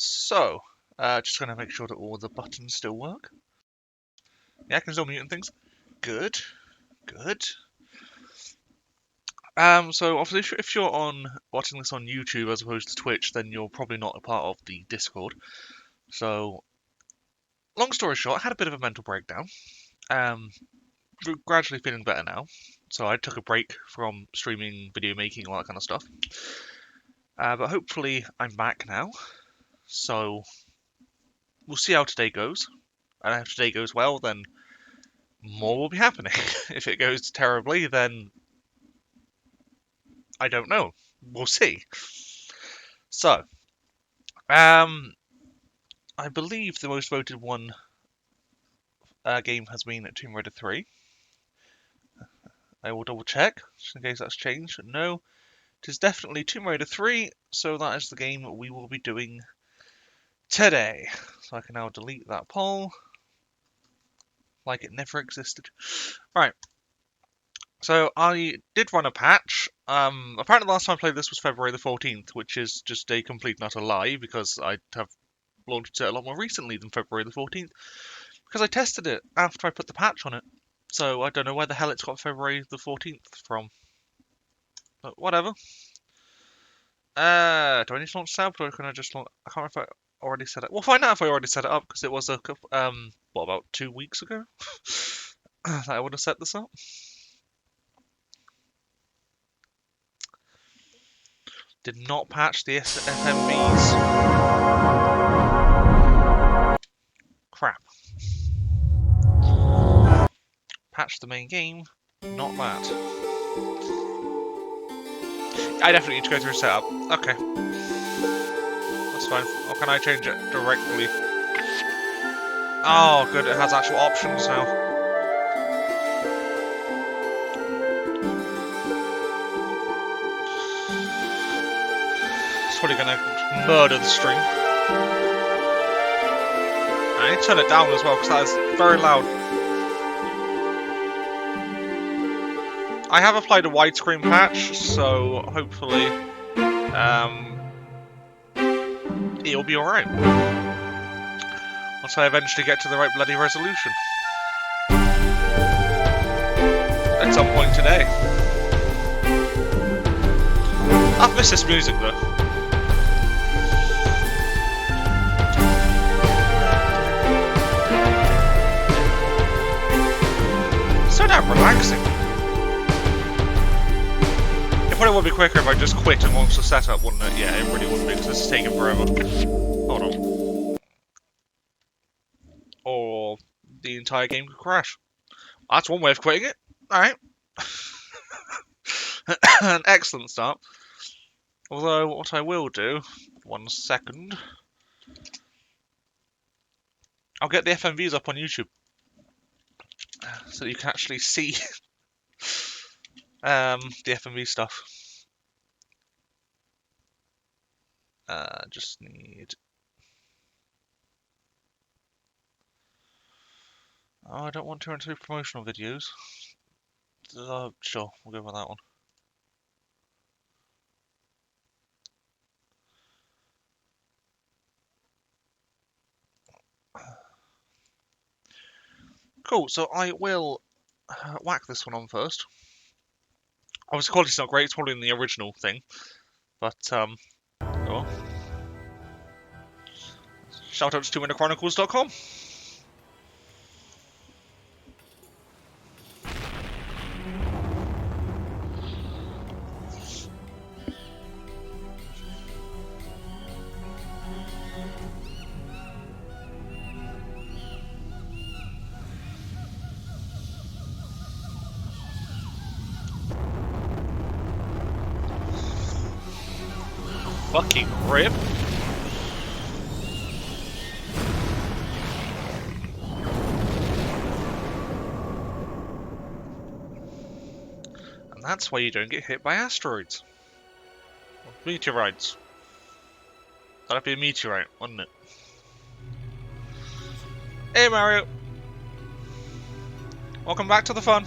So, just going to make sure that all the buttons still work. Yeah, I can still mute and things. Good, good. So obviously, if you're watching this on YouTube as opposed to Twitch, then you're probably not a part of the Discord. So, long story short, I had a bit of a mental breakdown. Gradually feeling better now. So I took a break from streaming, video making, all that kind of stuff. But hopefully, I'm back now. So, we'll see how today goes. And if today goes well, then more will be happening. If it goes terribly, then I don't know. We'll see. So, I believe the most voted game has been Tomb Raider 3. I will double check, just in case that's changed. No, it is definitely Tomb Raider 3, so that is the game we will be doing today. So I can now delete that poll, like it never existed. Right. So I did run a patch. Apparently the last time I played this was February the 14th, which is just a complete and utter lie, because I have launched it a lot more recently than February the 14th, because I tested it after I put the patch on it. So I don't know where the hell it's got February the 14th from. But whatever. Do I need to launch Sab, or can I just launch? I can't remember if I already set it. We'll find out if I already set it up, because it was a couple, what, about 2 weeks ago that I would have set this up. Did not patch the FMVs. Crap. Patch the main game, not that. I definitely need to go through setup. Okay. That's fine. Or can I change it directly? Oh, good, it has actual options now. It's probably gonna murder the stream. I need to turn it down as well, because that is very loud. I have applied a widescreen patch, so hopefully it'll be alright. Once I eventually get to the right bloody resolution. At some point today. I've missed this music though. So damn relaxing. It probably would be quicker if I just quit and launched the setup, wouldn't it? Yeah, it really would be, because this is taking forever. Hold on. Or the entire game could crash. That's one way of quitting it. Alright. An excellent start. Although, what I will do, 1 second, I'll get the FMVs up on YouTube, so you can actually see the FMV stuff. Just need... Oh, I don't want to run through promotional videos. Sure, we'll go with that one. Cool, so I will whack this one on first. Obviously, quality's not great, it's probably in the original thing, but, oh well. Shout out to TwoMinuteChronicles.com. Fucking rip. And that's why you don't get hit by asteroids. Or meteorites. That'd be a meteorite, wouldn't it? Hey Mario! Welcome back to the fun.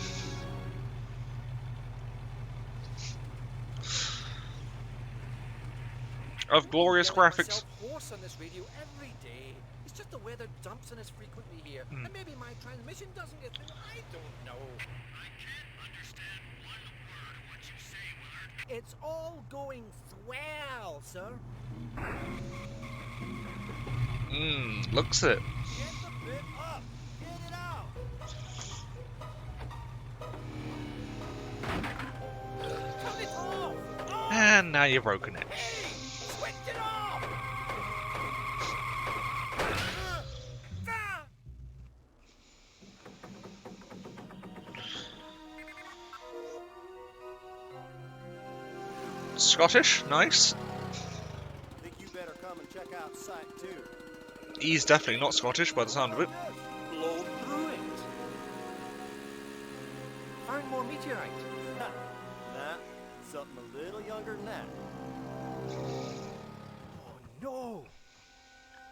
of glorious graphics. Hoarse on this radio every day. It's just the weather dumps on us frequently here, and maybe my transmission doesn't get through. I don't know. I can't understand one word of what you say, Willard. It's all going swell, sir. Looks it. Get the bit up. Get it out. Turn it off. Off. And now you've broken it. Hey, switch it off. Scottish, nice. Think you better come and check out Site 2. He's definitely not Scottish by the sound of it. Blow through it. Find more meteorite. Nah, something a little younger than that. Oh no!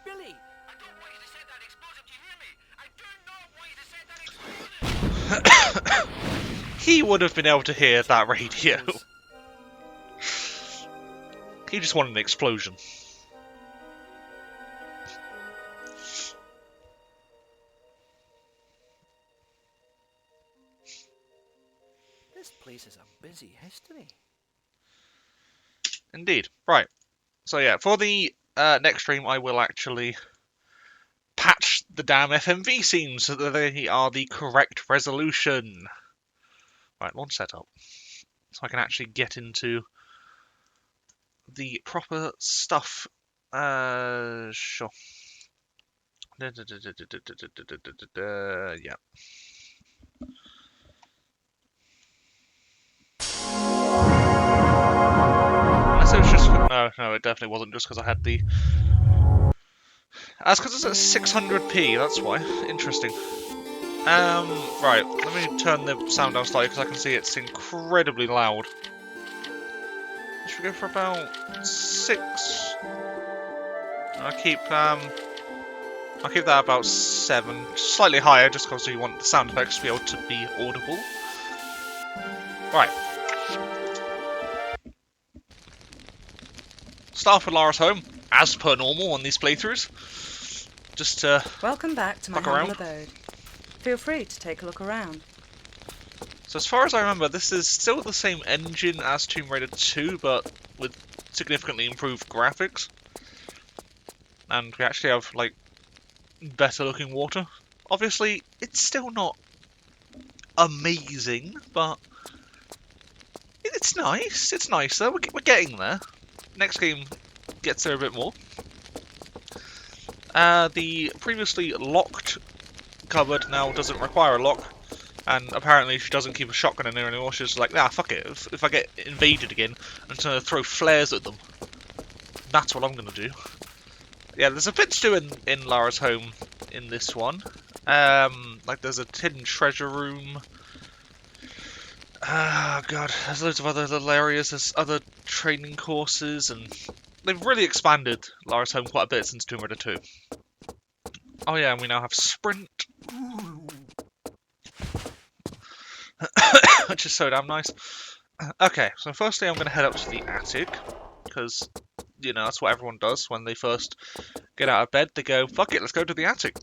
Billy! I don't want you to set that explosive, do you hear me? I do not want you to set that explosive! He would have been able to hear that radio. He just wanted an explosion. This place is a busy history. Indeed. Right. So yeah, for the next stream I will actually patch the damn FMV scenes so that they are the correct resolution. Right, launch setup. So I can actually get into the proper stuff. Sure. Yeah. Unless it was just... No, it definitely wasn't just because I had the... That's because it's at 600p, that's why. Interesting. Right, let me turn the sound down slightly because I can see it's incredibly loud. Should we go for about 6? I'll keep that about 7, slightly higher, just because we want the sound effects to be able to be audible. Right. Start with Lara's home, as per normal on these playthroughs. Just to Welcome back to my look humble around. abode. Feel free to take a look around. So as far as I remember, this is still the same engine as Tomb Raider 2, but with significantly improved graphics. And we actually have, like, better looking water. Obviously, it's still not amazing, but it's nice. It's nicer. We're getting there. Next game gets there a bit more. The previously locked cupboard now doesn't require a lock. And apparently she doesn't keep a shotgun in there anymore. She's just like, nah, fuck it. If I get invaded again, I'm just going to throw flares at them. That's what I'm going to do. Yeah, there's a bit to do in Lara's home in this one. Like there's a hidden treasure room. Oh god, there's loads of other little areas. There's other training courses, and they've really expanded Lara's home quite a bit since Tomb Raider 2. Oh yeah, and we now have sprint. Which is so damn nice. Okay, so firstly I'm going to head up to the attic, because, you know, that's what everyone does when they first get out of bed. They go, fuck it, let's go to the attic.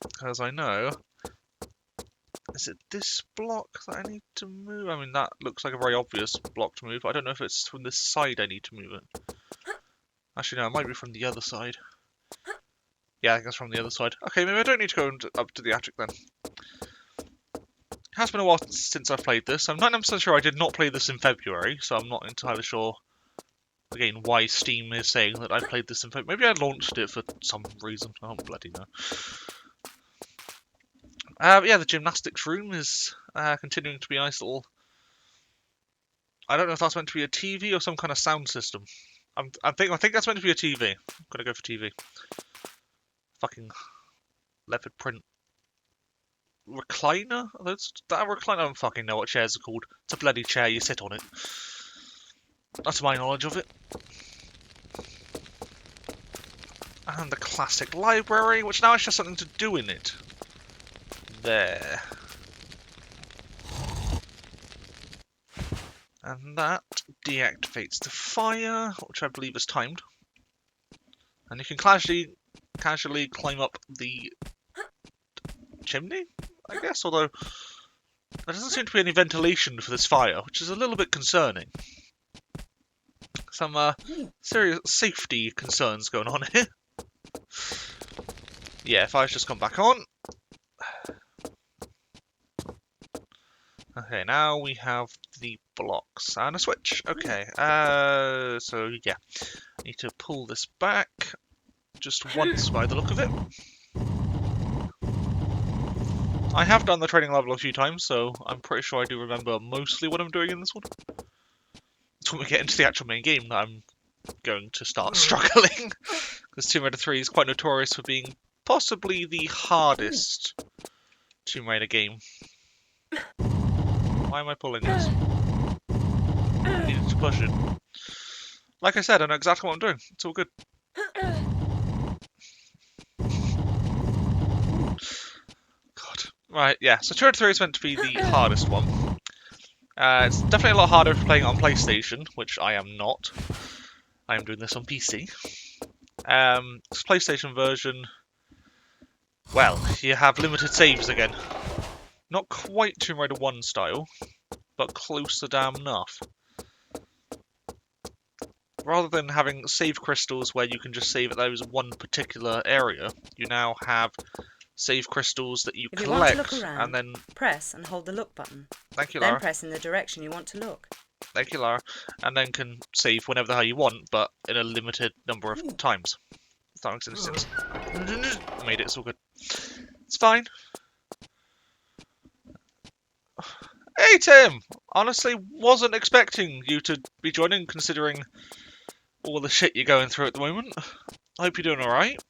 Because I know... Is it this block that I need to move? I mean, that looks like a very obvious block to move. I don't know if it's from this side I need to move it. Actually, no, it might be from the other side. Yeah, I think it's from the other side. Okay, maybe I don't need to go up to the attic then. It has been a while since I've played this. I'm 99% sure I did not play this in February, so I'm not entirely sure, again, why Steam is saying that I played this in February. Maybe I launched it for some reason. I don't bloody know. Yeah, the gymnastics room is continuing to be a nice little... I don't know if that's meant to be a TV or some kind of sound system. I think that's meant to be a TV. I'm gonna go for TV. Fucking leopard print recliner? That recliner? I don't fucking know what chairs are called. It's a bloody chair, you sit on it. That's my knowledge of it. And the classic library, which now has just something to do in it. There. And that deactivates the fire, which I believe is timed. And you can casually climb up the chimney, I guess, although there doesn't seem to be any ventilation for this fire, which is a little bit concerning. Some serious safety concerns going on here. Yeah, fire's just come back on. Okay, now we have the blocks and a switch. Okay, so yeah, need to pull this back just once by the look of it. I have done the training level a few times, so I'm pretty sure I do remember mostly what I'm doing in this one. It's when we get into the actual main game that I'm going to start struggling, because Tomb Raider 3 is quite notorious for being possibly the hardest Tomb Raider game. Why am I pulling this? I needed to push it. Like I said, I know exactly what I'm doing. It's all good. God. Right, yeah. So Tomb Raider 3 is meant to be the hardest one. It's definitely a lot harder if you're playing it on PlayStation, which I am not. I am doing this on PC. This PlayStation version, well, you have limited saves again. Not quite Tomb Raider 1 style, but close to damn enough. Rather than having save crystals where you can just save at those one particular area, you now have save crystals that you If you want to collect look around, and then... press and hold the look button. Thank you, Then Lara. press in the direction you want to look. Thank you, Lara. And then can save whenever the hell you want, but in a limited number of times. If that makes any sense. Made it, it's all good. It's fine. Hey Tim! Honestly, wasn't expecting you to be joining, considering all the shit you're going through at the moment. I hope you're doing alright.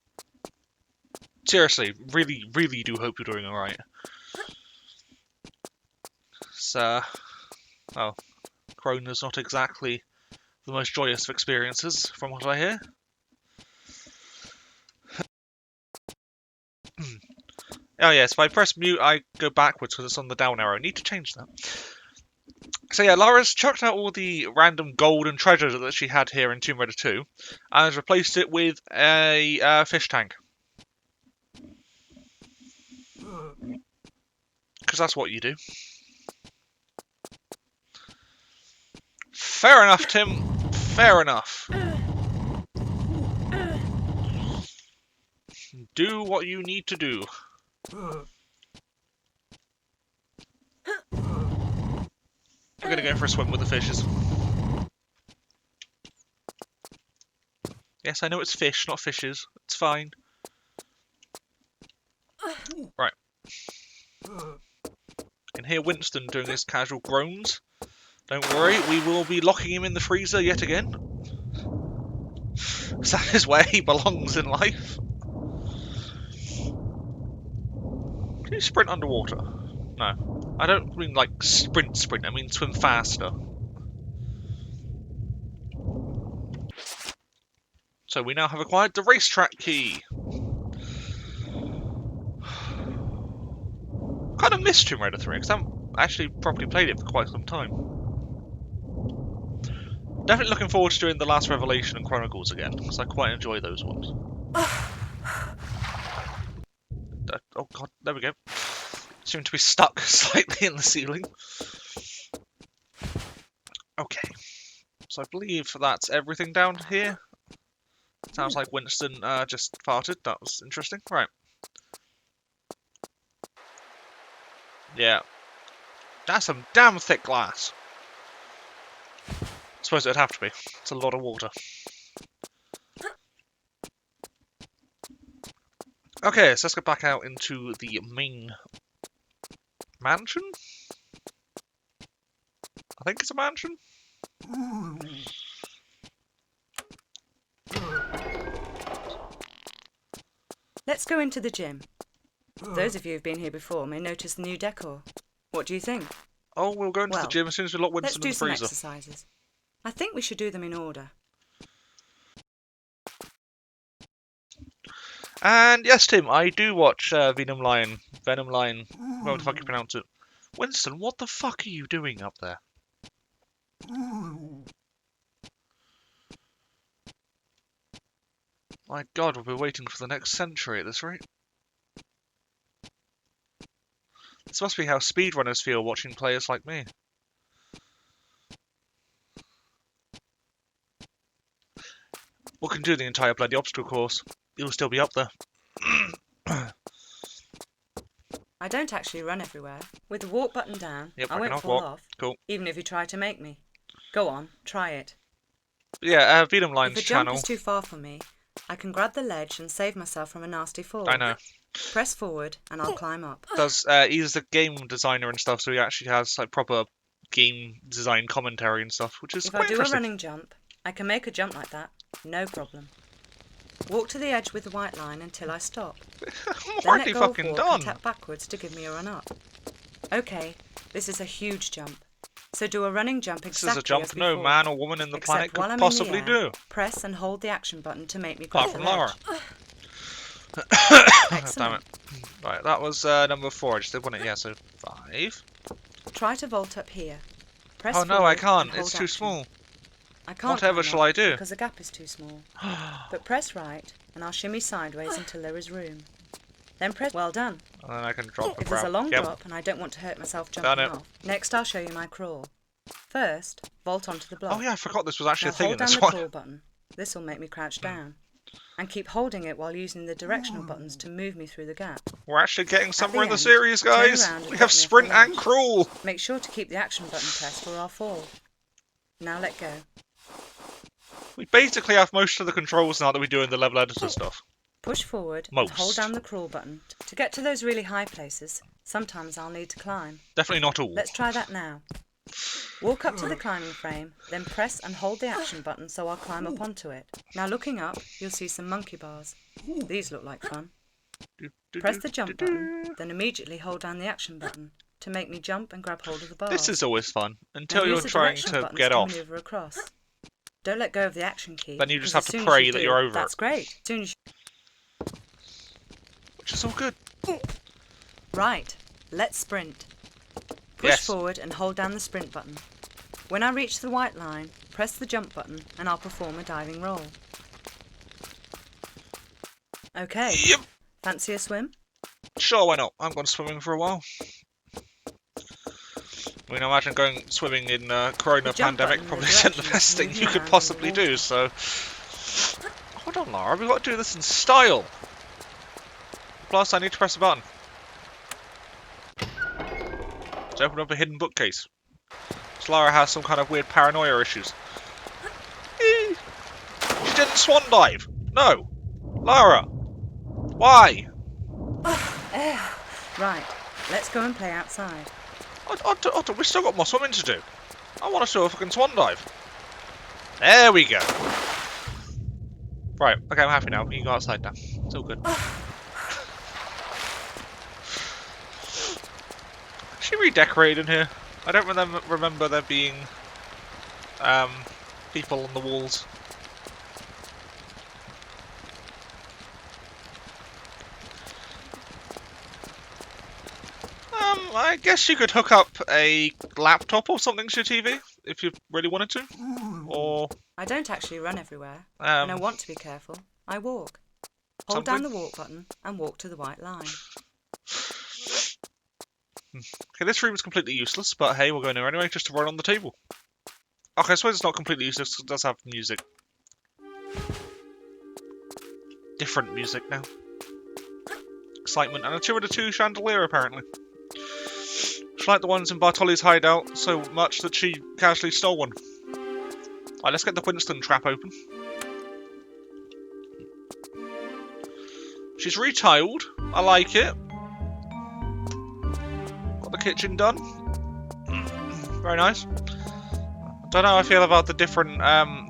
Seriously, really, really do hope you're doing alright. So, well, Corona's not exactly the most joyous of experiences, from what I hear. Oh yes, if I press mute, I go backwards because it's on the down arrow. I need to change that. So yeah, Lara's chucked out all the random gold and treasure that she had here in Tomb Raider 2, and has replaced it with a fish tank. Because that's what you do. Fair enough, Tim. Fair enough. Do what you need to do. I'm gonna go for a swim with the fishes. Yes, I know it's fish, not fishes. It's fine. Right. You can hear Winston doing his casual groans. Don't worry, we will be locking him in the freezer yet again. That is where he belongs in life. Can you sprint underwater? No. I don't mean like sprint, I mean swim faster. So we now have acquired the racetrack key. Kind of missed Tomb Raider 3 because I haven't actually properly played it for quite some time. Definitely looking forward to doing The Last Revelation and Chronicles again, because I quite enjoy those ones. Oh god, there we go. Seem to be stuck slightly in the ceiling. Okay. So I believe that's everything down here. Sounds like Winston just farted. That was interesting. Right. Yeah. That's some damn thick glass. I suppose it'd have to be. It's a lot of water. Okay, so let's get back out into the main mansion? I think it's a mansion? Let's go into the gym. Those of you who've been here before may notice the new decor. What do you think? Oh, we'll go into the gym as soon as we lock Let's Winston do in the some freezer. exercises. I think we should do them in order. And yes, Tim, I do watch Venom Lion, whatever the fuck you pronounce it. Winston, what the fuck are you doing up there? My god, we'll be waiting for the next century at this rate. This must be how speedrunners feel watching players like me. We can do the entire bloody obstacle course. You'll still be up there. I don't actually run everywhere. With the walk button down, Yep, I I won't can fall walk. off. Cool. Even if you try to make me. Go on, try it. Yeah, Venom Line's If a jump channel. is too far for me, I can grab the ledge and save myself from a nasty fall. I know. Press forward and I'll climb up. He's a game designer and stuff, so he actually has like proper game design commentary and stuff, which is If quite I do a interesting. running jump, I can make a jump like that, no problem. Walk to the edge with the white line until I stop. I'm Then already let go of fucking walk done. and tap backwards to give me a run up. Okay, this is a huge jump. So do a running jump This exactly is a jump as no before. man or woman in the Except planet while could I'm possibly in the air, do. press and hold the action button to make me Apart grab from the Lara. ledge. Damn Excellent. it. Right, that was number 4. I just did one it. Yeah, so 5. Try to vault up here. Press Oh no, I forward can't. and hold It's too action. small. I can't Whatever climb shall up I do? Because the gap is too small. But press right, and I'll shimmy sideways until there is room. Then press. Well done. And then I can drop and If there's a grab. long Yep. drop and I don't want to hurt myself Done jumping it. off, next I'll show you my crawl. First, vault onto the block. Oh yeah, I forgot this was actually Now a thing hold in down this the one. crawl button. This will make me crouch down. And keep holding it while using the directional buttons to move me through the gap. We're actually getting somewhere in the end, series, turn guys. around and We drop have me off the sprint and ledge. crawl. Make sure to keep the action button pressed or I'll fall. Now let go. We basically have most of the controls now that we do in the level editor stuff. Push forward Most. and hold down the crawl button. To get to those really high places, sometimes I'll need to climb. Definitely not all. Let's try that now. Walk up to the climbing frame, then press and hold the action button so I'll climb up onto it. Now looking up, you'll see some monkey bars. These look like fun. Press the jump button, then immediately hold down the action button to make me jump and grab hold of the bars. This is always fun Now until use you're the trying directional to buttons get to off. maneuver across. Don't let go of the action key. Then you just 'cause have as to soon as pray you that do, you're over That's it. great. As soon as Which is all good. Right, let's sprint. Push Yes. forward and hold down the sprint button. When I reach the white line, press the jump button and I'll perform a diving roll. Okay, Yep. fancy a swim? Sure, why not? I haven't gone swimming for a while. I mean, I imagine going swimming in Corona The jump pandemic button probably in the isn't the direction best is thing moving you could around in possibly the do, water. so... Hold on, Lara, we've got to do this in style. Plus, I need to press a button. Let's open up a hidden bookcase. So Lara has some kind of weird paranoia issues. Eee. She didn't swan dive! No! Lara! Why? Right, let's go and play outside. Otto, we've still got more swimming to do. I want to do a fucking swan dive. There we go. Right, okay, I'm happy now. We can go outside now. It's all good. She redecorated in here. I don't remember there being people on the walls. I guess you could hook up a laptop or something to your TV if you really wanted to. Or I don't actually run everywhere, and I want to be careful. I walk. Hold down the walk button and walk to the white line. Okay, this room is completely useless, but hey, we're going there anyway, just to run on the table. Okay, I suppose it's not completely useless, 'cause it does have music. Different music now. Excitement, and a 2 out of 2 chandelier, apparently. She liked the ones in Bartoli's hideout so much that she casually stole one. Alright, let's get the Winston trap open. She's retiled. I like it. Got the kitchen done. Very nice. I don't know how I feel about the different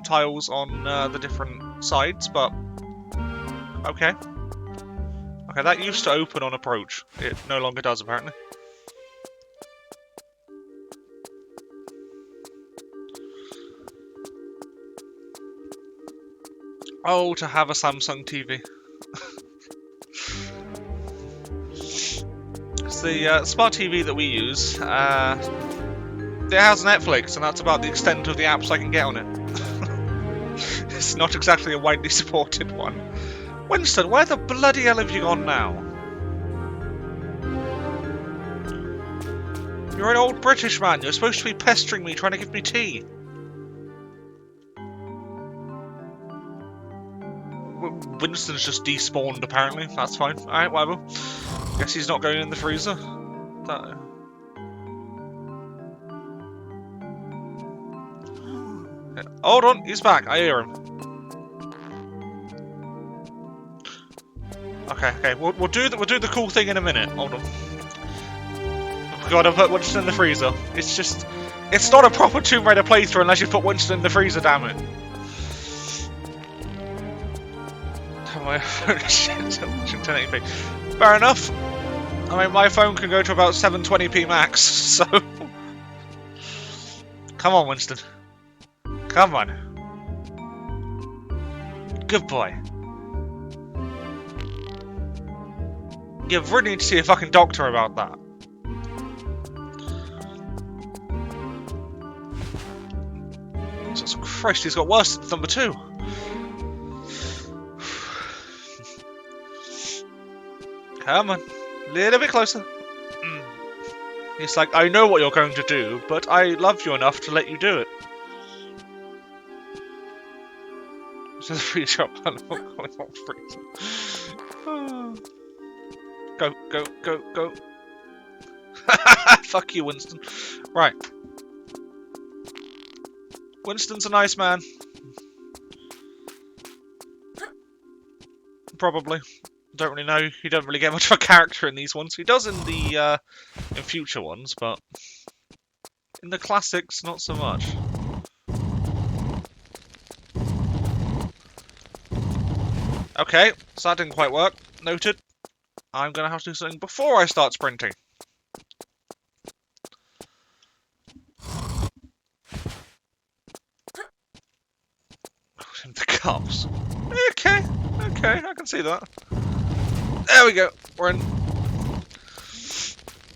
tiles on the different sides, but okay. Okay, that used to open on approach. It no longer does, apparently. Oh, to have a Samsung TV. It's the smart TV that we use. It has Netflix, and that's about the extent of the apps I can get on it. It's not exactly a widely supported one. Winston, where the bloody hell have you gone now? You're an old British man. You're supposed to be pestering me, trying to give me tea. Winston's just despawned, apparently. That's fine. Alright, whatever. Guess he's not going in the freezer. Hold on, he's back. I hear him. Okay. We'll do the cool thing in a minute. Hold on. We've got to put Winston in the freezer. It's not a proper Tomb Raider playthrough unless you put Winston in the freezer. Damn it. My phone shit, 1080p. Fair enough. I mean, my phone can go to about 720p max, so... Come on, Winston. Come on. Good boy. You really need to see a fucking doctor about that. Jesus Christ, he's got worse since number 2. Come on, a little bit closer. It's like, I know what you're going to do, but I love you enough to let you do it. This is a free shop. Go. Fuck you, Winston. Right. Winston's a nice man. Probably. Don't really know. He doesn't really get much of a character in these ones. He does in the in future ones, but in the classics, not so much. Okay, so that didn't quite work. Noted. I'm gonna have to do something before I start sprinting. The cups. Okay, I can see that. There we go. We're in.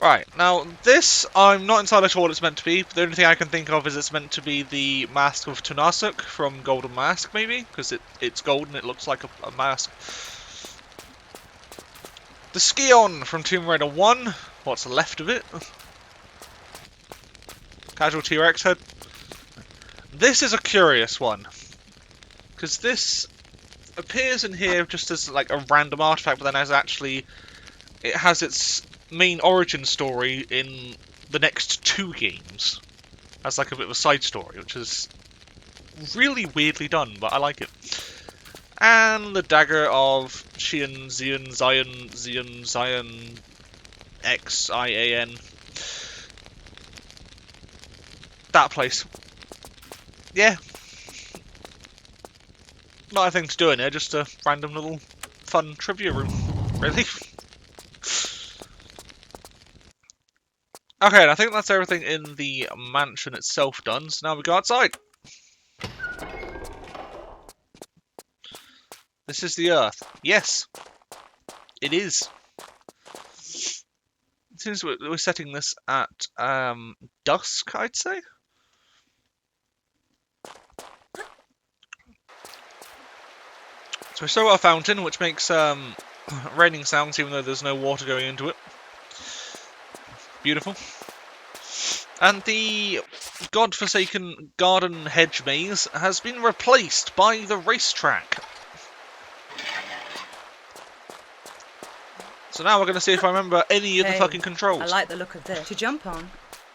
Right, now this, I'm not entirely sure what it's meant to be. The only thing I can think of is it's meant to be the mask of Tunasuk from Golden Mask, maybe? Because it's gold and it looks like a mask. The Scion from Tomb Raider 1. What's left of it? Casual T-Rex head. This is a curious one. Because this appears in here just as like a random artifact, but then it has its main origin story in the next 2 games. As like a bit of a side story, which is really weirdly done, but I like it. And the dagger of Xian Zion Xian. That place. Yeah. Not a thing to do in here, just a random little fun trivia room, really. Okay, and I think that's everything in the mansion itself done, so now we go outside. This is the Earth. Yes, it is. It seems we're setting this at dusk, I'd say. So we still got a fountain, which makes raining sounds even though there's no water going into it. Beautiful. And the godforsaken garden hedge maze has been replaced by the racetrack. So now we're going to see if I remember any of the fucking controls. I like the look of this. To jump on,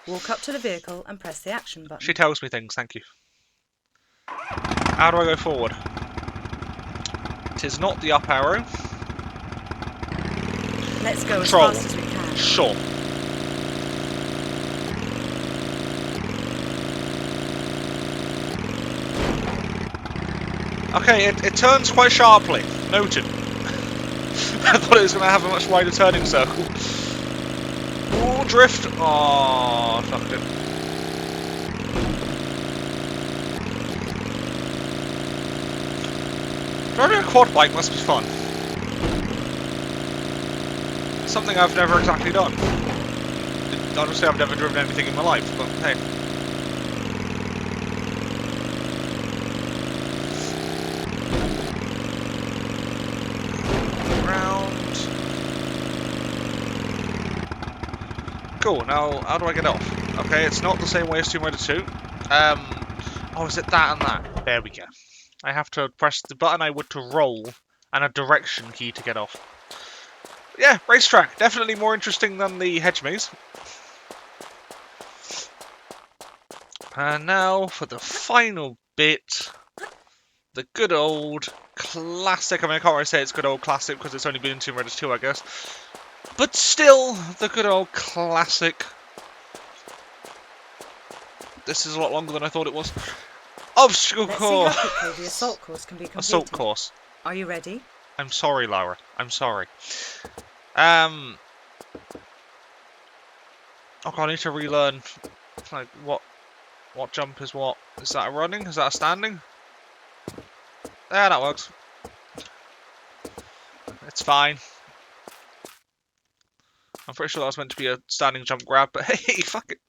walk up to the vehicle and press the action button. She tells me things, thank you. How do I go forward? It is not the up arrow. Let's go Control. as fast as we can. Sure. Okay, it turns quite sharply. Noted. I thought it was going to have a much wider turning circle. Ooh, drift. Oh, I fucked it. Driving a quad bike must be fun. Something I've never exactly done. Honestly, I've never driven anything in my life, but hey. Cool, now how do I get off? Okay, it's not the same way as Tomb Raider 2. Oh, is it that and that? There we go. I have to press the button I would to roll and a direction key to get off. Yeah, racetrack. Definitely more interesting than the hedge maze. And now for the final bit. The good old classic. I mean, I can't really say it's good old classic because it's only been in Tomb Raider 2, I guess. But still, the good old classic. This is a lot longer than I thought it was. Obstacle Let's course. see how quickly the assault course can be completed. Assault course. Are you ready? I'm sorry, Laura. I'm sorry. Oh God, I need to relearn. Like what jump is what? Is that a running? Is that a standing? Yeah, that works. It's fine. I'm pretty sure that was meant to be a standing jump grab, but hey, fuck it.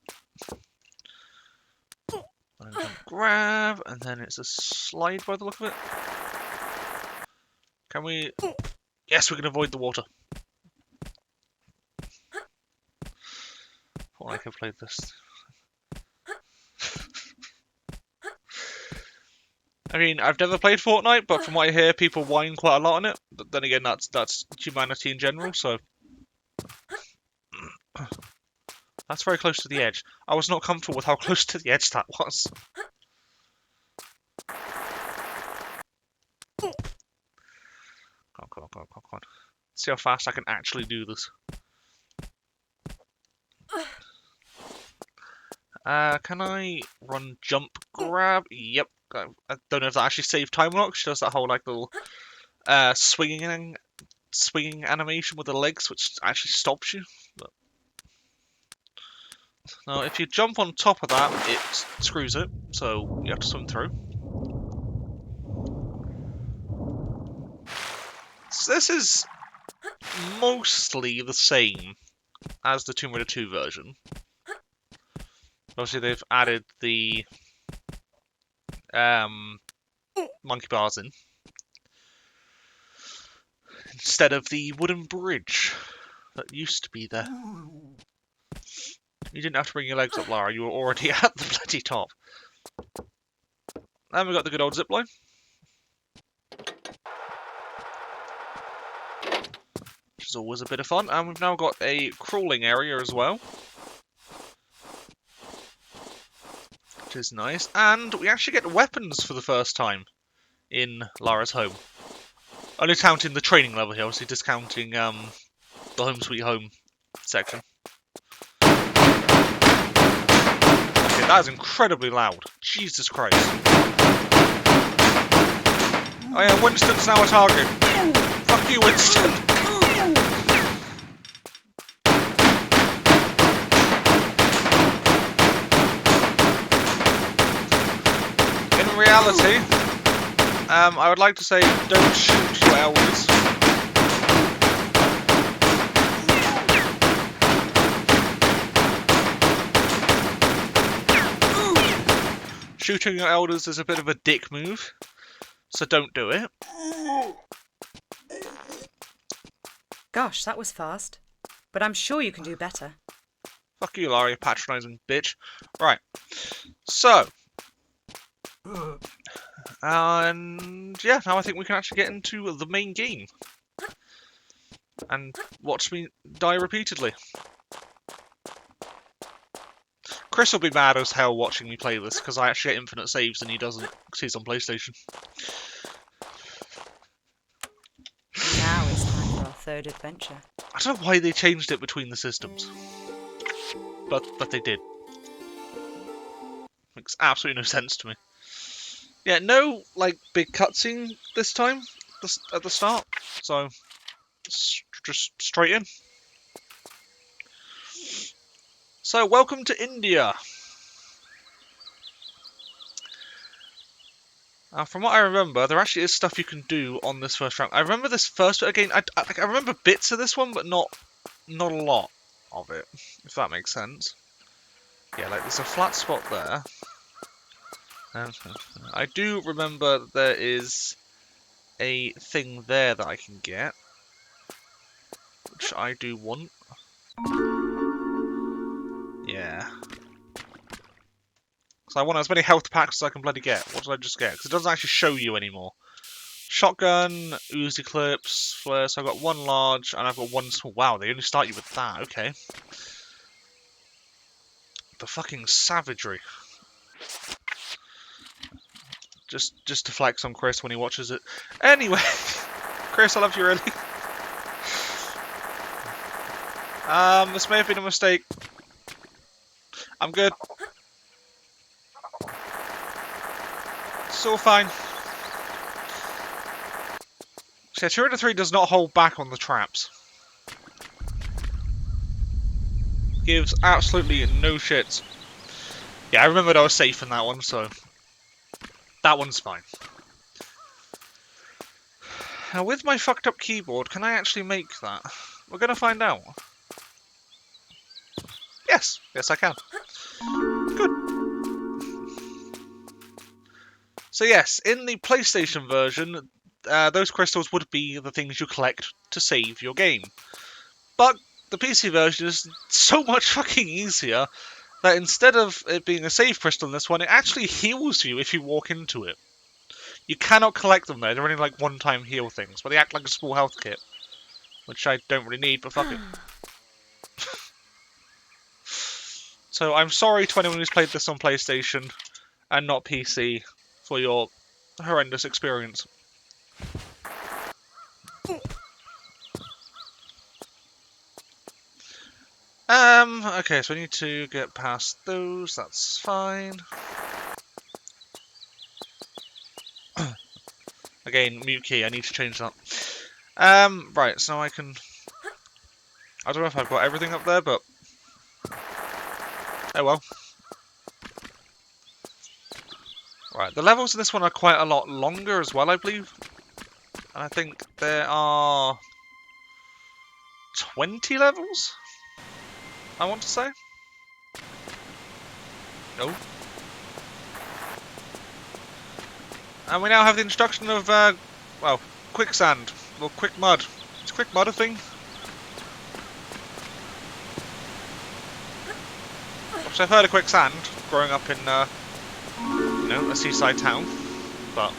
And jump grab, and then it's a slide by the look of it. Can we? Yes, we can avoid the water. Thought I could play this. I mean, I've never played Fortnite, but from what I hear, people whine quite a lot on it. But then again, that's humanity in general, so... That's very close to the edge. I was not comfortable with how close to the edge that was. Come on. See how fast I can actually do this. Can I run, jump, grab? Yep. I don't know if that actually saved time or not. She does that whole like little swinging animation with the legs, which actually stops you. But... Now, if you jump on top of that, it screws it, so you have to swim through. So this is mostly the same as the Tomb Raider 2 version. Obviously, they've added the monkey bars in instead of the wooden bridge that used to be there. You didn't have to bring your legs up, Lara. You were already at the bloody top. And we got the good old zipline. Which is always a bit of fun. And we've now got a crawling area as well. Which is nice. And we actually get weapons for the first time in Lara's home. Only counting the training level here, obviously discounting the Home Sweet Home section. Okay, that is incredibly loud. Jesus Christ. Oh yeah, Winston's now a target. Fuck you, Winston. In reality, I would like to say don't shoot your elders. Shooting your elders is a bit of a dick move, so don't do it. Gosh, that was fast. But I'm sure you can do better. Fuck you, Lara, you patronising bitch. Right, so... And yeah, now I think we can actually get into the main game. And watch me die repeatedly. Chris will be mad as hell watching me play this, because I actually get infinite saves and he doesn't, because he's on PlayStation. Now it's time for our third adventure. I don't know why they changed it between the systems. But they did. Makes absolutely no sense to me. Yeah, no, like, big cutscene this time, at the start, so, just straight in. So, welcome to India. From what I remember, there actually is stuff you can do on this first round. I remember this first bit again, I remember bits of this one, but not a lot of it, if that makes sense. Yeah, like, there's a flat spot there. I do remember that there is a thing there that I can get, which I do want. Because I want as many health packs as I can bloody get. What did I just get? Because it doesn't actually show you anymore. Shotgun, Uzi clips, flare. So I've got one large and I've got one small. Wow, they only start you with that. Okay. The fucking savagery. Just to flex on Chris when he watches it. Anyway, Chris, I love you really. This may have been a mistake. I'm good. It's all fine. So yeah, Tyranno 3 does not hold back on the traps. Gives absolutely no shits. Yeah, I remembered I was safe in that one, so that one's fine. Now, with my fucked up keyboard, can I actually make that? We're gonna find out. Yes, yes I can. Good. So yes, in the PlayStation version, those crystals would be the things you collect to save your game. But the PC version is so much fucking easier that instead of it being a save crystal in this one, it actually heals you if you walk into it. You cannot collect them there, they're only like one-time heal things, but they act like a small health kit. Which I don't really need, but fuck it. So I'm sorry to anyone who's played this on PlayStation and not PC for your horrendous experience. Okay, so I need to get past those, that's fine. Again, mute key, I need to change that. Right, so now I can... I don't know if I've got everything up there, but... Oh well. Right, the levels in this one are quite a lot longer as well, I believe. And I think there are... 20 levels? I want to say? No. And we now have the introduction of, well, quicksand. Or quick mud. Is quick mud a thing? Which I've heard of quicksand growing up in, you know, a seaside town. But,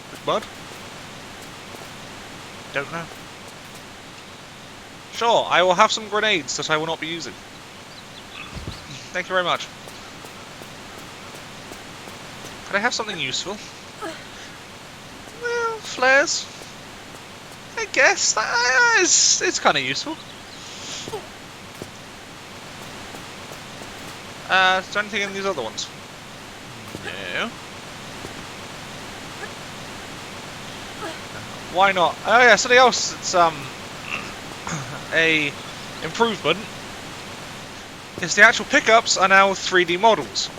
quick mud? Don't know. Sure, I will have some grenades that I will not be using. Thank you very much. Could I have something useful? Well, flares. I guess it's kind of useful. Is there anything in these other ones? No. Why not? Oh yeah, something else. It's a improvement. Is the actual pickups are now 3D models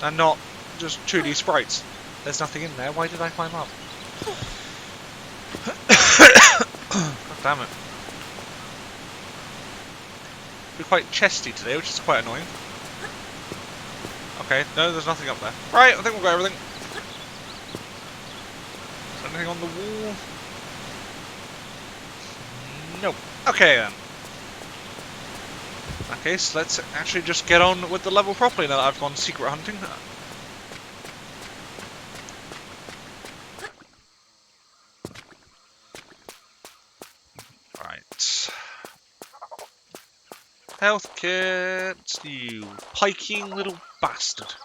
and not just 2D sprites. There's nothing in there. Why did I climb up? God damn it. We're quite chesty today, which is quite annoying. Okay, no, there's nothing up there. Right, I think we've got everything. Is there anything on the wall? Nope. Okay then. Okay, so let's actually just get on with the level properly now that I've gone secret hunting. Right. Health kit, you piking little bastard.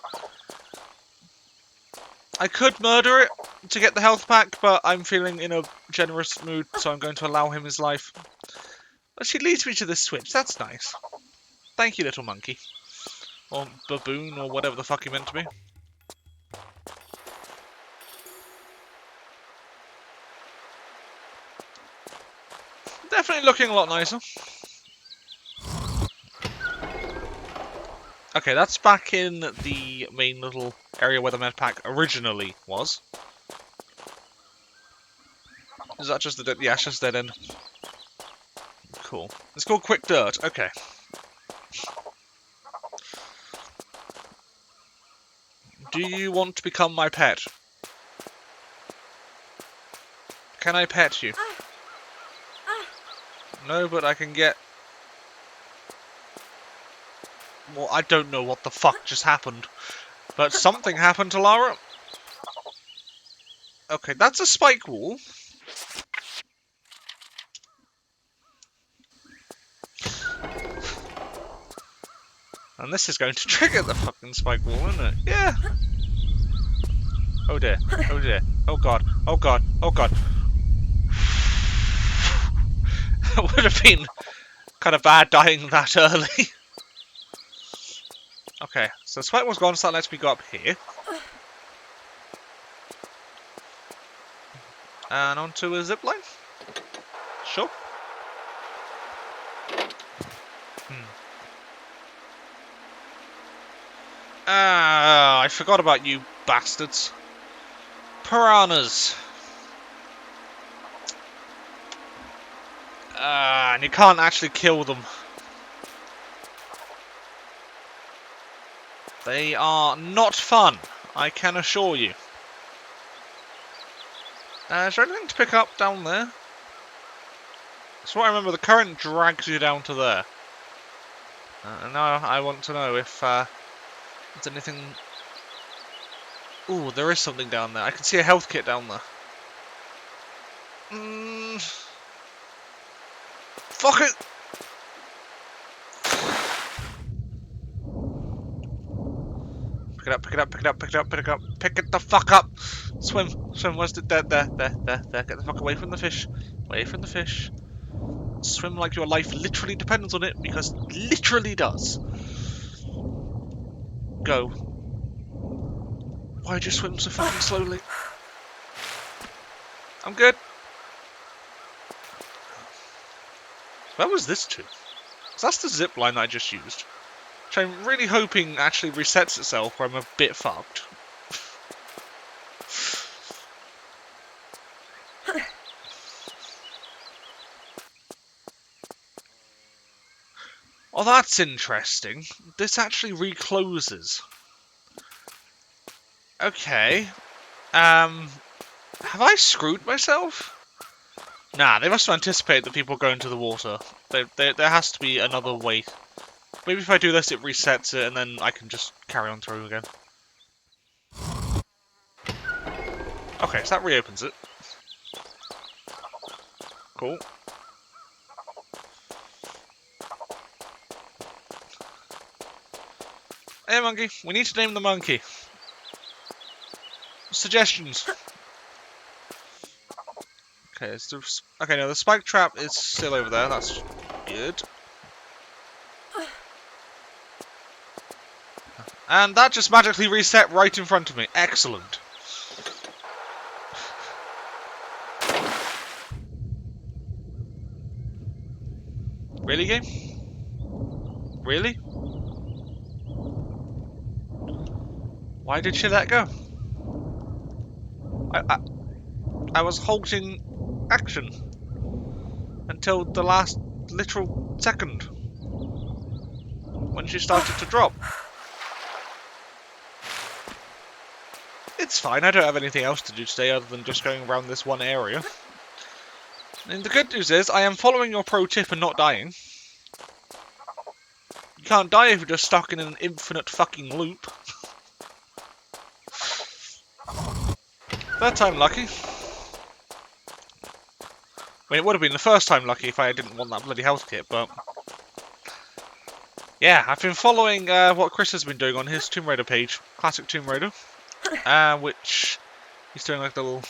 I could murder it to get the health pack, but I'm feeling in a generous mood, so I'm going to allow him his life. But she leads me to this switch, that's nice. Thank you, little monkey. Or baboon, or whatever the fuck you meant to be. Definitely looking a lot nicer. Okay, that's back in the main little area where the med pack originally was. Is that just the dead? Yeah, it's just dead end. Cool. It's called Quick Dirt. Okay. Do you want to become my pet? Can I pet you? No, but I can get Well, I don't know what the fuck just happened. But something happened to Lara. Okay, that's a spike wall. And this is going to trigger the fucking spike wall, isn't it? Yeah! Oh dear. Oh dear. Oh god. Oh god. Oh god. That would have been kind of bad dying that early. Okay, so the spike wall's gone, so that lets me go up here. And onto a zipline. Sure. Ah, I forgot about you bastards. Piranhas. And you can't actually kill them. They are not fun, I can assure you. Is there anything to pick up down there? That's what I remember, the current drags you down to there. And now I want to know if there's anything... Ooh, there is something down there. I can see a health kit down there. Fuck it! Pick it up, pick it up, pick it up, pick it up, pick it up, pick it the fuck up! Swim, swim, where's the... There. Get the fuck away from the fish. Away from the fish. Swim like your life literally depends on it, because it literally does. Go. Why'd you swim so fucking slowly? I'm good. Where was this to? So that's the zip line that I just used. Which I'm really hoping actually resets itself, or I'm a bit fucked. Oh, that's interesting. This actually recloses. Okay. Have I screwed myself? Nah, they must have anticipated that people go into the water. There has to be another way. Maybe if I do this, it resets it, and then I can just carry on through again. Okay, so that reopens it. Cool. Hey, monkey. We need to name the monkey. Suggestions. Okay, okay, no, the spike trap is still over there. That's good. And that just magically reset right in front of me. Excellent. Really, game? Really? Why did she let go? I was holding action until the last literal second when she started to drop. It's fine, I don't have anything else to do today other than just going around this one area. And the good news is, I am following your pro tip and not dying. You can't die if you're just stuck in an infinite fucking loop. Third time lucky. I mean, it would have been the first time lucky if I didn't want that bloody health kit, but... Yeah, I've been following what Chris has been doing on his Tomb Raider page, Classic Tomb Raider, which he's doing like little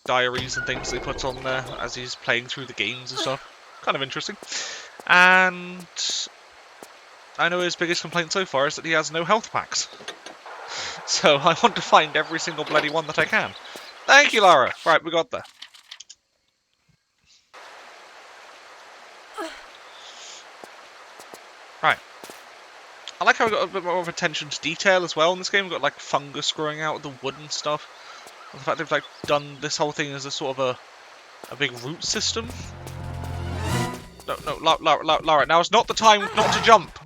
diaries and things that he puts on there as he's playing through the games and stuff. Kind of interesting. And I know his biggest complaint so far is that he has no health packs. So I want to find every single bloody one that I can. Thank you, Lara. Right, we got there. Right. I like how we've got a bit more of attention to detail as well in this game. We've got like fungus growing out of the wood and stuff. And the fact they've like done this whole thing as a sort of a big root system. No, Lara, now is not the time not to jump.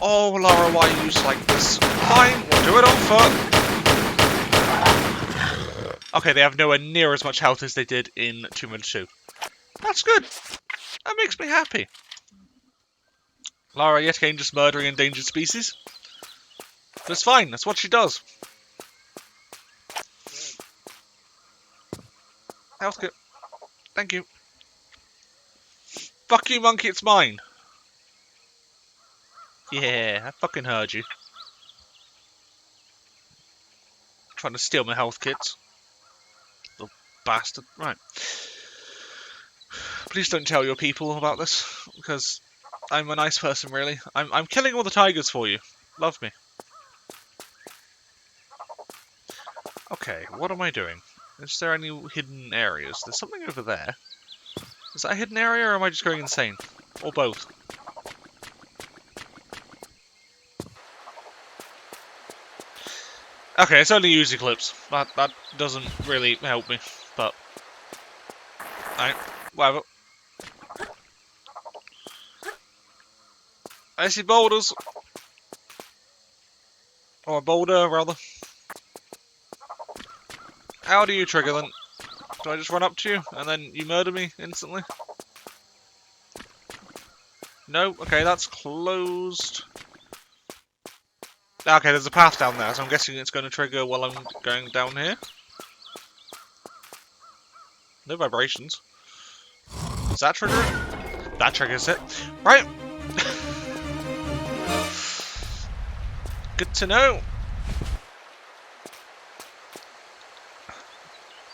Oh, Lara, why are you like this? Fine, we'll do it on foot. Okay, they have nowhere near as much health as they did in Tomb Raider 2. That's good. That makes me happy. Lara yet again just murdering endangered species. But it's fine, that's what she does. Health kit. Thank you. Fuck you, monkey, it's mine. Yeah, I fucking heard you. Trying to steal my health kits. Little bastard. Right. Please don't tell your people about this, because I'm a nice person, really. I'm killing all the tigers for you. Love me. Okay, what am I doing? Is there any hidden areas? There's something over there. Is that a hidden area, or am I just going insane? Or both? Okay, it's only Uzi clips. That doesn't really help me, but... Alright, whatever. I see boulders. Or a boulder, rather. How do you trigger then? Do I just run up to you, and then you murder me instantly? No? Okay, that's closed. Okay, there's a path down there, so I'm guessing it's going to trigger while I'm going down here. No vibrations. Does that trigger it? That triggers it. Right! Good to know.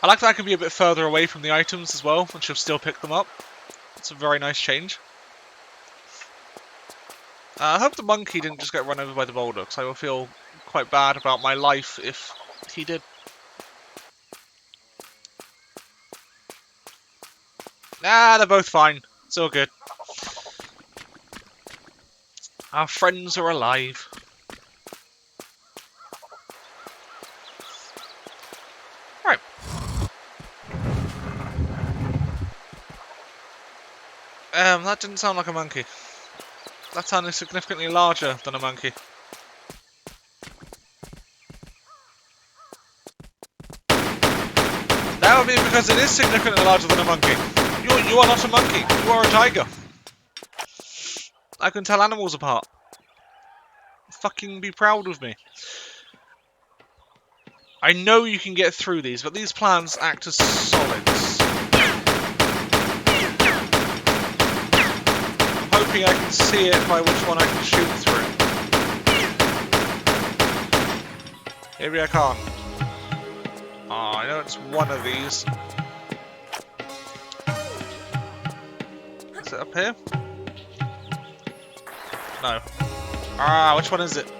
I like that I can be a bit further away from the items as well, and she'll still pick them up. It's a very nice change. I hope the monkey didn't just get run over by the boulder, because I will feel quite bad about my life if he did. Nah, they're both fine. It's all good. Our friends are alive. Right. That didn't sound like a monkey. That sounded significantly larger than a monkey. That would be because it is significantly larger than a monkey. You are not a monkey. You are a tiger. I can tell animals apart. Fucking be proud of me. I know you can get through these, but these plants act as solids. I'm hoping I can see it by which one I can shoot through. Maybe I can't. Oh, I know it's one of these. Is it up here? No. Ah, which one is it?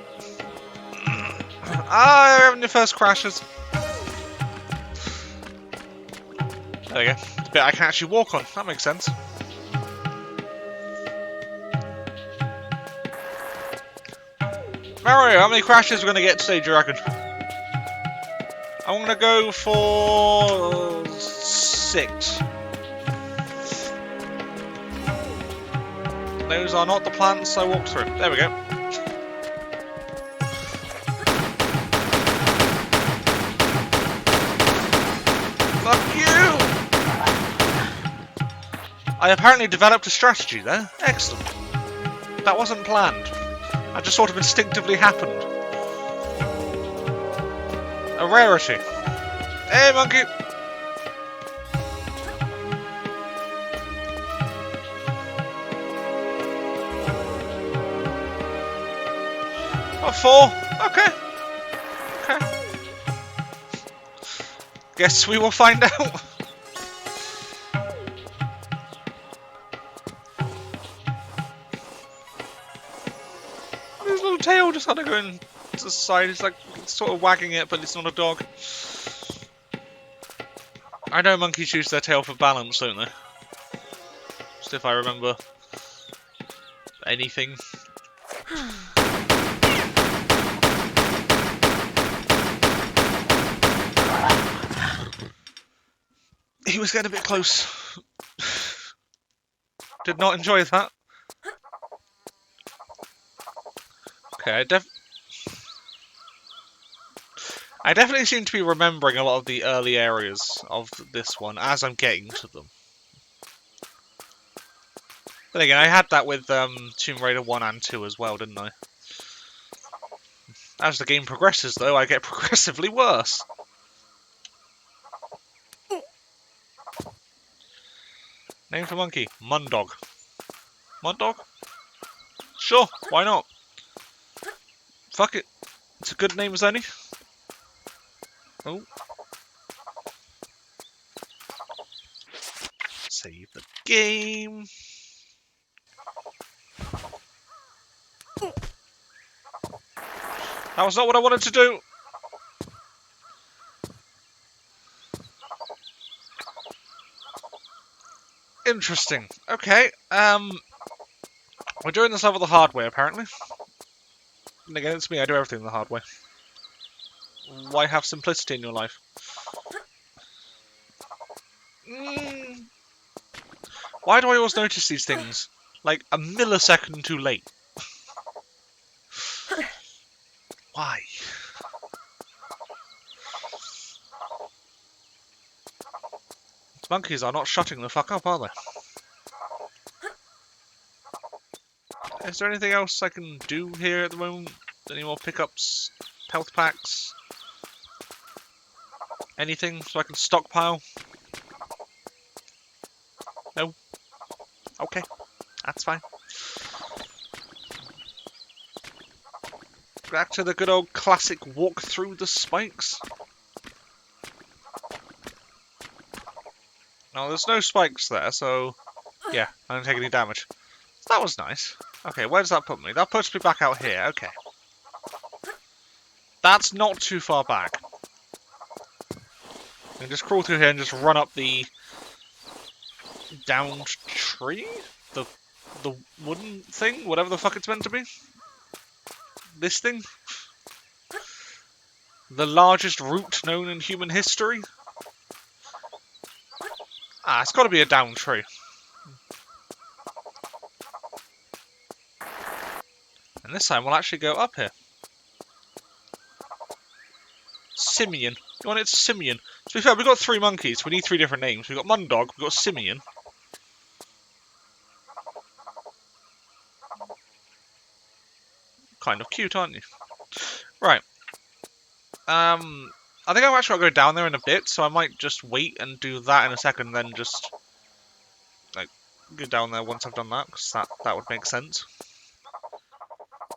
Ah, you're having your first crashes. There you go. The bit I can actually walk on. That makes sense. Mario, how many crashes are we going to get today, do you reckon? I'm going to go for 6. Those are not the plants I walked through. There we go. Fuck you! I apparently developed a strategy there. Excellent. That wasn't planned. That just sort of instinctively happened. A rarity. Hey, monkey! Oh, 4. Okay. Okay. Guess we will find out. His little tail just kind of going to the side. It's like sort of wagging it, but it's not a dog. I know monkeys use their tail for balance, don't they? Just if I remember anything. He was getting a bit close. Did not enjoy that. Okay, I definitely seem to be remembering a lot of the early areas of this one as I'm getting to them. Then again, I had that with Tomb Raider 1 and 2 as well, didn't I? As the game progresses, though, I get progressively worse. Name for monkey? Mundog. Mundog? Sure, why not? Fuck it. It's a good name as any. Oh. Save the game. That was not what I wanted to do. Interesting. Okay. We're doing this level the hard way, apparently. And again, it's me. I do everything the hard way. Why have simplicity in your life? Why do I always notice these things like a millisecond too late? Why? These monkeys are not shutting the fuck up, are they? Is there anything else I can do here at the moment? Any more pickups? Health packs? Anything so I can stockpile? No? Okay. That's fine. Back to the good old classic walk through the spikes. No, there's no spikes there, so yeah, I don't take any damage. That was nice. Okay, where does that put me? That puts me back out here, okay. That's not too far back. I can just crawl through here and just run up the downed tree? The wooden thing? Whatever the fuck it's meant to be? This thing? The largest root known in human history? Ah, it's got to be a downed tree. And this time we'll actually go up here. Simeon. You want it Simeon? To be fair, we've got 3 monkeys. We need 3 different names. We've got Mundog, we've got Simeon. Kind of cute, aren't you? Right. I think I'm actually going to go down there in a bit, so I might just wait and do that in a second, then just like go down there once I've done that, because that would make sense.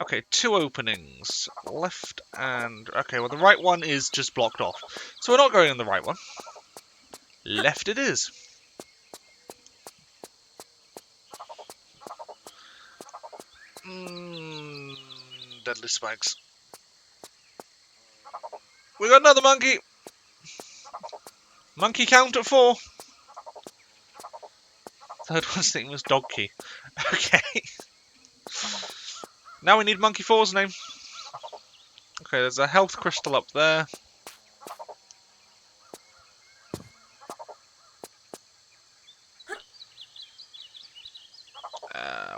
Okay, 2 openings. Left and... Okay, well the right one is just blocked off. So we're not going in the right one. Left it is. Deadly spikes. We got another monkey! Monkey count at 4. Third one's name was Dog Key. Okay. Now we need Monkey 4's name. Okay, there's a health crystal up there.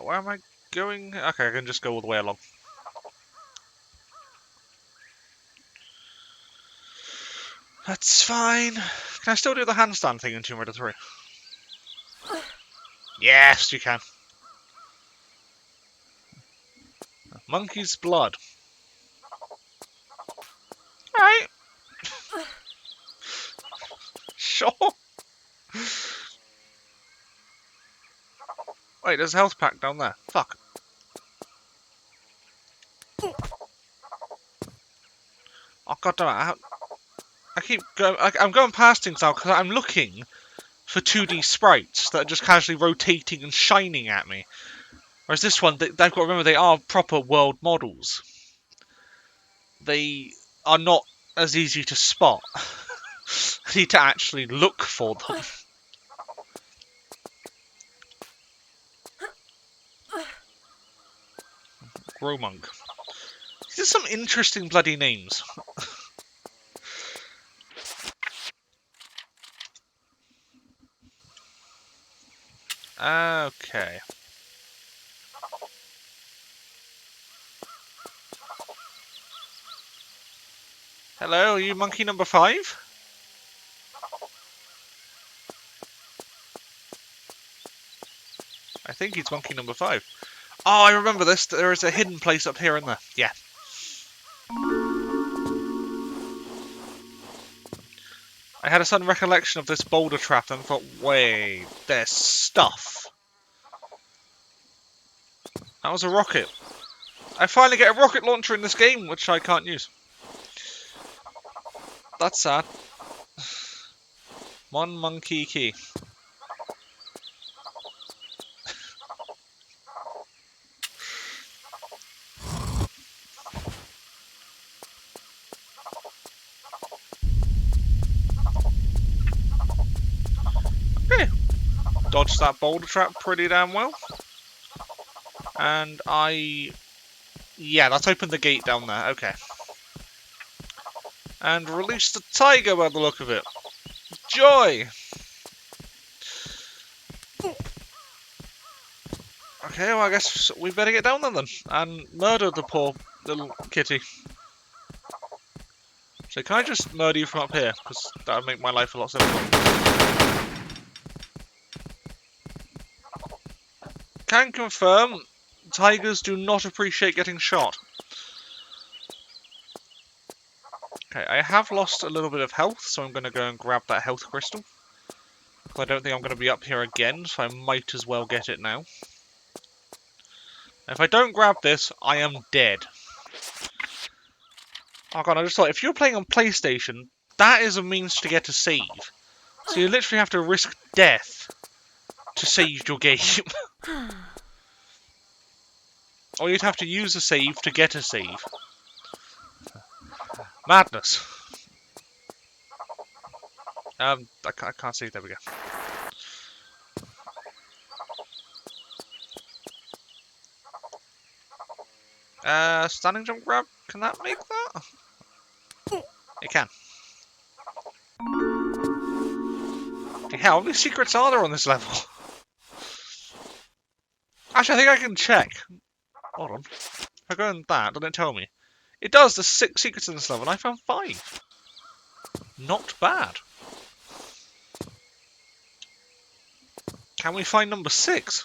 Where am I going? Okay, I can just go all the way along. That's fine. Can I still do the handstand thing in Tomb Raider 3? Yes, you can. Monkey's blood. Alright. Sure. Wait, there's a health pack down there. Fuck. Oh god damn it. I keep going. I'm going past things now because I'm looking for 2D sprites that are just casually rotating and shining at me. Whereas this one, they've got to remember they are proper world models. They are not as easy to spot. I need to actually look for them. Growmonk. These are some interesting bloody names. Okay. Hello, are you monkey number 5? I think he's monkey number 5. Oh, I remember this. There is a hidden place up here, isn't there? Yeah. I had a sudden recollection of this boulder trap and thought, wait, there's stuff. That was a rocket. I finally get a rocket launcher in this game, which I can't use. That's sad. One monkey key. Okay. Dodged that boulder trap pretty damn well. And yeah, that's opened the gate down there. Okay. And released the tiger by the look of it. Joy! Okay, well I guess we better get down there then. And murder the poor little kitty. So can I just murder you from up here? Because that would make my life a lot simpler. Can confirm, tigers do not appreciate getting shot. Okay, I have lost a little bit of health, so I'm going to go and grab that health crystal. I don't think I'm going to be up here again, so I might as well get it now. If I don't grab this, I am dead. Oh god, I just thought, if you're playing on PlayStation, that is a means to get a save. So you literally have to risk death to save your game. Or you'd have to use a save to get a save. Madness. I can't see. There we go. Standing jump grab. Can that make that? It can. How many secrets are there on this level? Actually, I think I can check. Hold on. If I go in that, doesn't it tell me? It does. There's 6 secrets in this level, and I found 5. Not bad. Can we find number 6?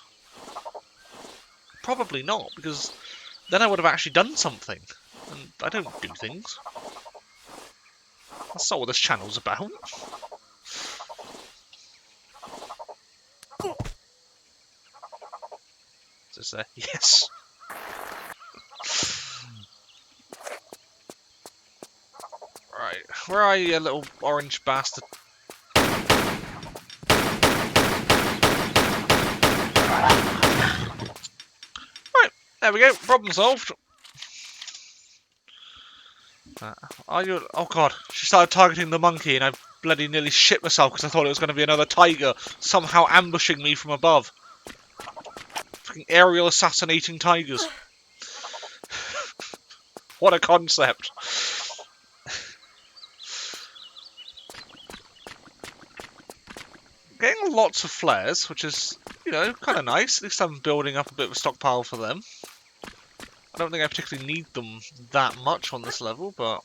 Probably not, because then I would have actually done something. And I don't do things. That's not what this channel's about. Is this there? Yes. Right, where are you, little orange bastard? Right, there we go. Problem solved. Are you? Oh god, she started targeting the monkey, and I bloody nearly shit myself because I thought it was going to be another tiger somehow ambushing me from above. Fucking aerial assassinating tigers. What a concept. Getting lots of flares, which is, you know, kind of nice. At least I'm building up a bit of a stockpile for them. I don't think I particularly need them that much on this level, but...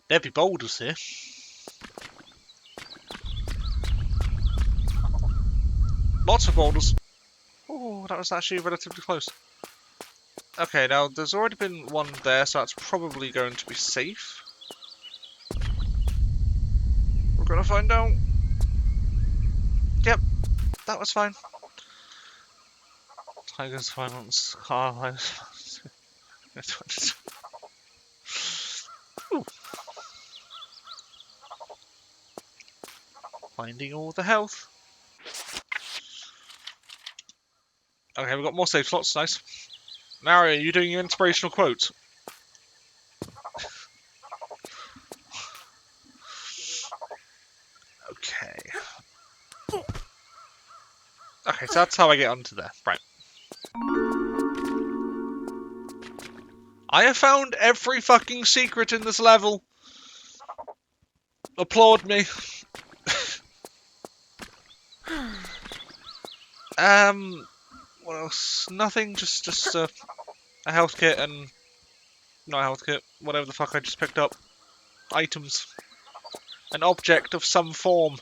There'd be boulders here. Lots of boulders. Oh, that was actually relatively close. Okay, now there's already been one there, so that's probably going to be safe. We're gonna find out. Yep, that was fine. Tiger's violence, car violence. Finding all the health. Okay, we've got more save slots, nice. Mario, are you doing your inspirational quotes? Okay. Okay, so that's how I get onto there. Right. I have found every fucking secret in this level. Applaud me. What else? Nothing, just a health kit and... not a health kit, whatever the fuck I just picked up. Items. An object of some form.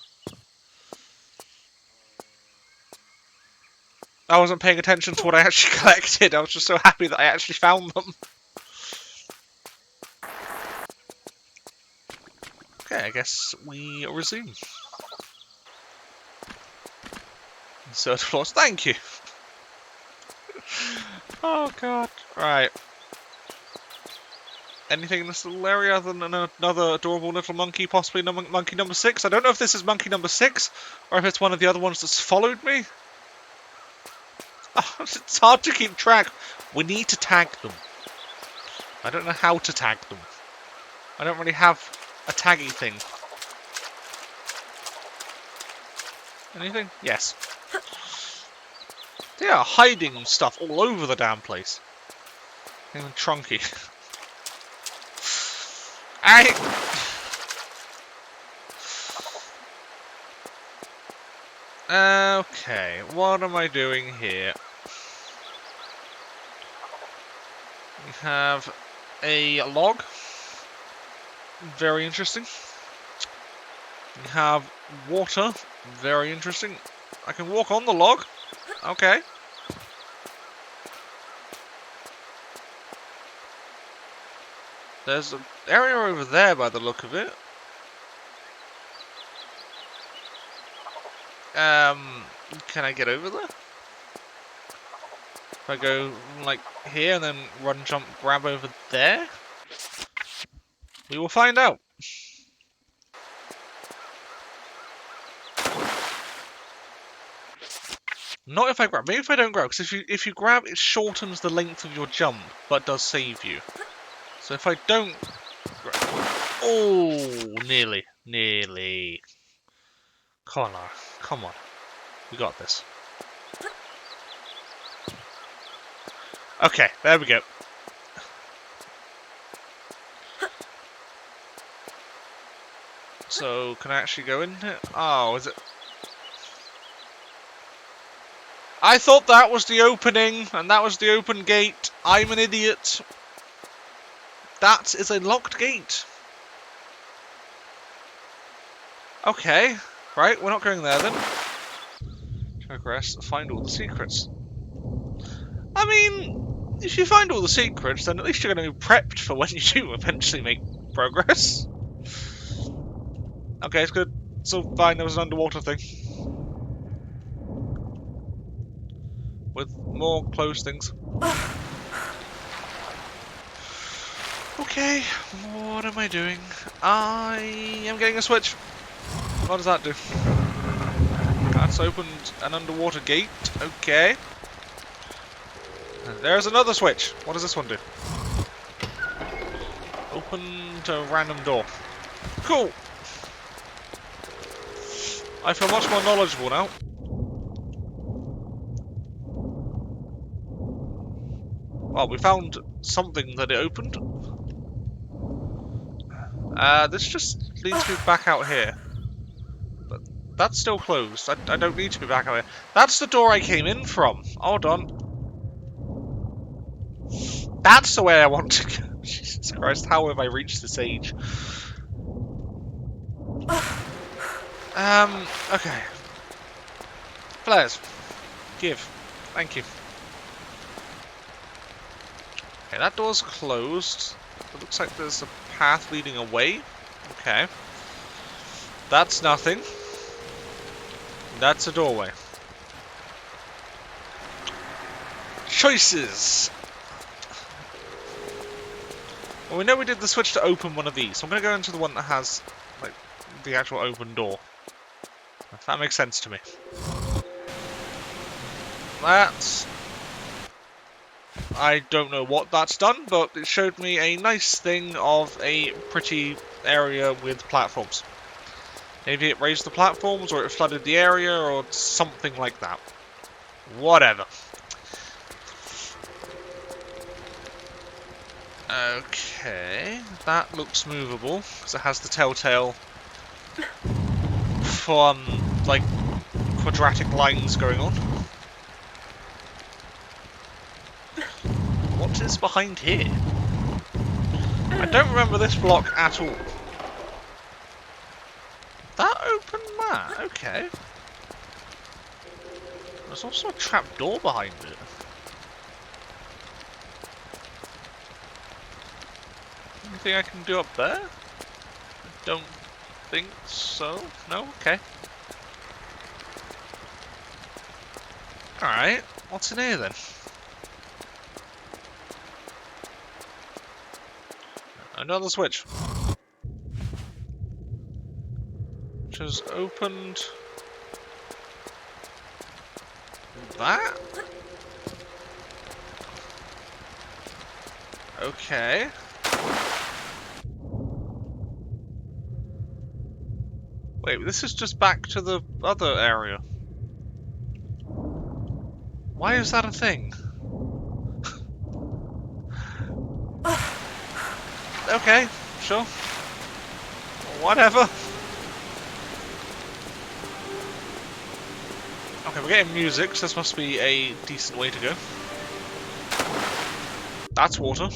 I wasn't paying attention to what I actually collected, I was just so happy that I actually found them. Okay, I guess we resume. Insert floors, thank you! Oh god. Right. Anything in this little area other than another adorable little monkey, possibly monkey number 6? I don't know if this is monkey number 6, or if it's one of the other ones that's followed me. Oh, it's hard to keep track. We need to tag them. I don't know how to tag them. I don't really have a taggy thing. Anything? Yes. They are hiding stuff all over the damn place. Even Trunky. Okay, what am I doing here? We have a log. Very interesting. We have water. Very interesting. I can walk on the log. Okay. There's an area over there by the look of it. Can I get over there? If I go, like, here and then run, jump, grab over there? We will find out. Not if I grab. Maybe if I don't grab, because if you grab, it shortens the length of your jump, but does save you. So if I don't grab... Oh, nearly. Nearly. Come on, Lara. Come on. We got this. Okay, there we go. So, can I actually go in here? Oh, is it... I thought that was the opening, and that was the open gate. I'm an idiot. That is a locked gate. Okay. Right, we're not going there then. Progress, find all the secrets. I mean, if you find all the secrets, then at least you're going to be prepped for when you do eventually make progress. Okay, it's good. So fine, there was an underwater thing. With more closed things. Okay, what am I doing? I am getting a switch. What does that do? That's opened an underwater gate. Okay. And there's another switch. What does this one do? Open to a random door. Cool. I feel much more knowledgeable now. Well, we found something that it opened. This just leads me back out here. But that's still closed. I don't need to be back out here. That's the door I came in from. Hold on. That's the way I want to go. Jesus Christ, how have I reached this age? Okay. Flares. Give. Thank you. Okay, that door's closed. It looks like there's a path leading away. Okay. That's nothing. That's a doorway. Choices! Well, we know we did the switch to open one of these, so I'm going to go into the one that has, like, the actual open door. If that makes sense to me. That's... I don't know what that's done, but it showed me a nice thing of a pretty area with platforms. Maybe it raised the platforms, or it flooded the area, or something like that. Whatever. Okay, that looks movable, because it has the telltale like, quadratic lines going on. What What is behind here? I don't remember this block at all. That opened that, okay. There's also a trap door behind it. Anything I can do up there? I don't think so. No? Okay. Alright, what's in here then? Another switch. Which has opened that? Okay. Wait, this is just back to the other area. Why is that a thing? Okay, sure. Whatever. Okay, we're getting music, so this must be a decent way to go. That's water.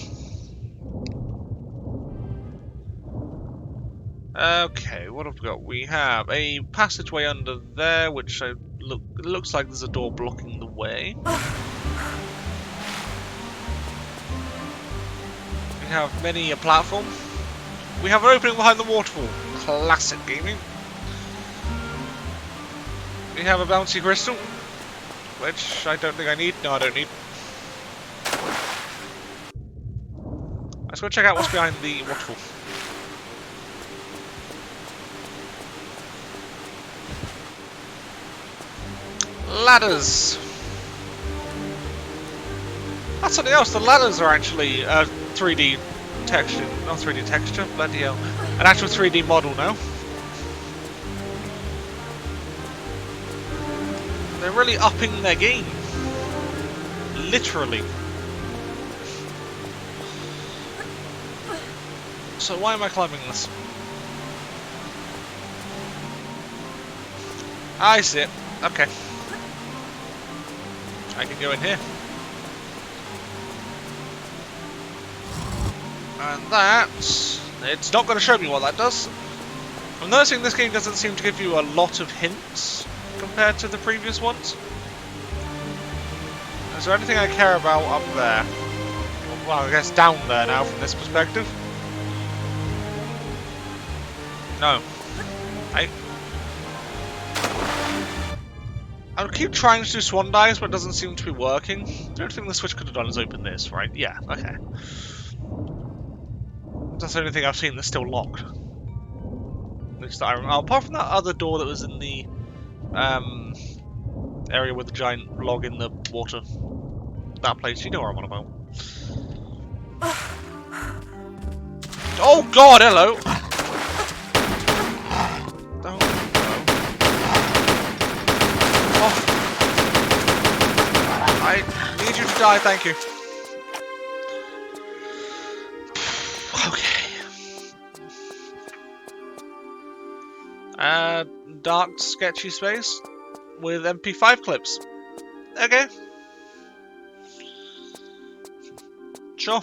Okay, what have we got? We have a passageway under there, which looks like there's a door blocking the way. We have many a platform. We have an opening behind the waterfall. Classic gaming. We have a bouncy crystal, which I don't think I need. No, I don't need. Let's go check out what's behind the waterfall. Ladders! That's something else, the ladders are actually 3D texture, not 3D texture, bloody hell. An actual 3D model now. They're really upping their game. Literally. So why am I climbing this? I see it. Okay. I can go in here. And that... it's not going to show me what that does. I'm noticing this game doesn't seem to give you a lot of hints compared to the previous ones. Is there anything I care about up there? Well, I guess down there now from this perspective. No. I keep trying to do swan dives, but it doesn't seem to be working. The only thing the switch could have done is open this, right? Yeah, okay. That's the only thing I've seen that's still locked. At least I remember. Apart from that other door that was in the area with the giant log in the water. That place, you know what I'm on about. Oh god, hello! Oh, oh. I need you to die, thank you. Okay. Dark, sketchy space with MP5 clips. Okay. Sure.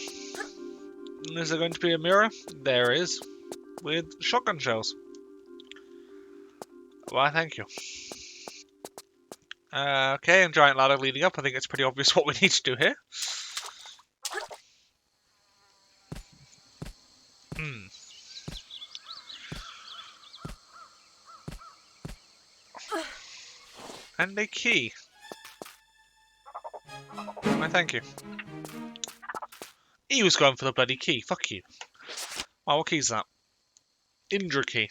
Is there going to be a mirror? There is. With shotgun shells. Why, thank you. Okay, and giant ladder leading up. I think it's pretty obvious what we need to do here. And a key. Why, thank you. He was going for the bloody key. Fuck you. Oh, what key is that? Indra key.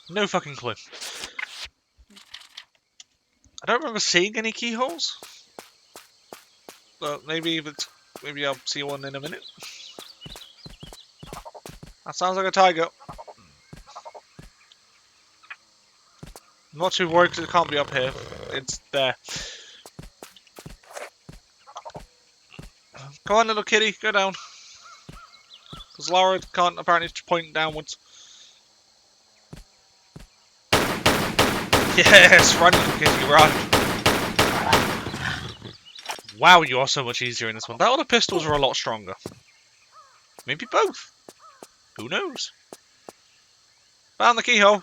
No fucking clue. I don't remember seeing any keyholes. But maybe I'll see one in a minute. That sounds like a tiger. I'm not too worried because it can't be up here. It's there. Come on, little kitty, go down. Because Laura can't apparently point downwards. Yes, run, little kitty, run. Wow, you are so much easier in this one. That other pistols are a lot stronger. Maybe both. Who knows? Found the keyhole.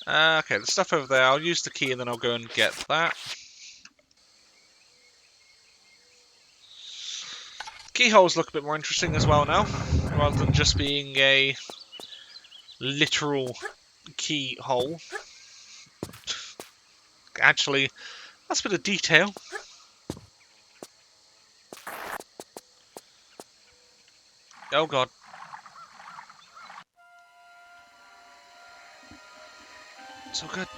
Okay, the stuff over there. I'll use the key and then I'll go and get that. Keyholes look a bit more interesting as well now, rather than just being a literal keyhole. Actually, that's a bit of detail. Oh god. So good.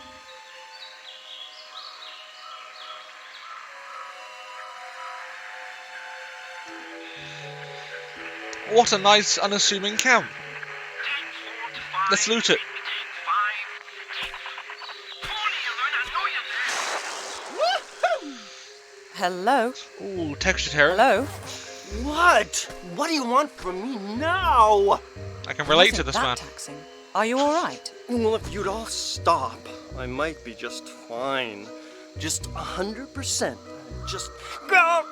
What a nice, unassuming camp. Let's loot it. Hello? Ooh, textured hair. Hello? What? What do you want from me now? I can relate to Wasn't this that man. taxing? Are you alright? Well, if you'd all stop, I might be just fine. Just 100%. Just go!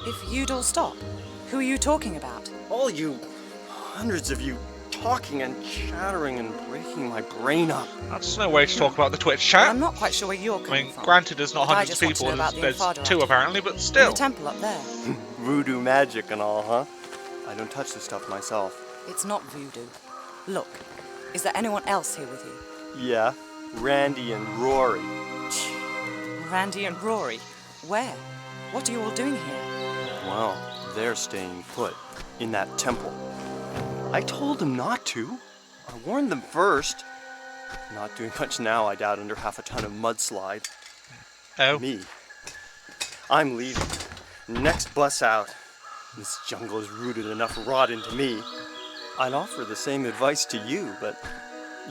If you'd all stop, who are you talking about? All you, hundreds of you, talking and chattering and breaking my brain up. That's no way to talk about the Twitch Well, chat. I'm not quite sure where you're I coming mean, from. granted, there's not But I hundreds of just want to people. know about the There's Enfado two activity. apparently, but In still. the temple up there. Voodoo magic and all, huh? I don't touch this stuff myself. It's not voodoo. Look, is there anyone else here with you? Yeah, Randy and Rory. Randy and Rory? Where? What are you all doing here? Well, they're staying put in that temple. I told them not to. I warned them first. Not doing much now, I doubt, under half a ton of mudslide. Oh. Me. I'm leaving. Next bus out. This jungle has rooted enough rot into me. I'd offer the same advice to you, but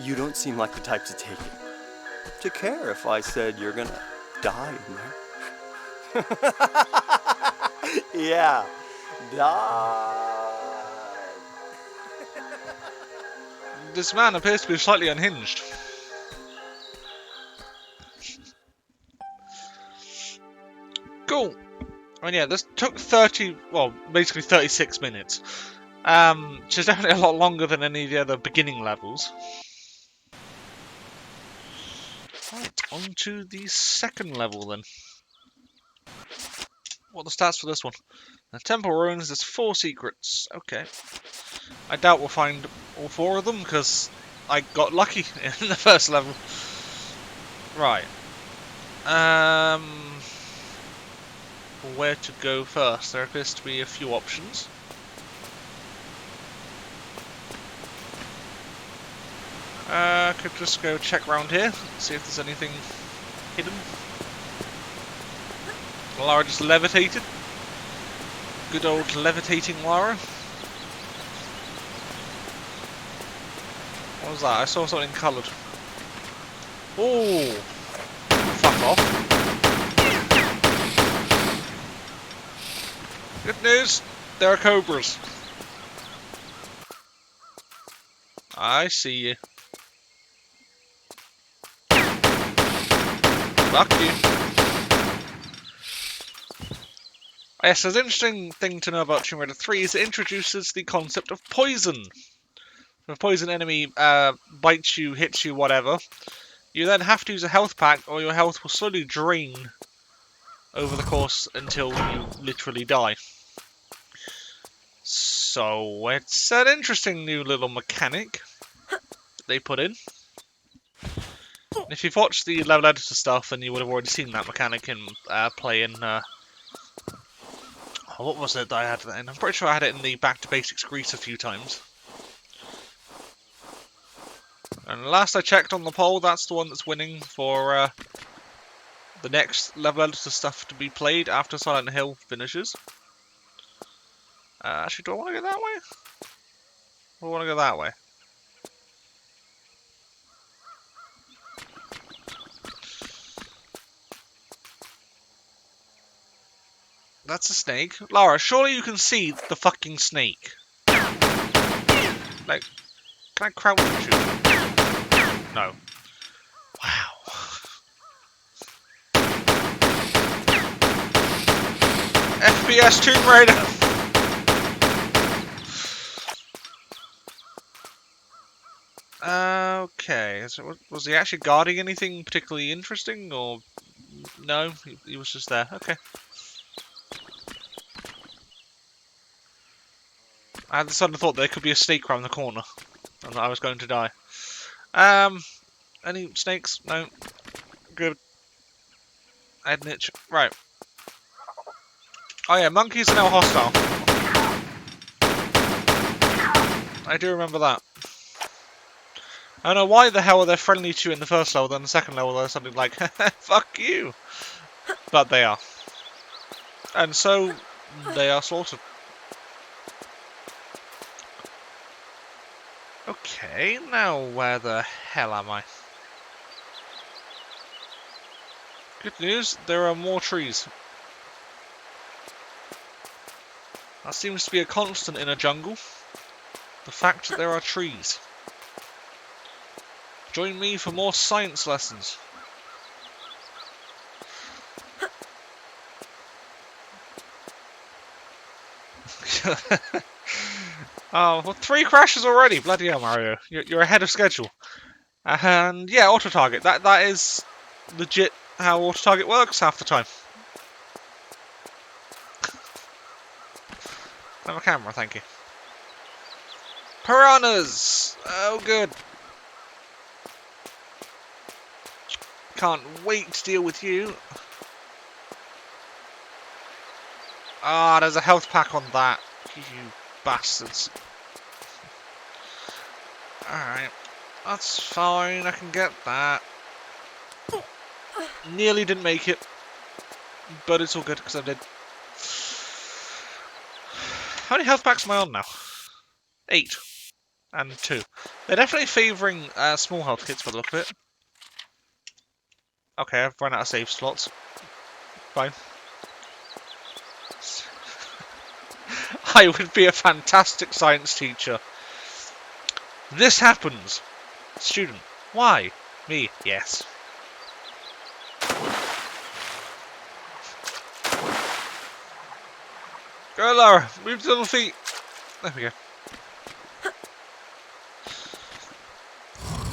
you don't seem like the type to take it. To care if I said you're gonna die in there. Yeah, die. This man appears to be slightly unhinged. Cool. I mean, yeah, this took basically 36 minutes. Which is definitely a lot longer than any of the other beginning levels. Right, on to the second level then. What are the stats for this one? The Temple Ruins, there's 4 secrets. Okay. I doubt we'll find all 4 of them, because I got lucky in the first level. Right. Where to go first? There appears to be a few options. Could just go check around here, see if there's anything hidden. Lara just levitated. Good old levitating Lara. What was that? I saw something coloured. Oh! Fuck off. Good news, there are cobras. I see you. Fuck you. Yes, there's an interesting thing to know about Tomb Raider 3 is it introduces the concept of poison. If a poison enemy bites you, hits you, whatever, you then have to use a health pack or your health will slowly drain over the course until you literally die. So it's an interesting new little mechanic that they put in. And if you've watched the level editor stuff, then you would have already seen that mechanic in play in. What was it that I had that in? I'm pretty sure I had it in the Back to Basics Grease a few times. And last I checked on the poll, that's the one that's winning for the next level editor stuff to be played after Silent Hill finishes. Actually, do I want to go that way? Or do I want to go that way? That's a snake. Lara, surely you can see the fucking snake. Like, can I crouch and shoot? No. Wow. FPS Tomb Raider! Okay, so was he actually guarding anything particularly interesting, or no? He was just there. Okay. I had the sudden thought there could be a snake around the corner, and that I was going to die. Any snakes? No. Good. I had an itch. Right. Oh yeah, monkeys are now hostile. I do remember that. I don't know why the hell are they friendly to you in the first level, then the second level they're something like, fuck you! But they are. And so, they are slaughtered. Okay, now where the hell am I? Good news, there are more trees. That seems to be a constant in a jungle. The fact that there are trees. Join me for more science lessons. Oh, well, 3 crashes already. Bloody hell, Mario. You're ahead of schedule. And yeah, auto-target. That is legit how auto-target works half the time. I have a camera, thank you. Piranhas! Oh, good. Can't wait to deal with you. Ah, there's a health pack on that. You bastards. Alright. That's fine, I can get that. Nearly didn't make it. But it's all good, because I did. How many health packs am I on now? 8. And 2. They're definitely favouring small health kits by the look of it. Okay, I've run out of save slots. Fine. I would be a fantastic science teacher. This happens. Student. Why? Me. Yes. Go, Lara. Move the little feet. There we go.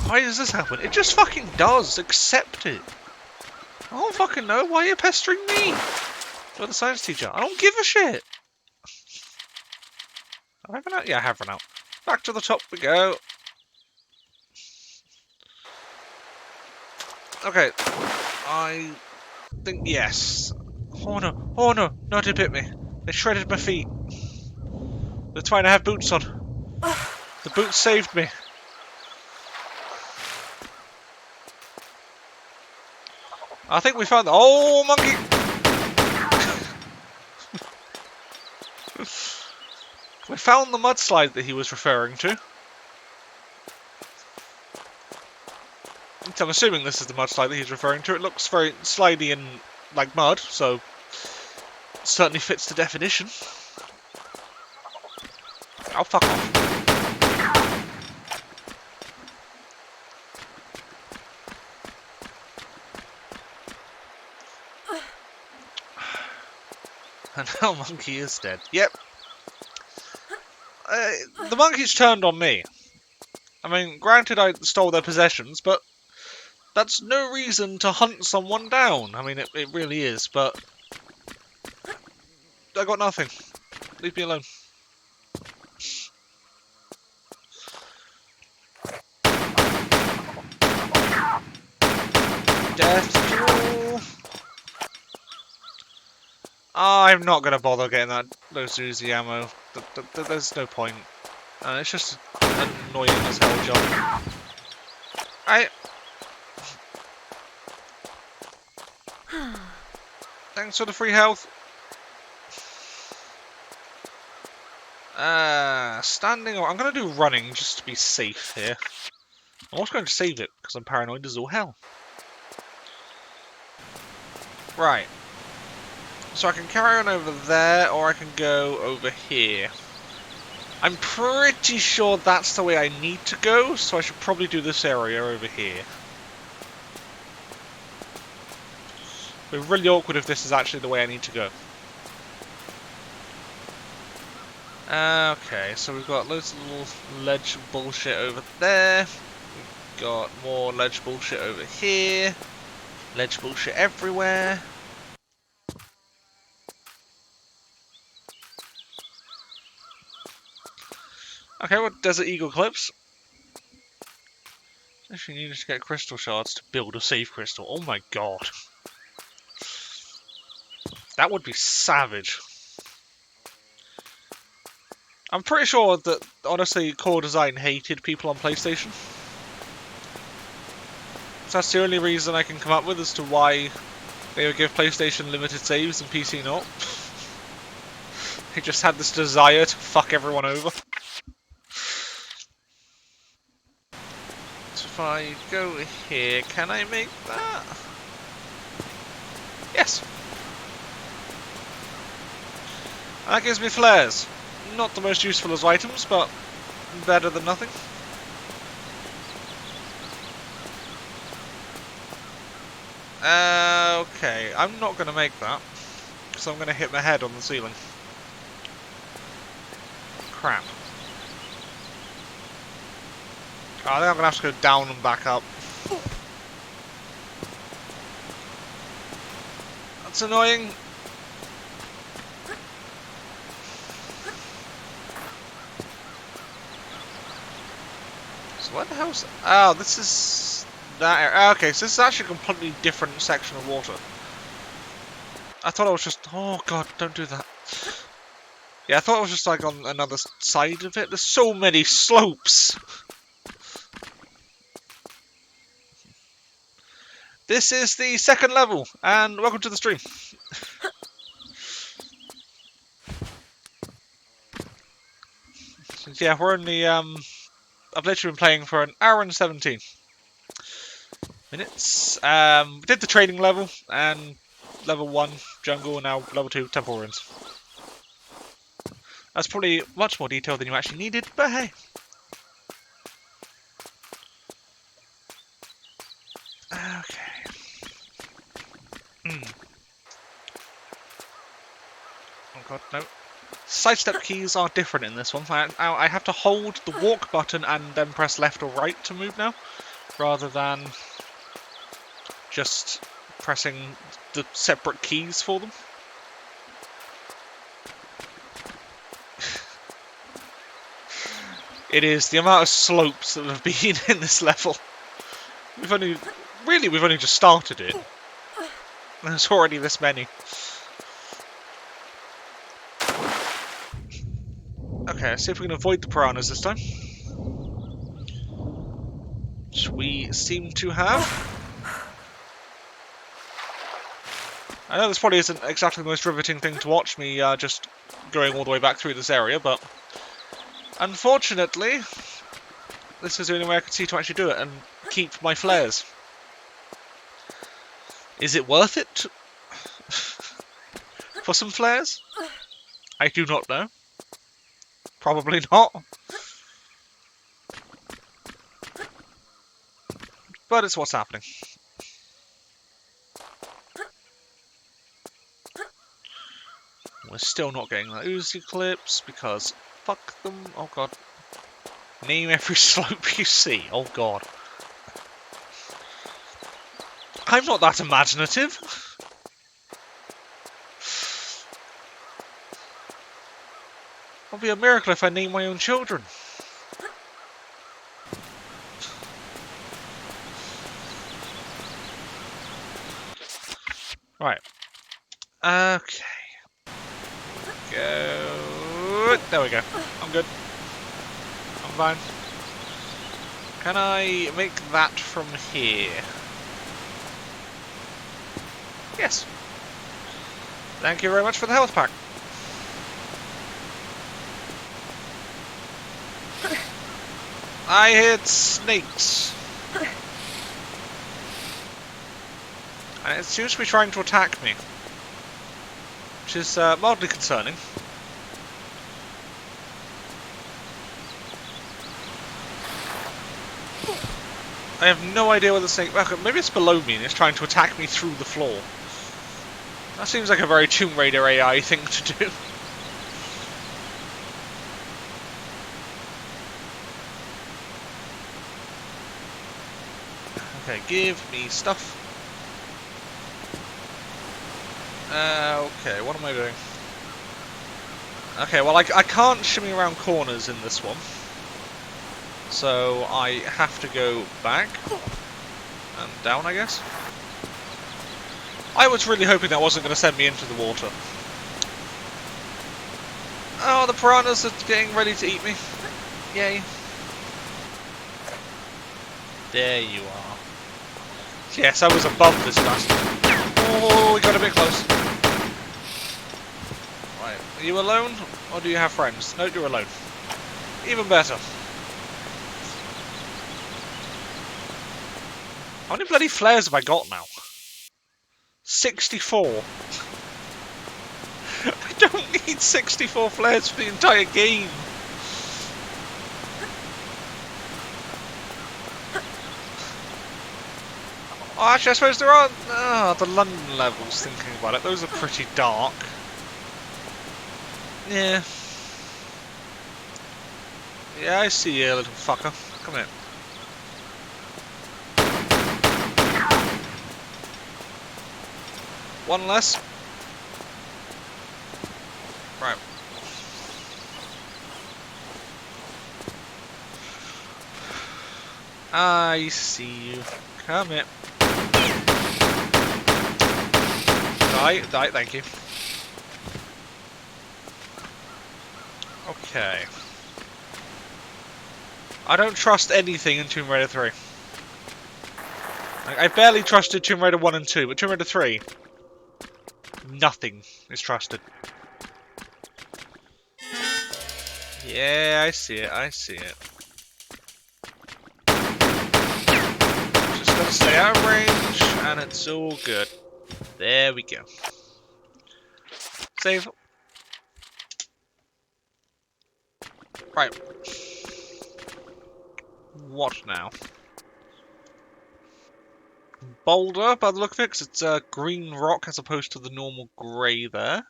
Why does this happen? It just fucking does. Accept it. I don't fucking know. Why are you pestering me? You're the science teacher. I don't give a shit. Have I run out? Yeah, I have run out. Back to the top we go. Okay. I think yes. Oh no. Oh no. No, it bit me. They shredded my feet. They're trying to have boots on. The boots saved me. I think we found the— oh, monkey! We found the mudslide that he was referring to. I'm assuming this is the mudslide that he's referring to. It looks very slidey and like mud, so it certainly fits the definition. Oh, fuck off. And now monkey is dead. Yep. The monkeys turned on me. I mean, granted I stole their possessions, but that's no reason to hunt someone down. I mean, it really is, but I got nothing. Leave me alone. Death duel. I'm not gonna bother getting those Uzi ammo. There's no point. It's just an annoying as hell job. Thanks for the free health. Standing or I'm gonna do running just to be safe here. I'm also going to save it because I'm paranoid as all hell. Right. So I can carry on over there, or I can go over here. I'm pretty sure that's the way I need to go, so I should probably do this area over here. It'd be really awkward if this is actually the way I need to go. Okay, so we've got loads of little ledge bullshit over there. We've got more ledge bullshit over here. Ledge bullshit everywhere. Okay, what Desert Eagle clips? Actually needed to get crystal shards to build a save crystal. Oh my god. That would be savage. I'm pretty sure that, honestly, Core Design hated people on PlayStation. So that's the only reason I can come up with as to why they would give PlayStation limited saves and PC not. They just had this desire to fuck everyone over. So if I go here, can I make that? Yes! And that gives me flares. Not the most useful as items, but better than nothing. Okay, I'm not going to make that, because I'm going to hit my head on the ceiling. Crap. Oh, I think I'm going to have to go down and back up. That's annoying. So what the hell's... Oh, this is... that area. Okay, so this is actually a completely different section of water. I thought it was just... Oh god, don't do that. Yeah, I thought it was just like on another side of it. There's so many slopes! This is the second level, and welcome to the stream. So, yeah, we're in the, I've literally been playing for an hour and 17 minutes. We did the training level, and level 1, jungle, and now level 2, temple ruins. That's probably much more detail than you actually needed, but hey. Okay. Oh god, no. Sidestep keys are different in this one. I have to hold the walk button and then press left or right to move now, rather than just pressing the separate keys for them. It is the amount of slopes that have been in this level. We've only just started it. There's already this many. Okay, let's see if we can avoid the piranhas this time. Which we seem to have. I know this probably isn't exactly the most riveting thing to watch, me just going all the way back through this area, but unfortunately, this is the only way I could see to actually do it and keep my flares. Is it worth it for some flares? I do not know. Probably not. But it's what's happening. We're still not getting the Uzi clips because fuck them. Oh god. Name every slope you see. Oh god. I'm not that imaginative. It'll be a miracle if I name my own children. Right. Okay. Go. There we go. I'm good. I'm fine. Can I make that from here? Yes. Thank you very much for the health pack. I hit snakes. And it seems to be trying to attack me. Which is mildly concerning. I have no idea where the snake... Okay, maybe it's below me and it's trying to attack me through the floor. That seems like a very Tomb Raider AI thing to do. Okay, give me stuff. Okay, what am I doing? Okay, well I can't shimmy around corners in this one. So I have to go back. And down, I guess. I was really hoping that wasn't going to send me into the water. Oh, the piranhas are getting ready to eat me. Yay. There you are. Yes, I was above this bastard. Oh, we got a bit close. Right, are you alone? Or do you have friends? No, you're alone. Even better. How many bloody flares have I got now? 64. I don't need 64 flares for the entire game. Oh, actually, I suppose there are the London levels, thinking about it. Those are pretty dark. Yeah. Yeah, I see you, little fucker. Come here. One less. Right. I see you. Come here. Die, thank you. Okay. I don't trust anything in Tomb Raider 3. I barely trusted Tomb Raider 1 and 2, but Tomb Raider 3, nothing is trusted. Yeah, I see it, I see it. Just gotta stay out of range, and it's all good. There we go. Save. Right. What now? Boulder, by the look of it, 'cause it's a green rock as opposed to the normal grey there.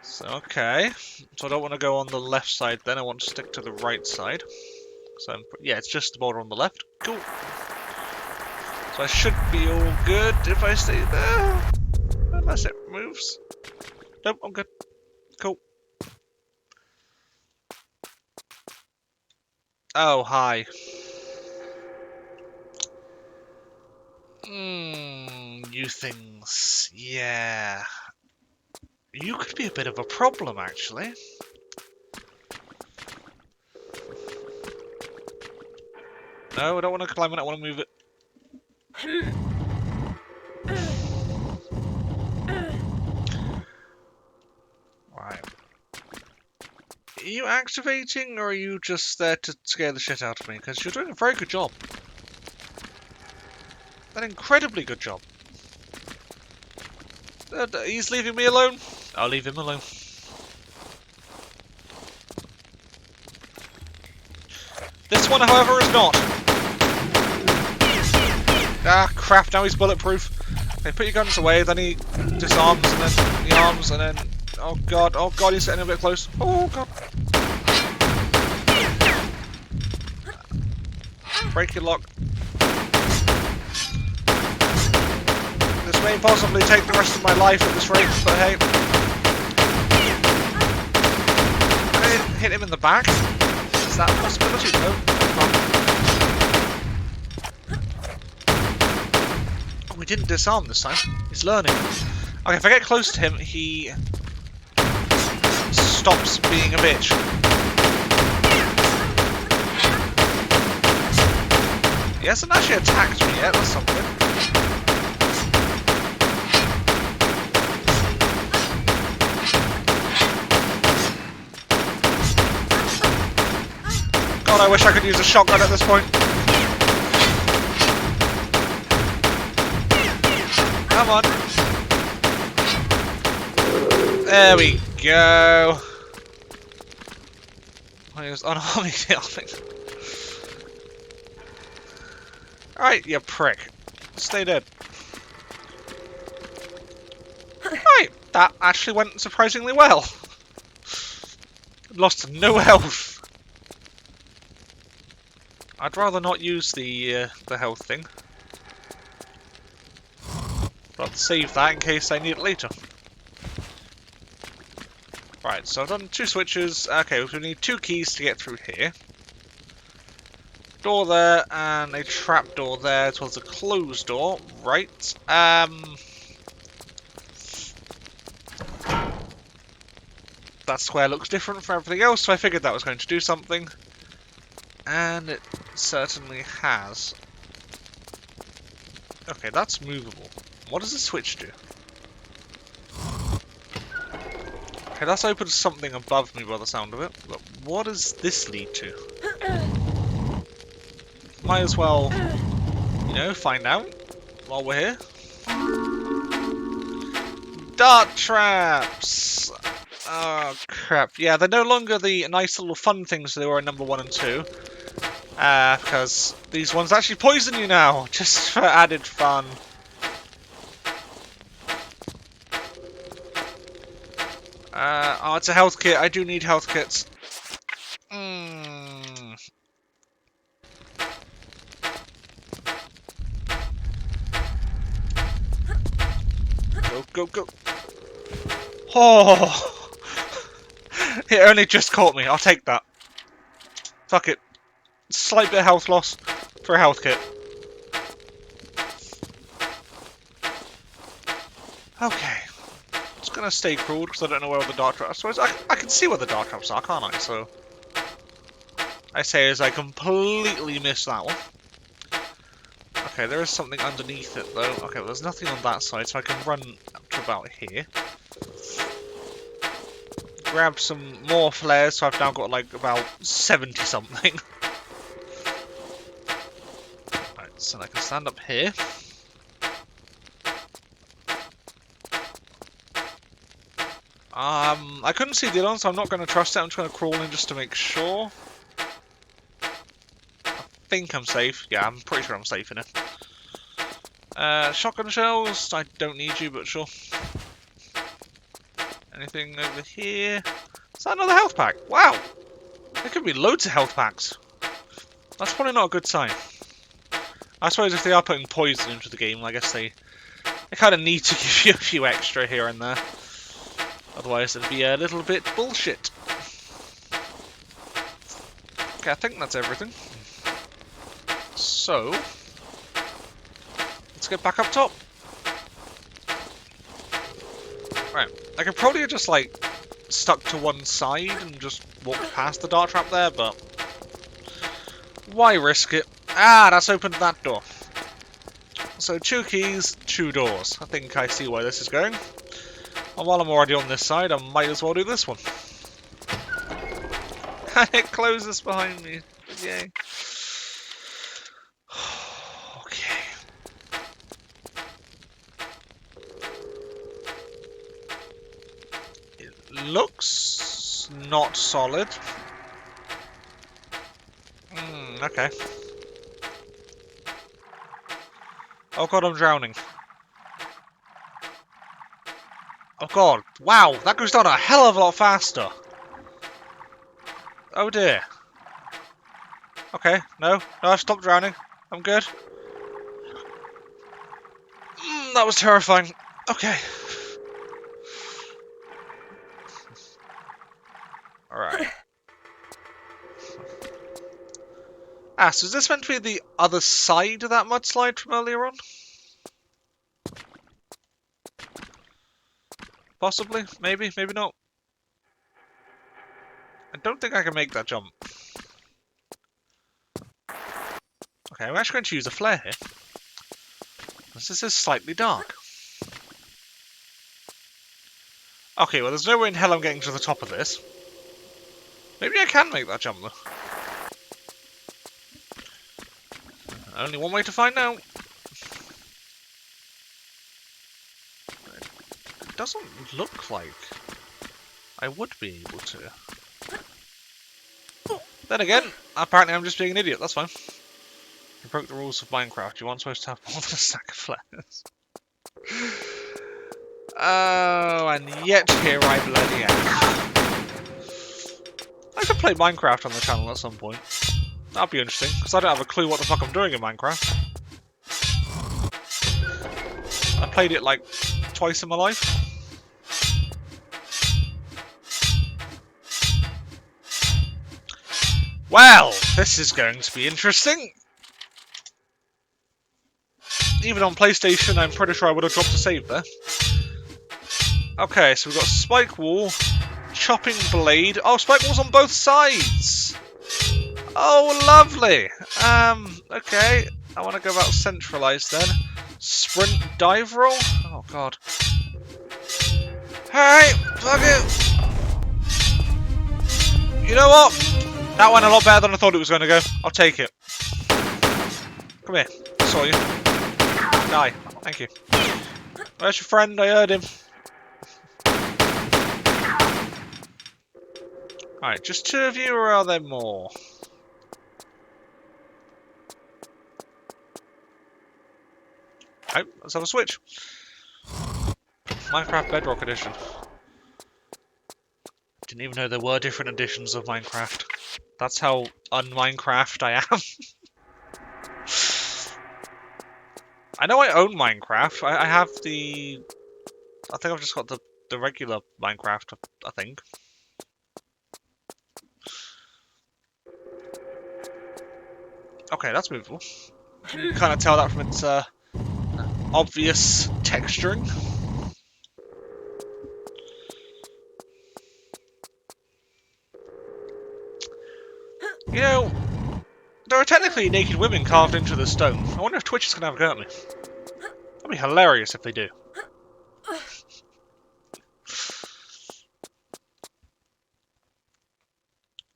So, okay. So I don't want to go on the left side then, I want to stick to the right side. So, yeah, it's just the boulder on the left. Cool. So I should be all good if I stay there. Unless it moves. Nope, I'm good. Cool. Oh, hi. You things. Yeah. You could be a bit of a problem, actually. No, I don't want to climb it, I want to move it. Right. Are you activating, or are you just there to scare the shit out of me? Because you're doing a very good job. An incredibly good job. He's leaving me alone. I'll leave him alone. This one, however, is not. Ah, crap, now he's bulletproof. Okay, put your guns away, then he disarms, and then the arms, and then... oh god, he's getting a bit close. Oh god. Break your lock. This may possibly take the rest of my life at this rate, but hey. Can I hit him in the back? Is that a possibility? No. Oh, we didn't disarm this time. He's learning. Okay, if I get close to him, he stops being a bitch. He hasn't actually attacked me yet, that's something. God, I wish I could use a shotgun at this point. Come on. There we go. I was unarming the arming. Alright, you prick. Stay dead. Right, that actually went surprisingly well. Lost no health. I'd rather not use the health thing. But I'll save that in case I need it later. Right, so I've done 2 switches. Okay, we need 2 keys to get through here. Door there, and a trap door there towards a closed door. Right. That square looks different from everything else, so I figured that was going to do something. And it certainly has. Okay, that's movable. What does the switch do? Okay, that's opened something above me by the sound of it, but what does this lead to? Might as well, you know, find out while we're here. Dart traps! Oh, crap. Yeah, they're no longer the nice little fun things they were in number 1 and 2. Because these ones actually poison you now, just for added fun. Oh, it's a health kit. I do need health kits. Go, go, go. Oh! It only just caught me. I'll take that. Fuck it. Slight bit of health loss for a health kit. Okay. Just gonna stay crawled because I don't know where all the dart traps are. I can see where the dart traps are, can't I? So I say as I completely missed that one. Okay, there is something underneath it though. Okay, well, there's nothing on that side, so I can run up to about here. Grab some more flares, so I've now got like about 70 something. Right, so I can stand up here. I couldn't see the other one, so I'm not going to trust it. I'm just going to crawl in just to make sure. I think I'm safe. Yeah, I'm pretty sure I'm safe in it. Shotgun shells. I don't need you, but sure. Anything over here? Is that another health pack? Wow! There could be loads of health packs. That's probably not a good sign. I suppose if they are putting poison into the game, I guess they kind of need to give you a few extra here and there. Otherwise it'd be a little bit bullshit. Okay, I think that's everything. So, let's get back up top. Right, I could probably have just like stuck to one side and just walked past the dart trap there, but why risk it? Ah, that's opened that door. So 2 keys, 2 doors. I think I see where this is going. And while I'm already on this side, I might as well do this one. It closes behind me. Yay. Okay. It looks not solid. Okay. Oh god, I'm drowning. Oh god, wow, that goes down a hell of a lot faster. Oh dear. Okay, no, I've stopped drowning. I'm good. That was terrifying. Okay. Alright. Ah, so is this meant to be the other side of that mudslide from earlier on? Possibly, maybe, maybe not. I don't think I can make that jump. Okay, I'm actually going to use a flare here. This is slightly dark. Okay, well there's no way in hell I'm getting to the top of this. Maybe I can make that jump though. Only one way to find out. It doesn't look like I would be able to. Then again, apparently I'm just being an idiot, that's fine. You broke the rules of Minecraft, you weren't supposed to have more than a stack of flares. Oh, and yet here I bloody am. I could play Minecraft on the channel at some point. That'd be interesting, because I don't have a clue what the fuck I'm doing in Minecraft. I played it like twice in my life. Well, this is going to be interesting. Even on PlayStation, I'm pretty sure I would have dropped a save there. Okay, so we've got Spike Wall, Chopping Blade. Oh, Spike Wall's on both sides! Oh, lovely! Okay. I want to go about centralised then. Sprint dive roll? Oh, God. Alright, fuck it! You know what? That went a lot better than I thought it was going to go. I'll take it. Come here. I saw you. Die. Thank you. Where's your friend? I heard him. Alright, just 2 of you, or are there more? Oh, let's have a switch. Minecraft Bedrock Edition. Didn't even know there were different editions of Minecraft. That's how un-Minecraft I am. I know I own Minecraft. I have the... I think I've just got the regular Minecraft, I think. Okay, that's movable. You can kind of tell that from its obvious texturing. You know, there are technically naked women carved into the stone. I wonder if Twitch is going to have a go at me. That'd be hilarious if they do.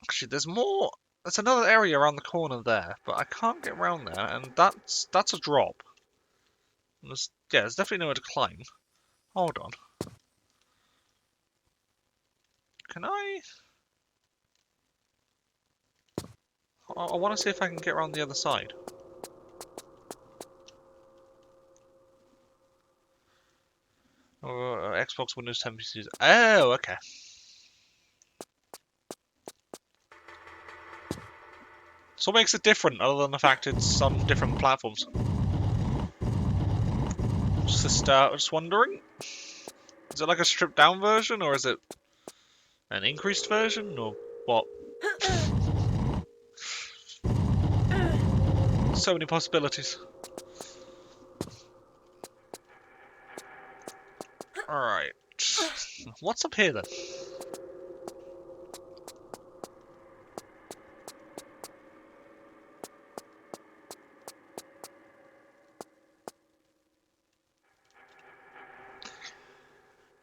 Actually, there's more. There's another area around the corner there, but I can't get around there, and that's a drop. And there's definitely nowhere to climb. Hold on. Can I? I want to see if I can get around the other side. Xbox, Windows 10 PCs. Oh, okay. So what makes it different, other than the fact it's on different platforms? Just wondering. Is it like a stripped down version, or is it an increased version, or what? So many possibilities. Alright. What's up here then?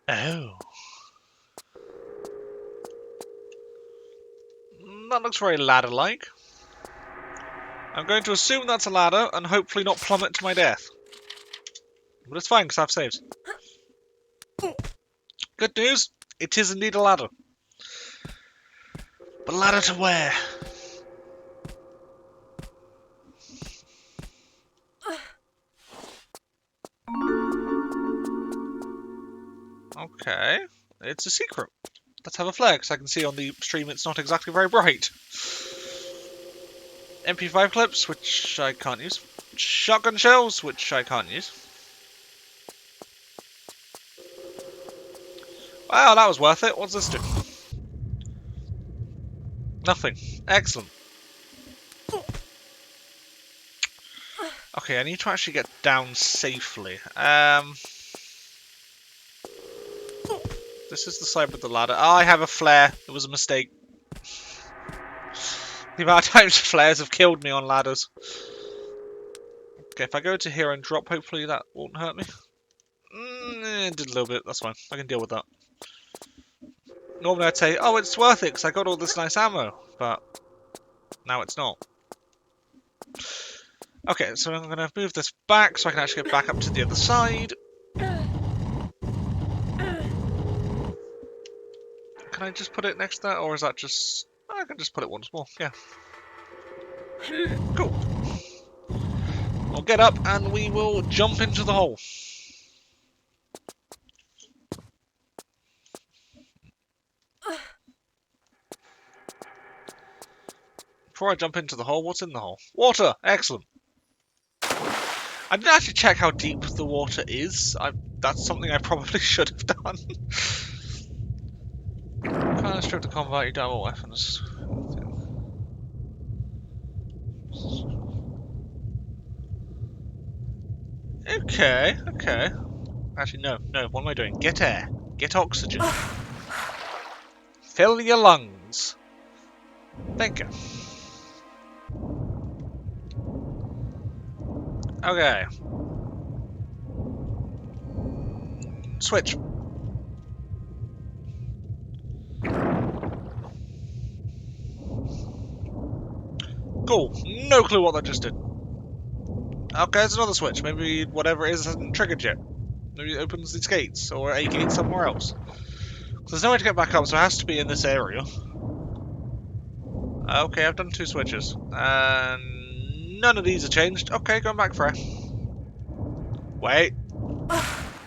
Oh. That looks very ladder-like. I'm going to assume that's a ladder and hopefully not plummet to my death. But it's fine because I have saves. Good news, it is indeed a ladder. But ladder to where? Okay, it's a secret. Let's have a flare, because I can see on the stream it's not exactly very bright. MP5 clips, which I can't use. Shotgun shells, which I can't use. Wow, that was worth it. What's this do? Nothing. Excellent. Okay, I need to actually get down safely. This is the side with the ladder. Oh, I have a flare. It was a mistake. The amount of times flares have killed me on ladders. Okay, if I go to here and drop, hopefully that won't hurt me. It did a little bit. That's fine. I can deal with that. Normally I'd say, oh, it's worth it because I got all this nice ammo. But now it's not. Okay, so I'm going to move this back so I can actually get back up to the other side. Can I just put it next to that, or is that just... I can just put it once more, yeah. Cool. We'll get up and we will jump into the hole. Before I jump into the hole, what's in the hole? Water! Excellent. I didn't actually check how deep the water is. That's something I probably should have done. Can't strip the combat, you don't have all weapons. Okay, okay. Actually, no, what am I doing? Get air. Get oxygen. Fill your lungs. Thank you. Okay. Switch. Cool. No clue what that just did. Okay, there's another switch. Maybe whatever it is hasn't triggered yet. Maybe it opens these gates, or a gate somewhere else. There's no way to get back up, so it has to be in this area. Okay, I've done 2 switches. And none of these are changed. Okay, going back for air. Wait.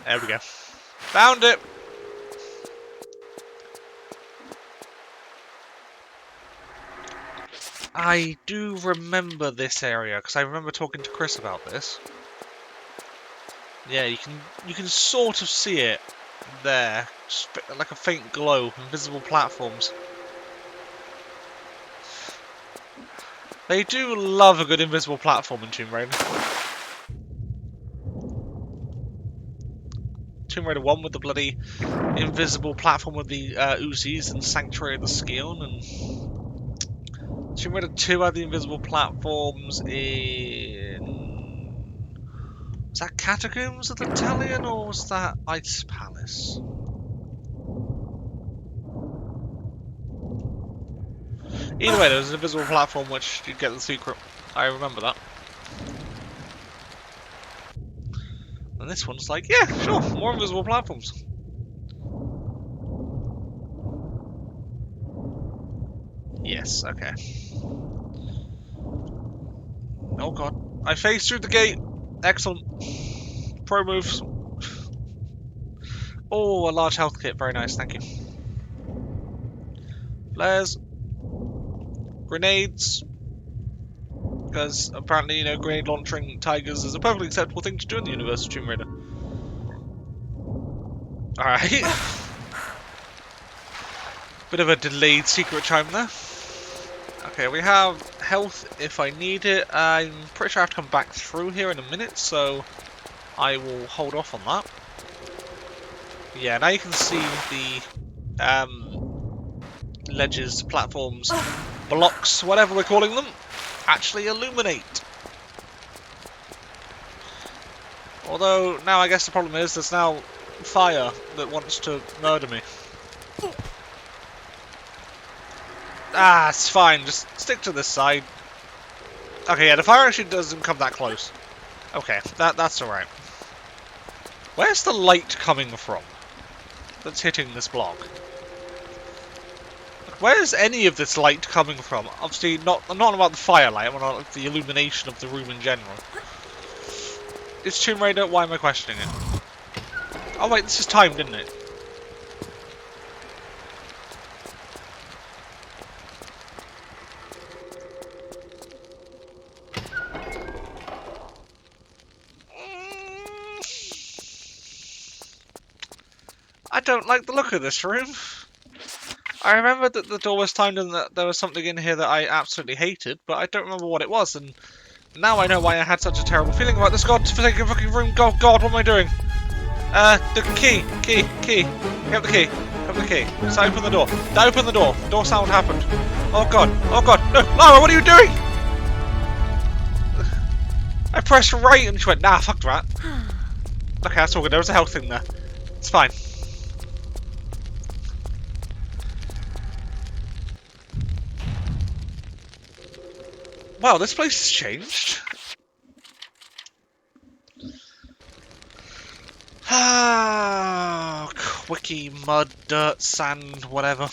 There we go. Found it! I do remember this area, because I remember talking to Chris about this. Yeah, you can sort of see it there, just like a faint glow, invisible platforms. They do love a good invisible platform in Tomb Raider. Tomb Raider 1 with the bloody invisible platform with the Uzis and Sanctuary of the Scion, and Tomb Raider 2 had the invisible platforms in... Was that Catacombs of the Talion, or was that Ice Palace? Either way, there was an invisible platform which you'd get the secret. I remember that. And this one's like, yeah, sure, more invisible platforms. Yes, okay. Oh god. I phased through the gate. Excellent. Pro moves. Oh, a large health kit. Very nice, thank you. Flares. Grenades. Because apparently, you know, grenade launching tigers is a perfectly acceptable thing to do in the universe of Tomb Raider. Alright. Bit of a delayed secret chime there. Okay, we have health if I need it. I'm pretty sure I have to come back through here in a minute, so I will hold off on that. Yeah, now you can see the ledges, platforms, blocks, whatever we're calling them, actually illuminate. Although, now I guess the problem is there's now fire that wants to murder me. Ah, it's fine. Just stick to this side. Okay, yeah, the fire actually doesn't come that close. Okay, that's alright. Where's the light coming from that's hitting this block? Where's any of this light coming from? Obviously, I'm not about the firelight, I'm about the illumination of the room in general. It's Tomb Raider, why am I questioning it? Oh wait, this is timed, isn't it? I don't like the look of this room. I remember that the door was timed and that there was something in here that I absolutely hated, but I don't remember what it was, and now I know why I had such a terrible feeling about this godforsaken fucking room. God, what am I doing? The key. Get the key. Have the key. Just open the door. Open the door. The door sound happened. Oh god. No, Lara, what are you doing? I pressed right and she went, nah, fuck that. Okay, that's all good. There was a health thing there. It's fine. Wow, this place has changed. Ah, quickie, mud, dirt, sand, whatever.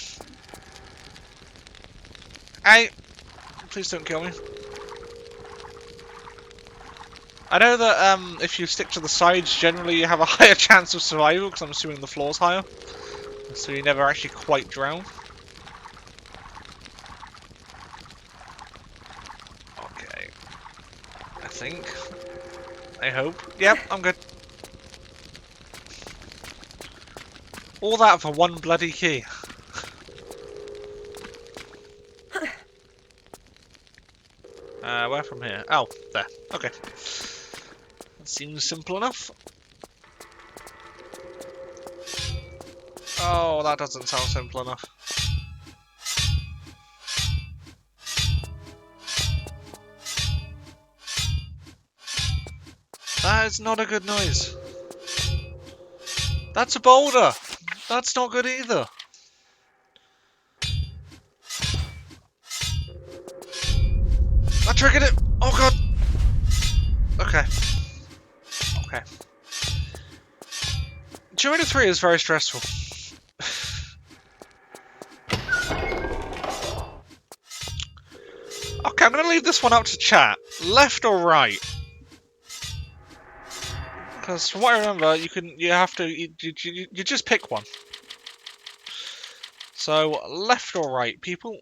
Hey, please don't kill me. I know that if you stick to the sides, generally you have a higher chance of survival, because I'm assuming the floor's higher. So you never actually quite drown. Okay. I think. I hope. Yep, I'm good. All that for one bloody key. Where from here? Oh, there. Okay. That seems simple enough. Oh, that doesn't sound simple enough. That is not a good noise. That's a boulder. That's not good either. I triggered it. Oh god. Okay. Okay. Tomb Raider 3 is very stressful. Okay, I'm gonna leave this one up to chat. Left or right? Because from what I remember, you just pick one. So left or right, people.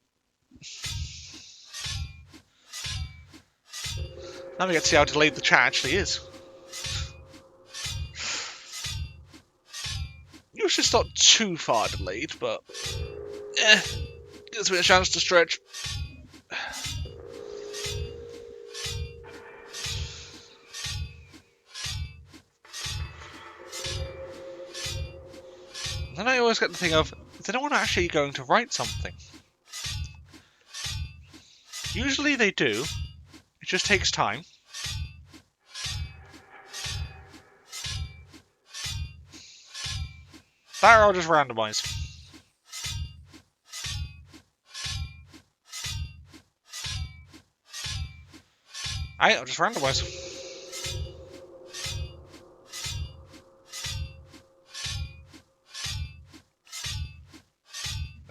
Now we get to see how delayed the chat actually is. Usually it's not too far delayed, but gives me a chance to stretch. Then I always get the thing of, is anyone actually going to write something? Usually they do. It just takes time. That or I'll just randomise. I'll just randomise.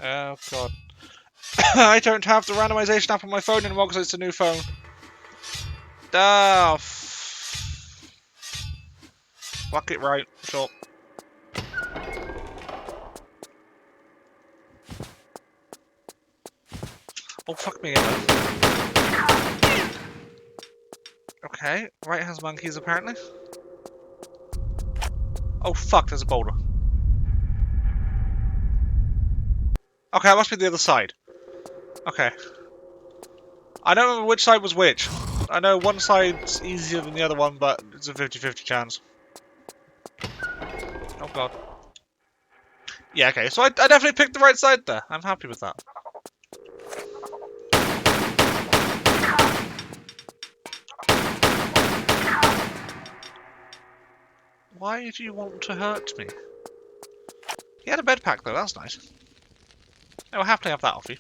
Oh god. I don't have the randomisation app on my phone anymore because it's a new phone. Oh, fuck it right, sure. Oh, fuck me again. Okay, right has monkeys apparently. Oh fuck, there's a boulder. Okay, that must be the other side. Okay. I don't remember which side was which. I know one side's easier than the other one, but it's a 50-50 chance. Oh god. Yeah, okay, so I definitely picked the right side there. I'm happy with that. Why do you want to hurt me? He had a bed pack though, that's nice. I will happily have that off you.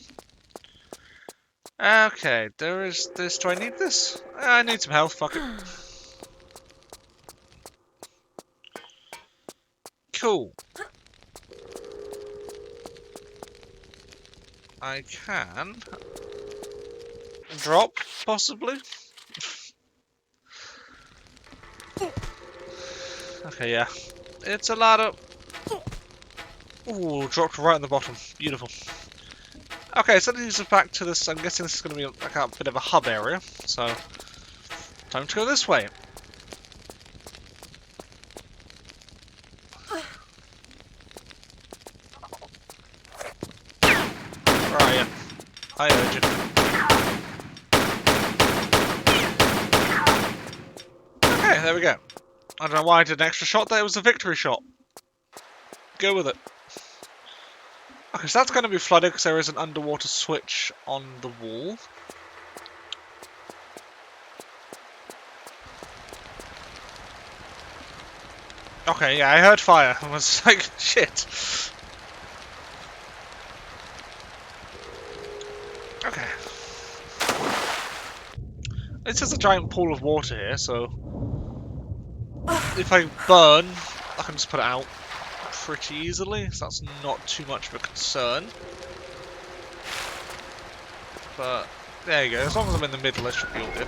Okay, there is this. Do I need this? I need some health, fuck it. Cool. I can drop, possibly. Okay, yeah. It's a ladder. Ooh, dropped right on the bottom. Beautiful. Okay, so this is back to this. I'm guessing this is going to be like a bit of a hub area. So, time to go this way. Where are you? I heard you. Okay, there we go. I don't know why I did an extra shot there. It was a victory shot. Go with it. Okay, so that's going to be flooded because there is an underwater switch on the wall. Okay, yeah, I heard fire. I was like, shit. Okay. It's just a giant pool of water here, so if I burn, I can just put it out pretty easily, so that's not too much of a concern. But there you go, as long as I'm in the middle, it should be all good.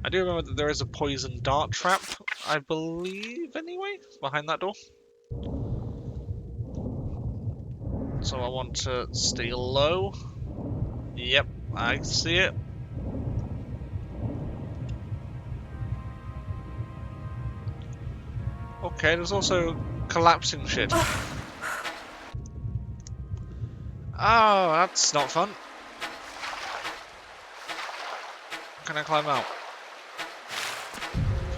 I do remember that there is a poison dart trap, I believe, anyway, behind that door. So I want to stay low. Yep, I see it. Okay, there's also collapsing shit. Oh, that's not fun. Can I climb out?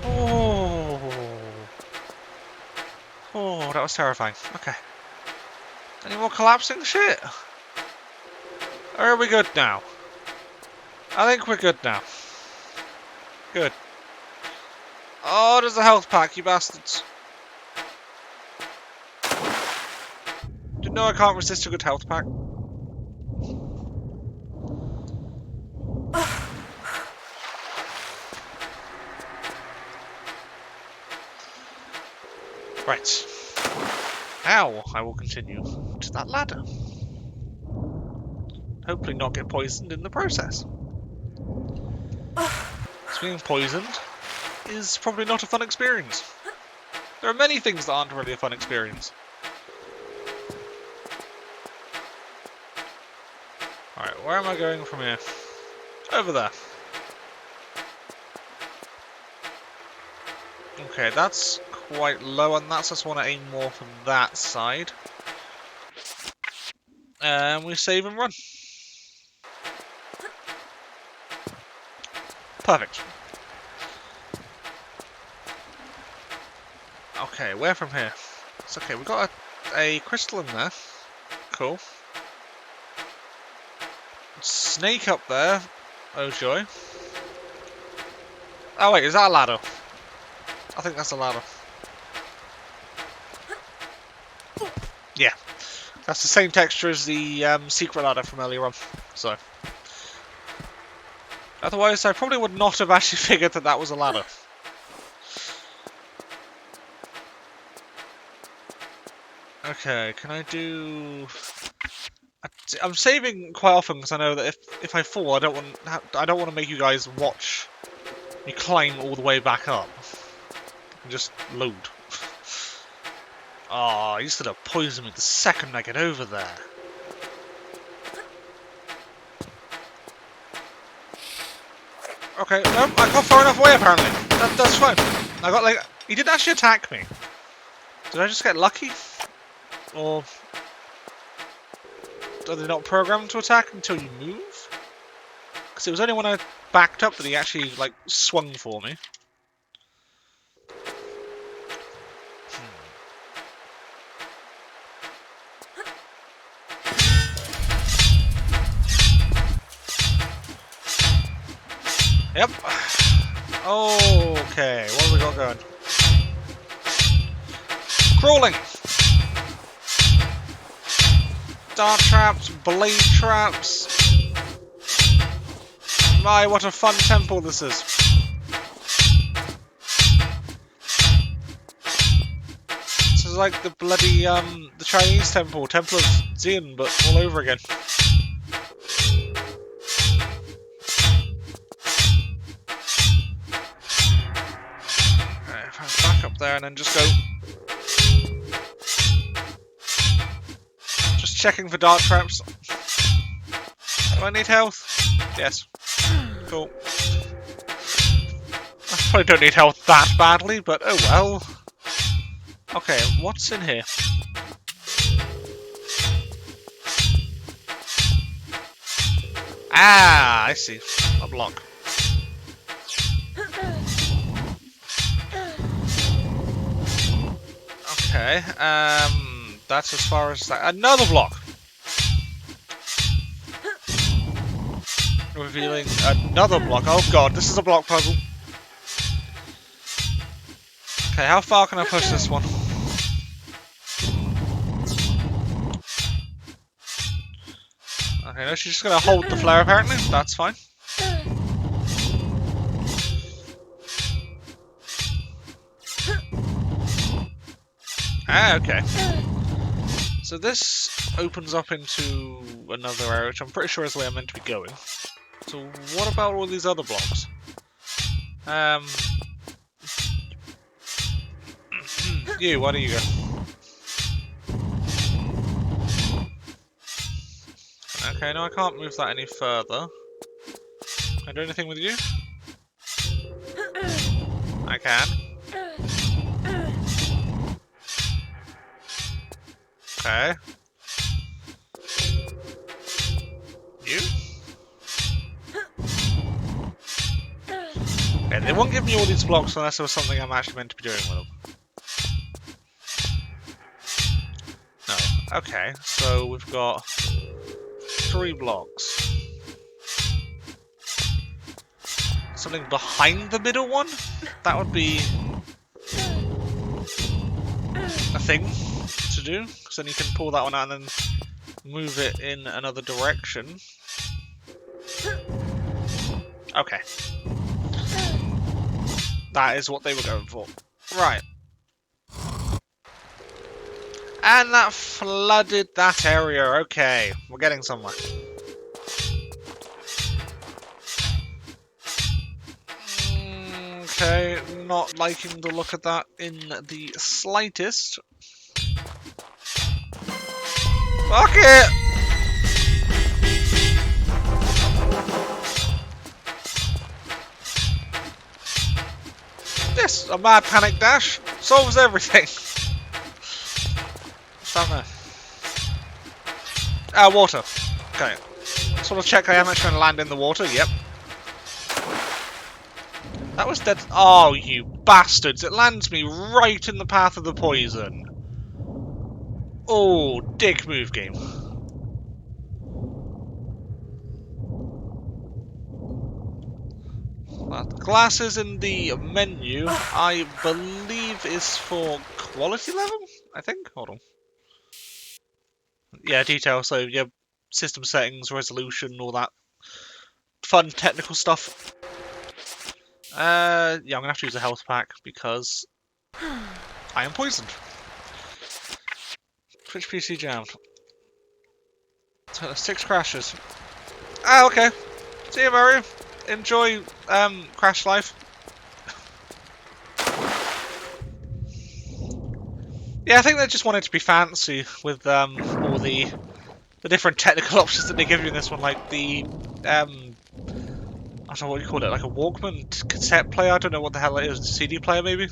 Oh. Oh, that was terrifying. Okay. Any more collapsing shit? Or are we good now? I think we're good now. Good. Oh, there's a health pack, you bastards. Didn't know I can't resist a good health pack. Right. Now I will continue to that ladder. Hopefully not get poisoned in the process. Being poisoned is probably not a fun experience. There are many things that aren't really a fun experience. Alright, where am I going from here? Over there. Okay, that's quite low on that, so I just want to aim more from that side. And we save and run. Perfect. Okay, where from here? It's okay, we've got a crystal in there. Cool. Snake up there. Oh joy. Oh wait, is that a ladder? I think that's a ladder. Yeah. That's the same texture as the secret ladder from earlier on. So. Otherwise, I probably would not have actually figured that that was a ladder. Okay, can I do... I'm saving quite often because I know that if I fall, I don't want to make you guys watch me climb all the way back up. And just load. Oh, you stood up poison me the second I get over there. Okay, no, I got far enough away apparently. That's fine. I got like... He didn't actually attack me. Did I just get lucky? Or... Are they not programmed to attack until you move? Because it was only when I backed up that he actually, like, swung for me. Yep. Okay, what have we got going? Crawling! Dart traps, blade traps. My, what a fun temple this is. This is like the bloody, the Chinese temple, Temple of Xian, but all over again. Alright, if I back up there and then just go... Checking for dart traps. Do I need health? Yes. Cool. I probably don't need health that badly, but oh well. Okay, what's in here? Ah, I see. A block. Okay, that's as far as that. Another block! Revealing another block. Oh god, this is a block puzzle. Okay, how far can I push this one? Okay, no, she's just gonna hold the flare apparently. That's fine. Ah, okay. So this opens up into another area, which I'm pretty sure is the way I'm meant to be going. So what about all these other blocks? You, why don't you go? Can I Okay, no, I can't move that any further. Can I do anything with you? I can. Okay. You? Okay, they won't give me all these blocks unless there was something I'm actually meant to be doing with them. No. Okay, so we've got 3 blocks. Something behind the middle one? That would be a thing to do, because then you can pull that one out and then move it in another direction. Okay. That is what they were going for. Right. And that flooded that area. Okay, we're getting somewhere. Okay, not liking the look of that in the slightest. Fuck it! This, a mad panic dash, solves everything. What's down there? Ah, water. Okay. Just want to check I am actually going to land in the water. Yep. That was dead. Oh, you bastards. It lands me right in the path of the poison. Oh, dick move, game. Glasses in the menu, I believe, is for quality level, I think? Hold on. Yeah, detail, so your system settings, resolution, all that fun technical stuff. Yeah, I'm gonna have to use a health pack because I am poisoned. Twitch PC jammed. 6 crashes. Ah, okay. See you, Mario. Enjoy Crash Life. Yeah, I think they just wanted to be fancy with all the different technical options that they give you in this one, like the I don't know what you call it, like a Walkman cassette player. I don't know what the hell it is. CD player maybe.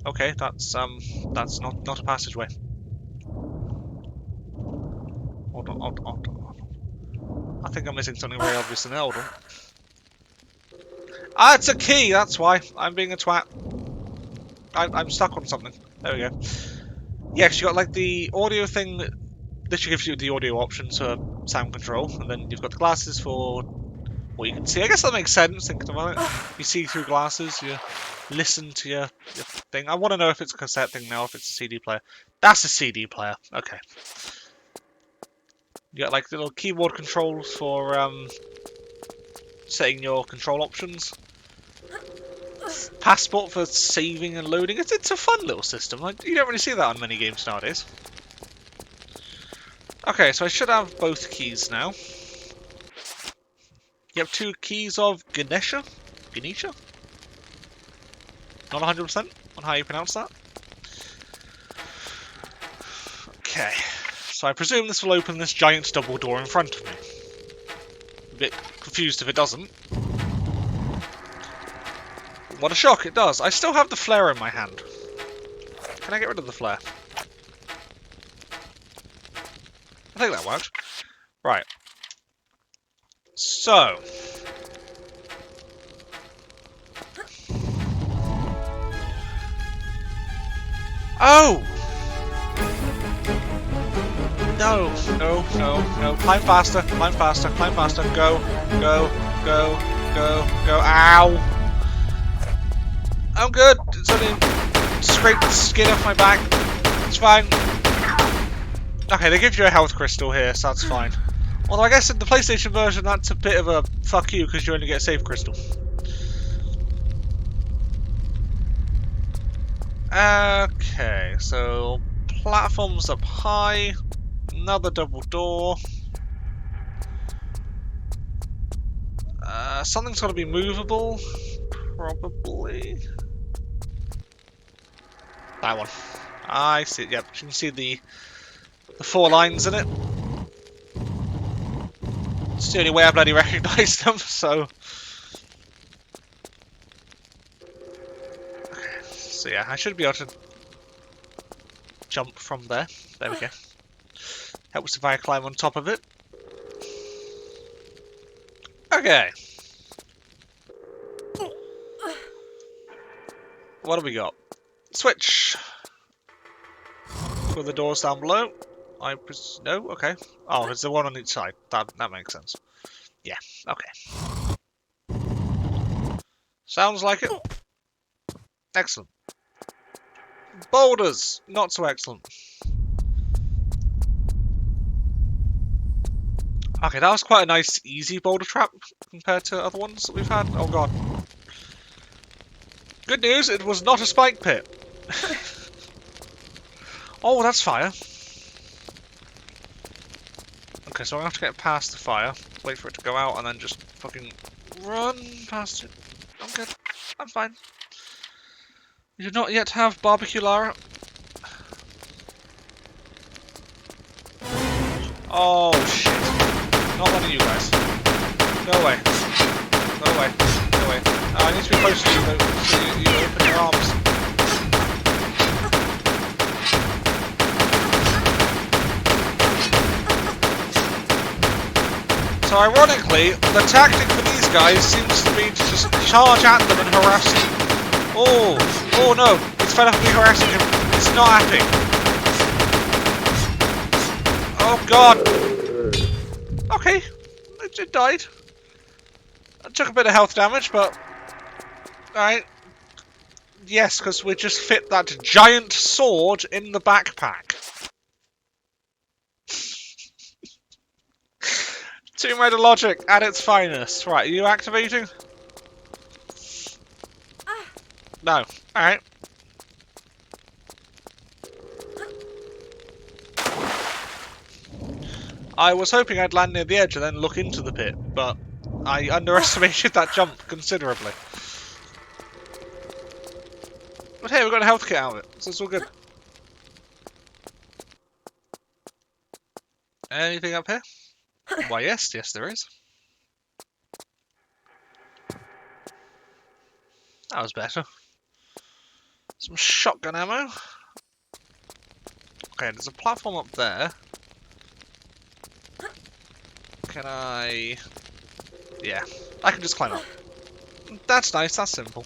Okay, that's not a passageway. Hold on. I think I'm missing something very obvious in there. Hold on. Ah, it's a key. That's why I'm being a twat. I'm stuck on something. There we go. Yes, you got like the audio thing that literally gives you the audio options for sound control, and then you've got the glasses for what you can see. I guess that makes sense thinking about it. You see through glasses, you listen to your thing. I want to know if it's a cassette thing now, if it's a CD player. That's a CD player. Okay. You got like the little keyboard controls for setting your control options. Passport for saving and loading. It's a fun little system. Like, you don't really see that on many games nowadays. Okay, so I should have both keys now. You have 2 keys of Ganesha? Ganesha? Not 100% on how you pronounce that. Okay, so I presume this will open this giant double door in front of me. A bit confused if it doesn't. What a shock, it does. I still have the flare in my hand. Can I get rid of the flare? I think that worked. Right. So. Oh! No, no, no, no. Climb faster, climb faster, climb faster. Go, go, go, go, go. Ow! I'm good. It's only scraped the skin off my back. It's fine. Okay, they give you a health crystal here, so that's fine. Although I guess in the PlayStation version, that's a bit of a fuck you because you only get a save crystal. Okay, so platforms up high. Another double door. Something's got to be movable. Probably. That one. I see it, yep. You can see the 4 lines in it. It's the only way I bloody recognise them, so... So yeah, I should be able to jump from there. There we go. Helps if I climb on top of it. Okay. What do we got? Switch! For the doors down below. No? Okay. Oh, there's the one on each side. That makes sense. Yeah, okay. Sounds like it. Excellent. Boulders! Not so excellent. Okay, that was quite a nice, easy boulder trap compared to other ones that we've had. Oh god. Good news, it was not a spike pit. Oh, that's fire. Okay, so I'm gonna have to get past the fire, wait for it to go out, and then just fucking run past it. I'm good. I'm fine. We do not yet have barbecue Lara. Oh shit. Not one of you guys. No way. No way. No way. I need to be close to you though, so you open your arms. So ironically, the tactic for these guys seems to be to just charge at them and harass them. Oh no, it's fed up with me harassing him. It's not happy. Oh god. Okay, it died. I took a bit of health damage, but... Alright. Yes, because we just fit that giant sword in the backpack. Tomb Raider logic at its finest. Right, are you activating? No. Alright. I was hoping I'd land near the edge and then look into the pit, but I underestimated that jump considerably. But hey, we've got a health kit out of it, so it's all good. Anything up here? Why, yes, there is. That was better. Some shotgun ammo. Okay, there's a platform up there. Can I... Yeah, I can just climb up. That's nice, that's simple.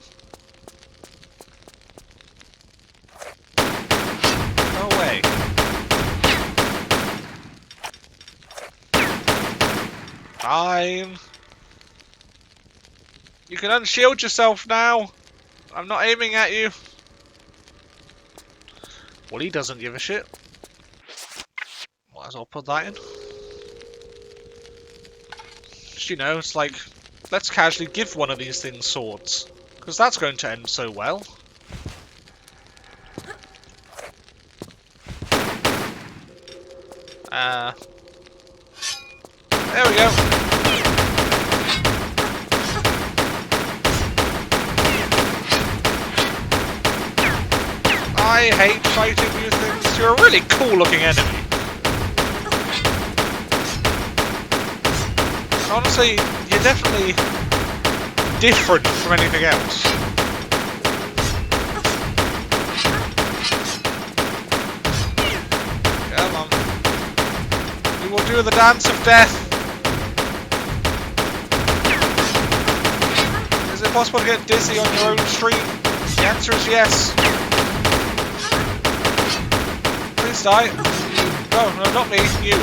No way. Fine. You can unshield yourself now. I'm not aiming at you. Well, he doesn't give a shit. Might as well put that in. Just, you know, it's like, let's casually give one of these things swords. Because that's going to end so well. There we go. I hate fighting you things. You're a really cool looking enemy. Honestly, you're definitely different from anything else. Come on. We will do the dance of death. Is it possible to get dizzy on your own stream? The answer is yes. Please die. No, not me, you.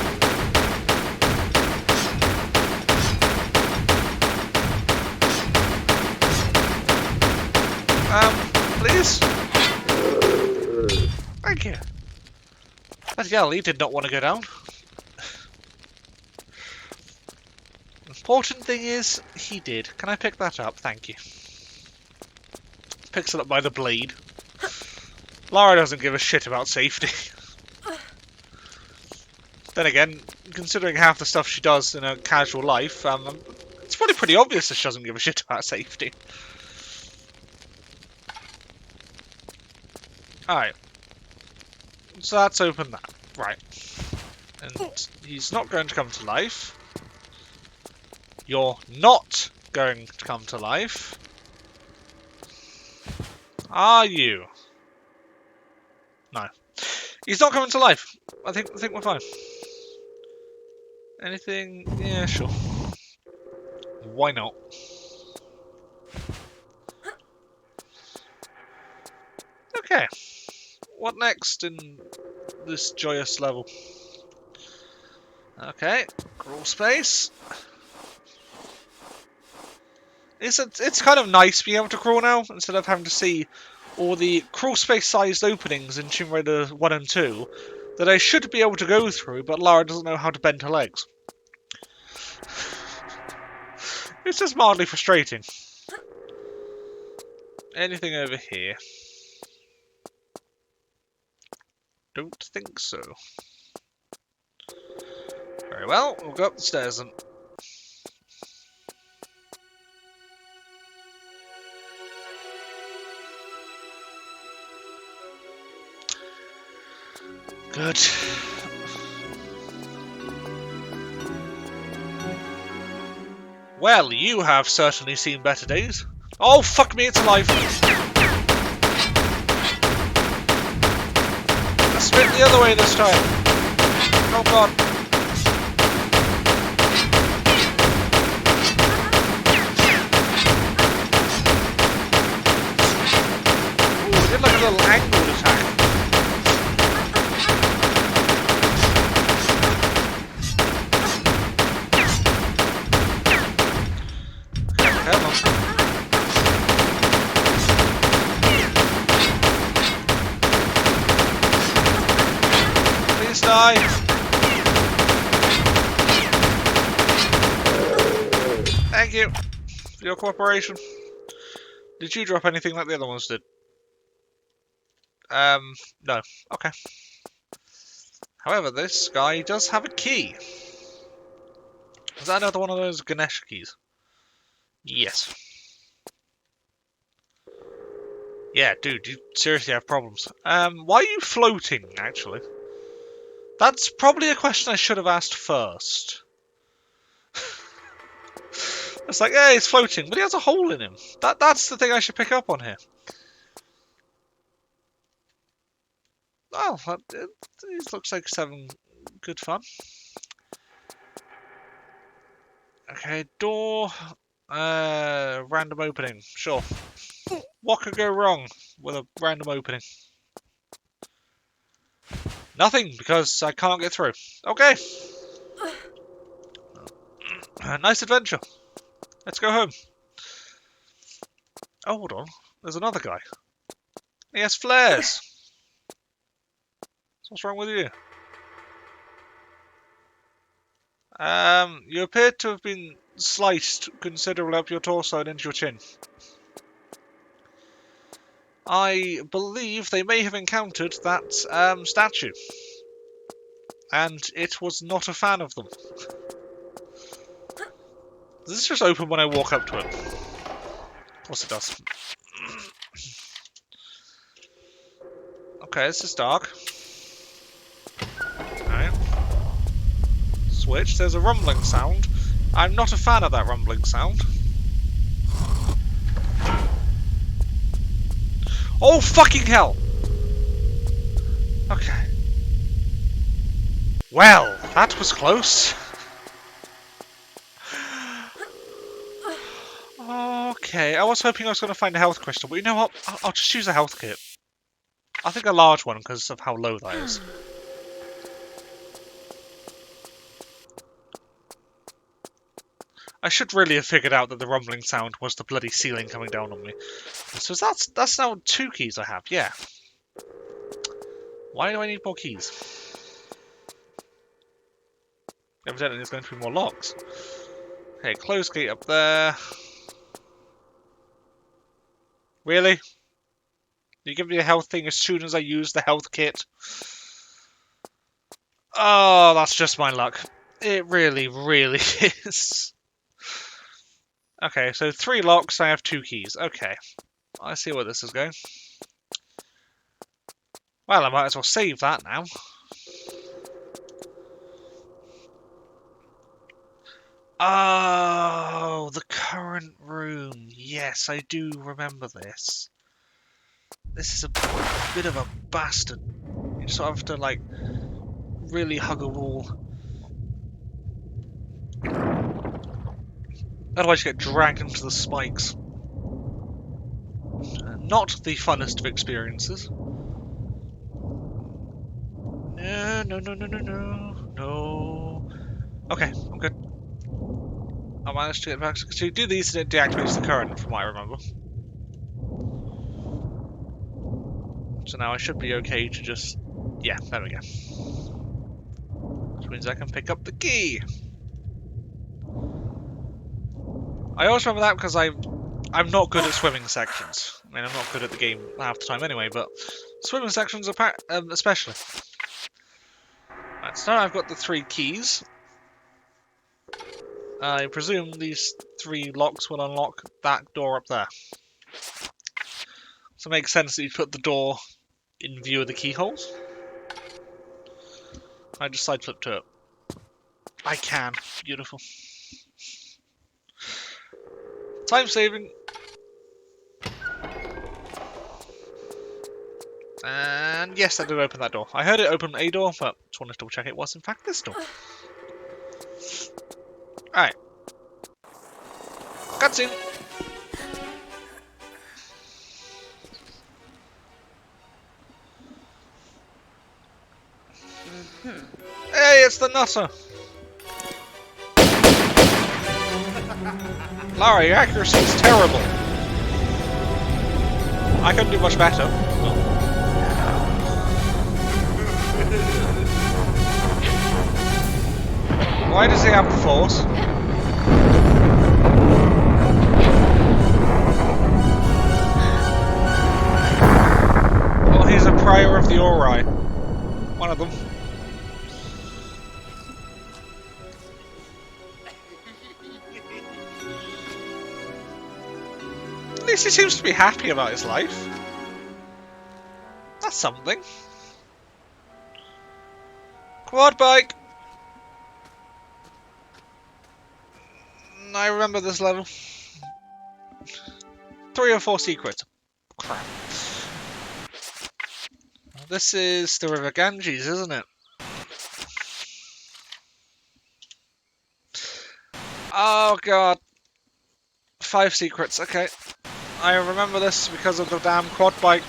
Please? Thank you. But yeah, he did not want to go down. Important thing is, he did. Can I pick that up? Thank you. Picks it up by the blade. Lara doesn't give a shit about safety. Then again, considering half the stuff she does in her casual life, it's probably pretty obvious that she doesn't give a shit about safety. Alright. So that's open that. Right. And he's not going to come to life. You're not going to come to life. Are you? No. He's not coming to life. I think we're fine. Anything? Yeah, sure. Why not? Okay. What next in this joyous level? Okay. Crawl space. It's kind of nice being able to crawl now, instead of having to see all the crawl space sized openings in Tomb Raider 1 and 2 that I should be able to go through, but Lara doesn't know how to bend her legs. It's just mildly frustrating. Anything over here? Don't think so. Very well, we'll go up the stairs then. Good. Well, you have certainly seen better days. Oh, fuck me, it's alive. I spit the other way this time. Oh god. Ooh, it did like a little angled attack. Come on. Please die. Thank you for your cooperation. Did you drop anything like the other ones did? No. Okay. However, this guy does have a key. Is that another one of those Ganesha keys? Yes. Yeah, dude, you seriously have problems. Why are you floating, actually? That's probably a question I should have asked first. It's like, yeah, he's floating, but he has a hole in him. That's the thing I should pick up on here. Oh, it looks like he's having good fun. Okay, door. Random opening. Sure. What could go wrong with a random opening? Nothing, because I can't get through. Okay. Nice adventure. Let's go home. Oh, hold on. There's another guy. He has flares. What's wrong with you? You appear to have been sliced considerably up your torso and into your chin. I believe they may have encountered that statue. And it was not a fan of them. Does this just open when I walk up to it? Of course it does. Okay, this is dark. Alright. Switch, there's a rumbling sound. I'm not a fan of that rumbling sound. Oh, fucking hell! Okay. Well, that was close. Okay, I was hoping I was going to find a health crystal, but you know what? I'll just use a health kit. I think a large one because of how low that is. I should really have figured out that the rumbling sound was the bloody ceiling coming down on me. So that's now 2 keys I have, yeah. Why do I need more keys? Evidently there's going to be more locks. Okay, closed gate up there. Really? You give me a health thing as soon as I use the health kit? Oh, that's just my luck. It really, really is. Okay, so 3 locks, I have 2 keys. Okay. I see where this is going. Well, I might as well save that now. Oh, the current room. Yes, I do remember this. This is a bit of a bastard. You sort of have to, like, really hug a wall. Otherwise you get dragged into the spikes. Not the funnest of experiences. No, no, no, no, no, no. No. Okay, I'm good. I managed to get back to do these and it deactivates the current, from what I remember. So now I should be okay to just... Yeah, there we go. Which means I can pick up the key. I always remember that because I'm not good at swimming sections. I mean, I'm not good at the game half the time anyway, but swimming sections are especially. Right, so now I've got the 3 keys. I presume these 3 locks will unlock that door up there. So it makes sense that you put the door in view of the keyholes. I just side flip to it. I can. Beautiful. Time saving. And yes, I did open that door. I heard it open a door, but just wanted to double check it was in fact this door. Alright. Cutscene. Hey, it's the Nutter! Lara, your accuracy is terrible. I couldn't do much better. Why does he have the force? Well, he's a prior of the Ori. One of them. At least he seems to be happy about his life. That's something. Quad bike! I remember this level. 3 or 4 secrets. Crap. This is the River Ganges, isn't it? Oh god. 5 secrets, okay. I remember this because of the damn quad bike.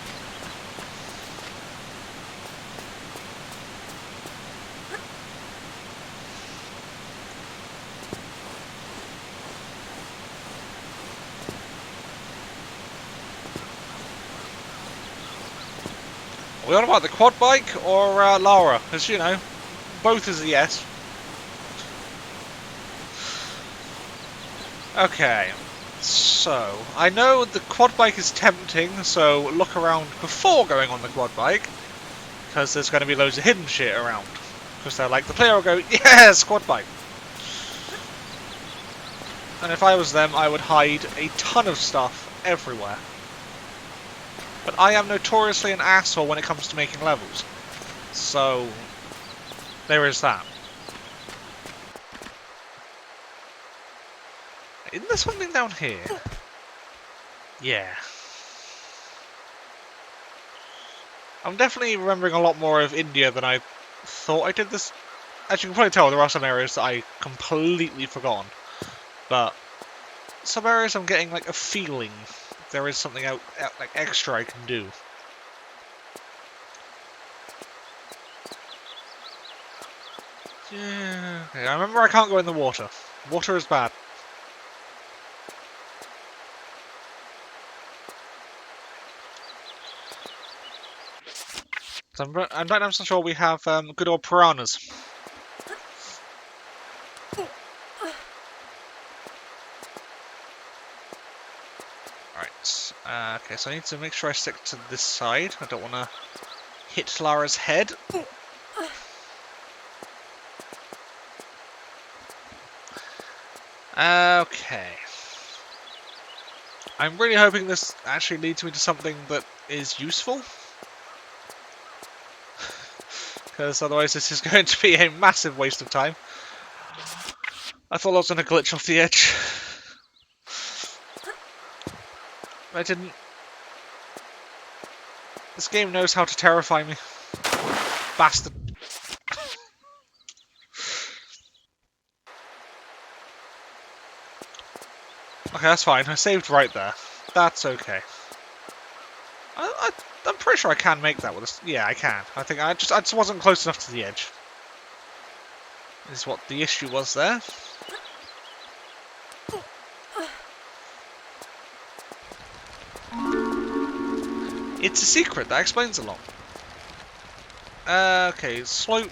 We on about the quad bike or Lara? Because, you know, both is a yes. Okay, so I know the quad bike is tempting, so look around before going on the quad bike, because there's going to be loads of hidden shit around. Because they're like, the player will go, yes, quad bike. And if I was them, I would hide a ton of stuff everywhere. But I am notoriously an asshole when it comes to making levels. So, there is that. Isn't there something down here? Yeah. I'm definitely remembering a lot more of India than I thought I did this. As you can probably tell, there are some areas that I completely forgotten. But some areas I'm getting like a feeling there is something out like extra I can do. Yeah. Okay, I remember I can't go in the water. Water is bad. So I'm right now so sure we have good old piranhas. Right. Okay, so I need to make sure I stick to this side. I don't want to hit Lara's head. Okay. I'm really hoping this actually leads me to something that is useful. Because otherwise this is going to be a massive waste of time. I thought I was gonna glitch off the edge. I didn't. This game knows how to terrify me. Bastard. Okay, that's fine. I saved right there. That's okay. I'm pretty sure I can make that with a... Yeah, I can. I think I just wasn't close enough to the edge. Is what the issue was there. It's a secret. That explains a lot. Okay, slope.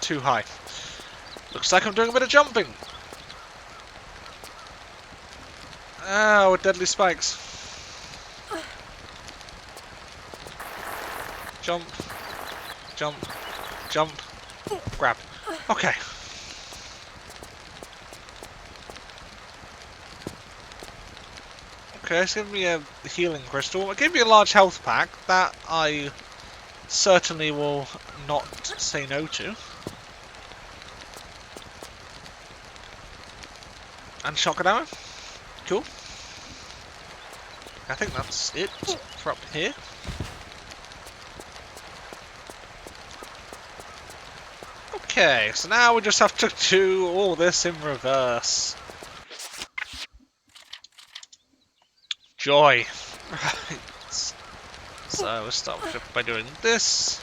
Too high. Looks like I'm doing a bit of jumping. Oh, with deadly spikes. Jump. Jump. Jump. Grab. Okay. Okay, it's given me a healing crystal. It gave me a large health pack. That I certainly will not say no to. And shotgun ammo. Cool. I think that's it for up here. Okay, so now we just have to do all this in reverse. Joy. Right. So we'll start by doing this.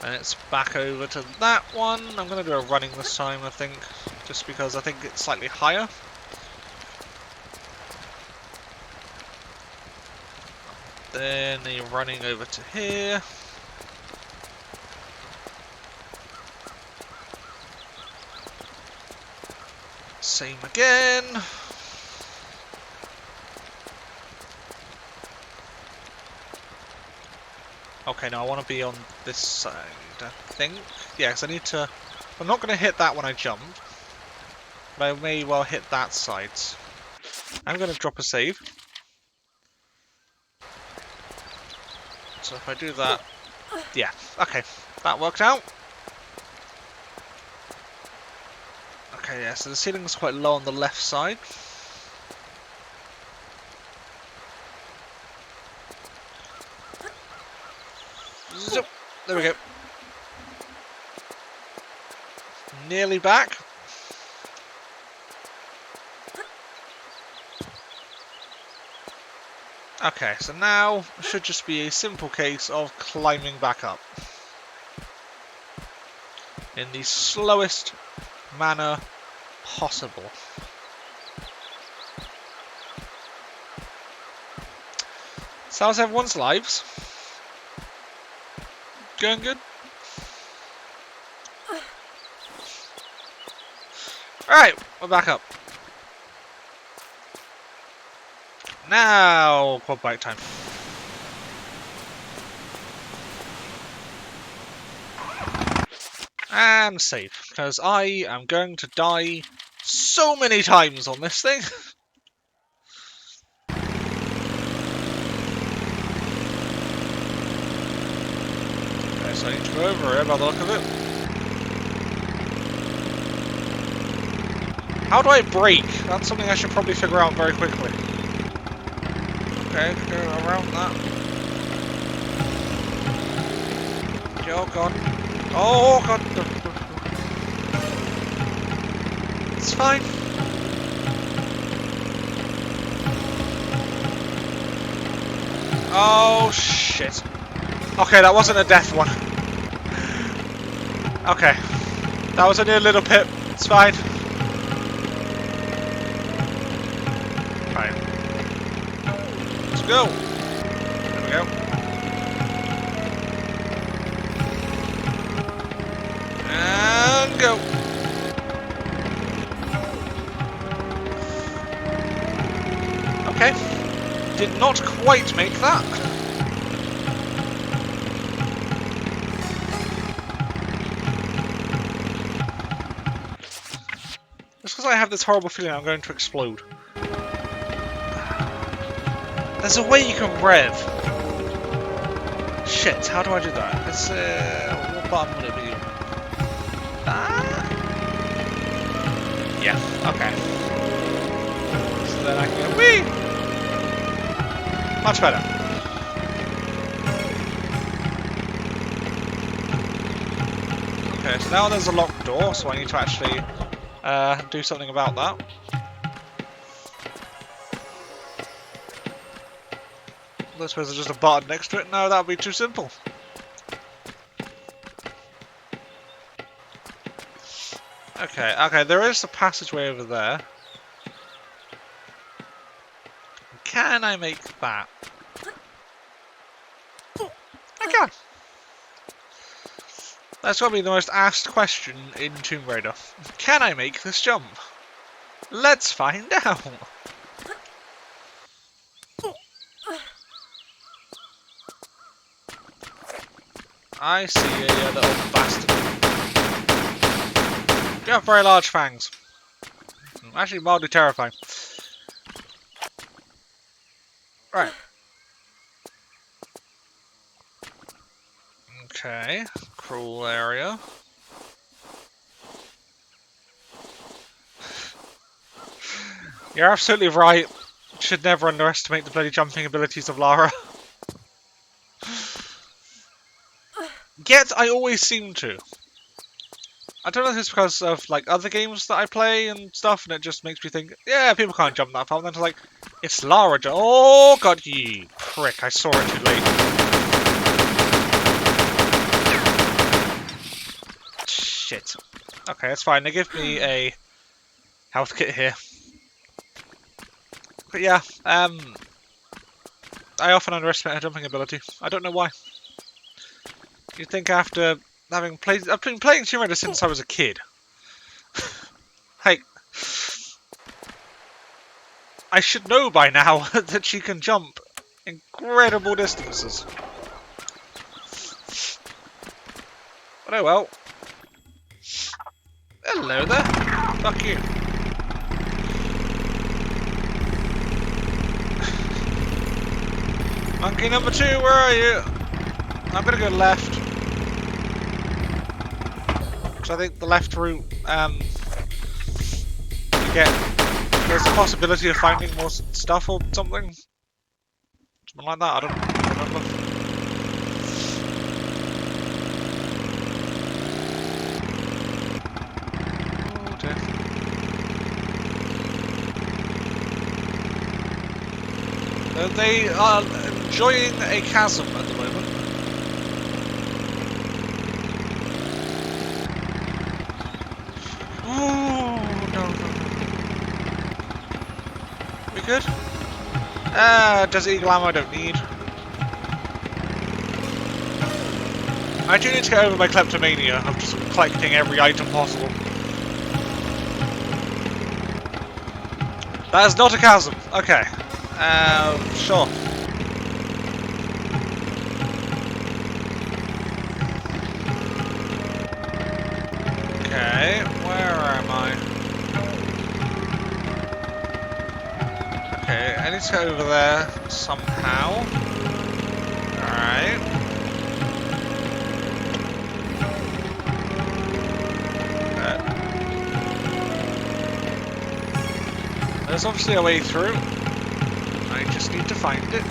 And it's back over to that one. I'm going to do a running this time, I think. Just because I think it's slightly higher. Then you're running over to here. Same again. Okay, now I want to be on this side, I think. Yeah, because I need to... I'm not going to hit that when I jump. But I may well hit that side. I'm going to drop a save. So if I do that... Yeah, okay. That worked out. Okay, yeah, so the ceiling's quite low on the left side. Zip. There we go. Nearly back. Okay, so now it should just be a simple case of climbing back up. In the slowest manner possible. So how's everyone's lives? Going good? Alright, we're back up. Now, quad bike time. And save, because I am going to die so many times on this thing. Okay, so I need to go over here by the look of it. How do I brake? That's something I should probably figure out very quickly. Okay, go around that. Oh god. Oh god. It's fine. Oh shit. Okay, that wasn't a death one. Okay. That was only a little pit. It's fine. Fine. Let's go. There we go. And go. Okay. Did not quite make that. Just because I have this horrible feeling I'm going to explode. There's a way you can rev. Shit, how do I do that? Let's, what button would it be? Yeah, okay. So then I can go, whee! Much better. Okay, so now there's a locked door, so I need to actually do something about that. I suppose there's just a button next to it. No, that would be too simple. Okay, okay, there is a passageway over there. Can I make that? I can. That's got to be the most asked question in Tomb Raider. Can I make this jump? Let's find out. I see a little bastard. You have very large fangs. Actually, mildly terrifying. Right. Okay, cruel area. You're absolutely right. Should never underestimate the bloody jumping abilities of Lara. Yet, I always seem to. I don't know if it's because of like other games that I play and stuff, and it just makes me think, yeah, people can't jump that far. And then it's like, it's Lara. Oh god, you prick! I saw it too late. Shit. Okay, that's fine. They give me a health kit here. But yeah, I often underestimate her jumping ability. I don't know why. You'd think after having played... I've been playing Tomb Raider since I was a kid. Like... I should know by now that she can jump incredible distances. But oh well. Hello there. Fuck you. Monkey number 2, where are you? I'm gonna go left. Because I think the left route, there's a possibility of finding more stuff or something. Something like that, I don't remember. Oh dear. They are enjoying a chasm at the moment. We good? Desert Eagle ammo I don't need. I do need to get over my kleptomania of just collecting every item possible. That is not a chasm. Okay. Sure. Okay, where am I? Okay, I need to go over there somehow. Alright. There's obviously a way through. I just need to find it.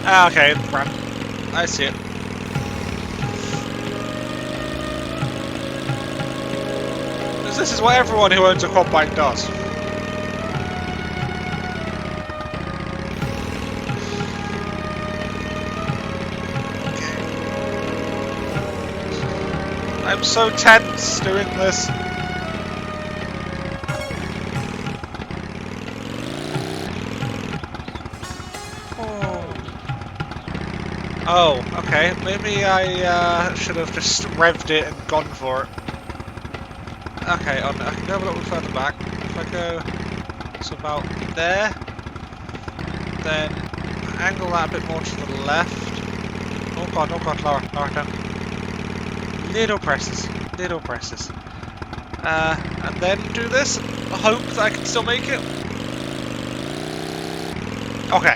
Ah, okay, run. I see it. This is what everyone who owns a quad bike does. Okay. I'm so tense doing this. Oh, okay. Maybe I should have just revved it and gone for it. Okay, I can go a little further back. If I go to about there, then angle that a bit more to the left. Oh god, Lara, don't. Little presses, little presses. And then do this. Hope that I can still make it. Okay.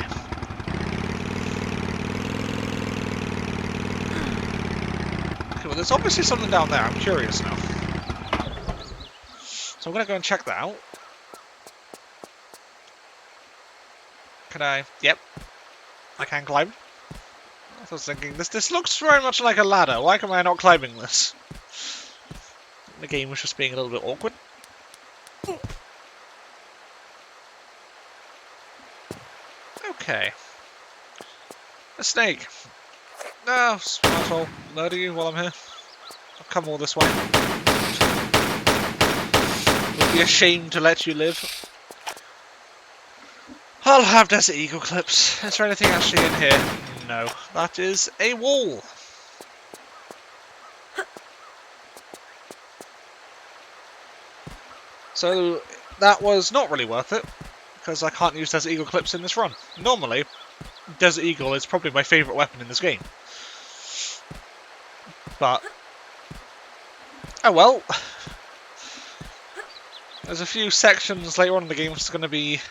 Well, there's obviously something down there. I'm curious now. So I'm going to go and check that out. Can I? Yep. I can climb. I was thinking, this looks very much like a ladder. Why am I not climbing this? The game was just being a little bit awkward. Okay. A snake. No, might as well murder you while I'm here. I'll come all this way. Would be a shame to let you live. I'll have Desert Eagle clips. Is there anything actually in here? No. That is a wall. So that was not really worth it, because I can't use Desert Eagle clips in this run. Normally, Desert Eagle is probably my favourite weapon in this game. But, oh well. There's a few sections later on in the game which is going to be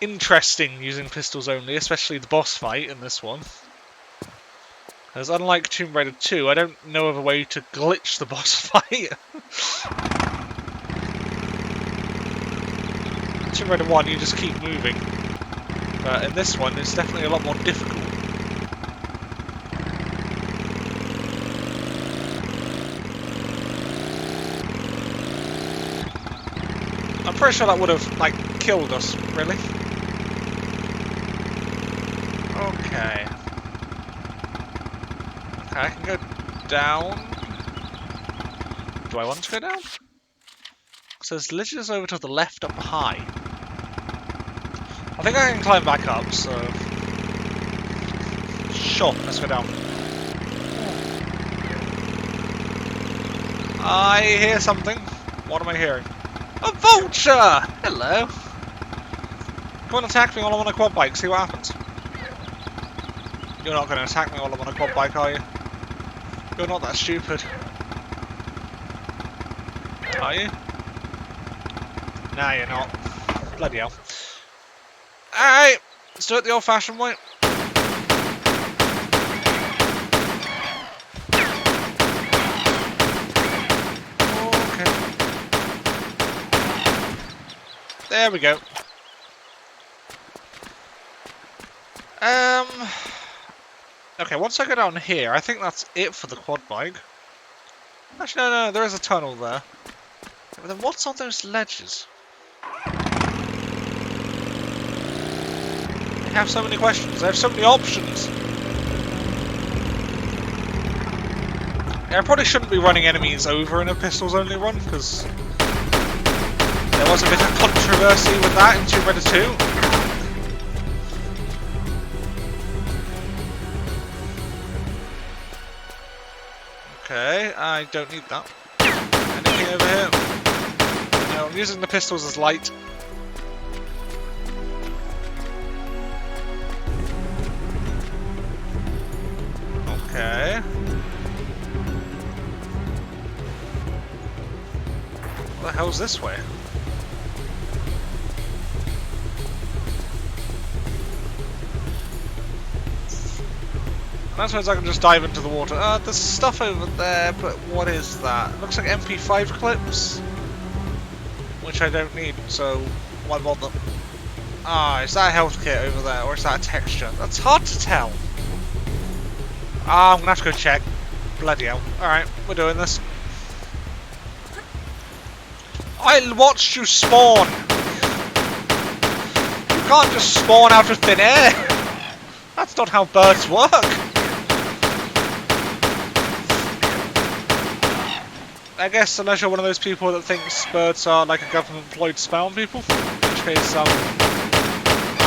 interesting using pistols only, especially the boss fight in this one. Because unlike Tomb Raider 2, I don't know of a way to glitch the boss fight. Tomb Raider 1, you just keep moving. But in this one, it's definitely a lot more difficult. I'm pretty sure that would have, like, killed us, really. Okay. Okay, I can go down. Do I want to go down? So there's ledges over to the left up high. I think I can climb back up, so... Sure, let's go down. I hear something. What am I hearing? A vulture! Hello! Come and attack me while I'm on a quad bike, see what happens. You're not going to attack me while I'm on a quad bike, are you? You're not that stupid. Are you? Nah, you're not. Bloody hell. Alright, let's do it the old-fashioned way. Okay. There we go. Okay, once I go down here, I think that's it for the quad bike. Actually, no, there is a tunnel there. But then what's on those ledges? I have so many questions. I have so many options. Yeah, I probably shouldn't be running enemies over in a pistols only run, because there was a bit of controversy with that in Tomb Raider 2. Okay, I don't need that. Anything over here? No, I'm using the pistols as light. Okay. What the hell's this way? I suppose I can just dive into the water. There's stuff over there, but what is that? It looks like MP5 clips, which I don't need, so why bother? Ah, is that a health kit over there, or is that a texture? That's hard to tell. Ah, I'm gonna have to go check. Bloody hell. Alright, we're doing this. I watched you spawn! You can't just spawn out of thin air! That's not how birds work! I guess unless you're one of those people that thinks birds are like a government-employed spawn people, in which case, I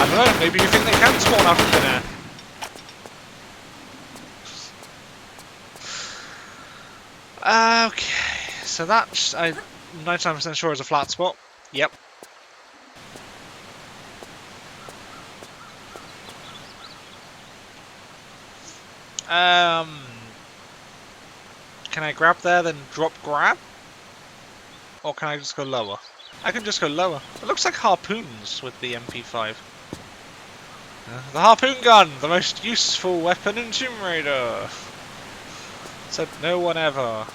don't know, maybe you think they can spawn out of thin air. Okay, so that, I'm 99% sure is a flat spot. Yep. Can I grab there, then drop grab? Or can I just go lower? I can just go lower. It looks like harpoons with the MP5. The harpoon gun, the most useful weapon in Tomb Raider. Said no one ever.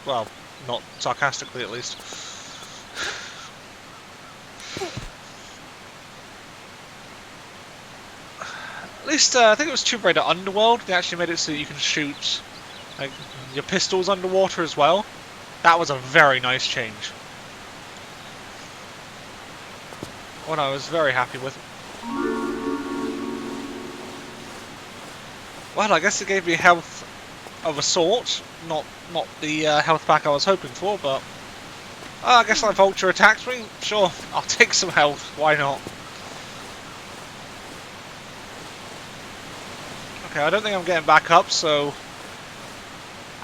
Well, not sarcastically at least. At least I think it was Tomb Raider Underworld. They actually made it so you can shoot like your pistols underwater as well. That was a very nice change. One I was very happy with. Well, I guess it gave me health of a sort. Not the health pack I was hoping for, but I guess that vulture attacked me. Sure, I'll take some health. Why not? Okay, I don't think I'm getting back up, so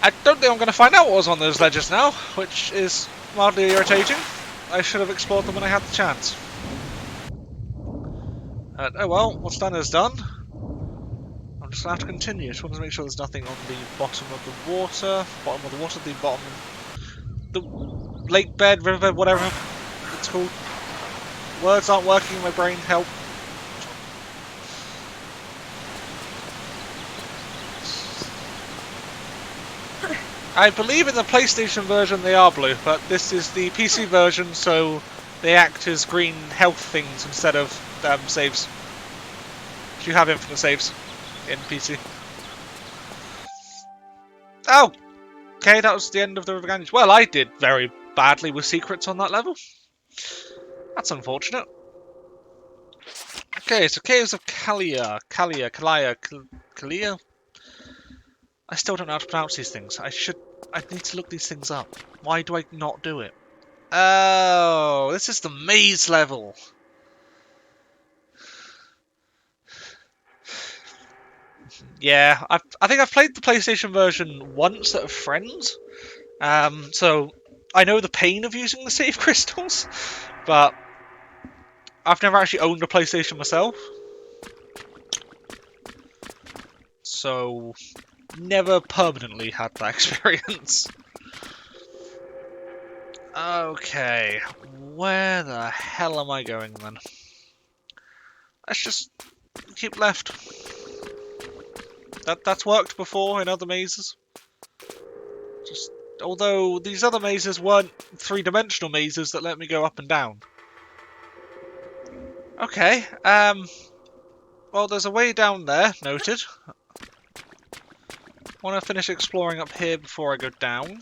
I don't think I'm going to find out what was on those ledges now, which is mildly irritating. I should have explored them when I had the chance. Oh well, what's done is done. I'm just going to have to continue. Just want to make sure there's nothing on the bottom of the water. The lake bed, riverbed, whatever it's called. Words aren't working in my brain, help. I believe in the PlayStation version they are blue, but this is the PC version, so they act as green health things instead of saves. You have infinite saves in PC. Oh! Okay, that was the end of the River Ganges. Well, I did very badly with secrets on that level. That's unfortunate. Okay, so Caves of Kalia. I still don't know how to pronounce these things. I need to look these things up. Why do I not do it? Oh, this is the maze level. Yeah, I think I've played the PlayStation version once at a friend's. So I know the pain of using the save crystals, but I've never actually owned a PlayStation myself. So never permanently had that experience. Okay, where the hell am I going then? Let's just keep left. That's worked before in other mazes. Although these other mazes weren't three-dimensional mazes that let me go up and down. Okay, well there's a way down there, noted. Want to finish exploring up here before I go down.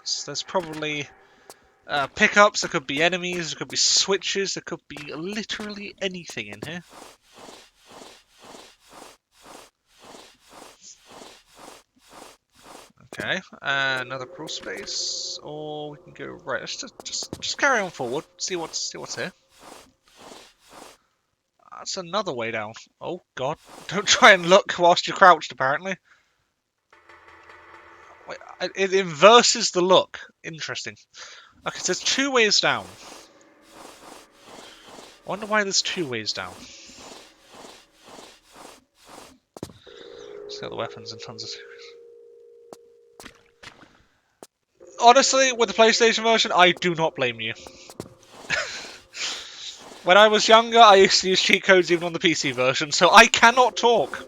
So there's probably pickups, there could be enemies, there could be switches, there could be literally anything in here. Okay, another crawl space, or we can go right. Let's just carry on forward. See what's here. That's another way down. Oh God! Don't try and look whilst you're crouched. Apparently, wait, it inverses the look. Interesting. Okay, so there's two ways down. I wonder why there's two ways down. Let's get the weapons and tons of series. Honestly, with the PlayStation version, I do not blame you. When I was younger, I used to use cheat codes even on the PC version, so I cannot talk.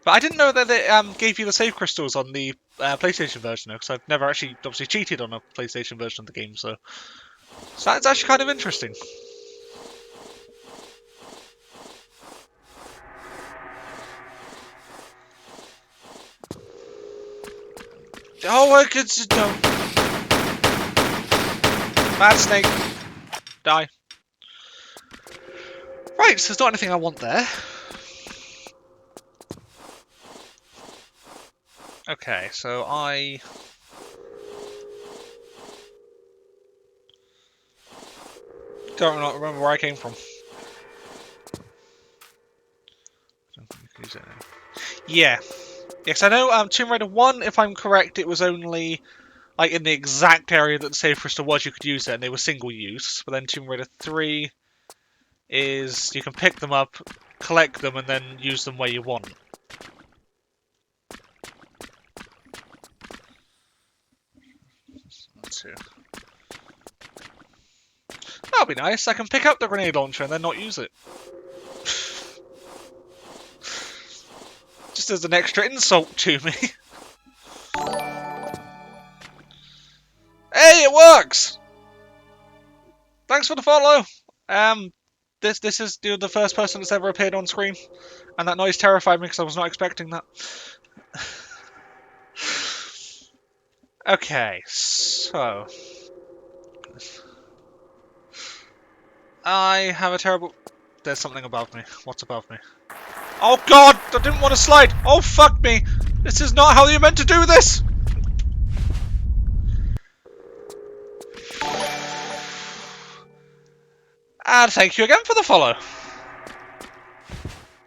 But I didn't know that it gave you the save crystals on the PlayStation version, because I've never actually obviously cheated on a PlayStation version of the game, so that's actually kind of interesting. Oh, I could no. Mad snake. Die. Right, so there's not anything I want there. Okay, so I don't remember where I came from. Yeah. Yes, I know Tomb Raider 1, if I'm correct, it was only like in the exact area that the save crystal was you could use it, and they were single use. But then Tomb Raider 3 is you can pick them up, collect them, and then use them where you want. That'll be nice. I can pick up the grenade launcher and then not use it. Just as an extra insult to me. Hey, it works! Thanks for the follow. This is the first person that's ever appeared on screen, and that noise terrified me because I was not expecting that. Okay, so I have a terrible. There's something above me. What's above me? Oh God! I didn't want to slide. Oh fuck me! This is not how you're meant to do this. And thank you again for the follow.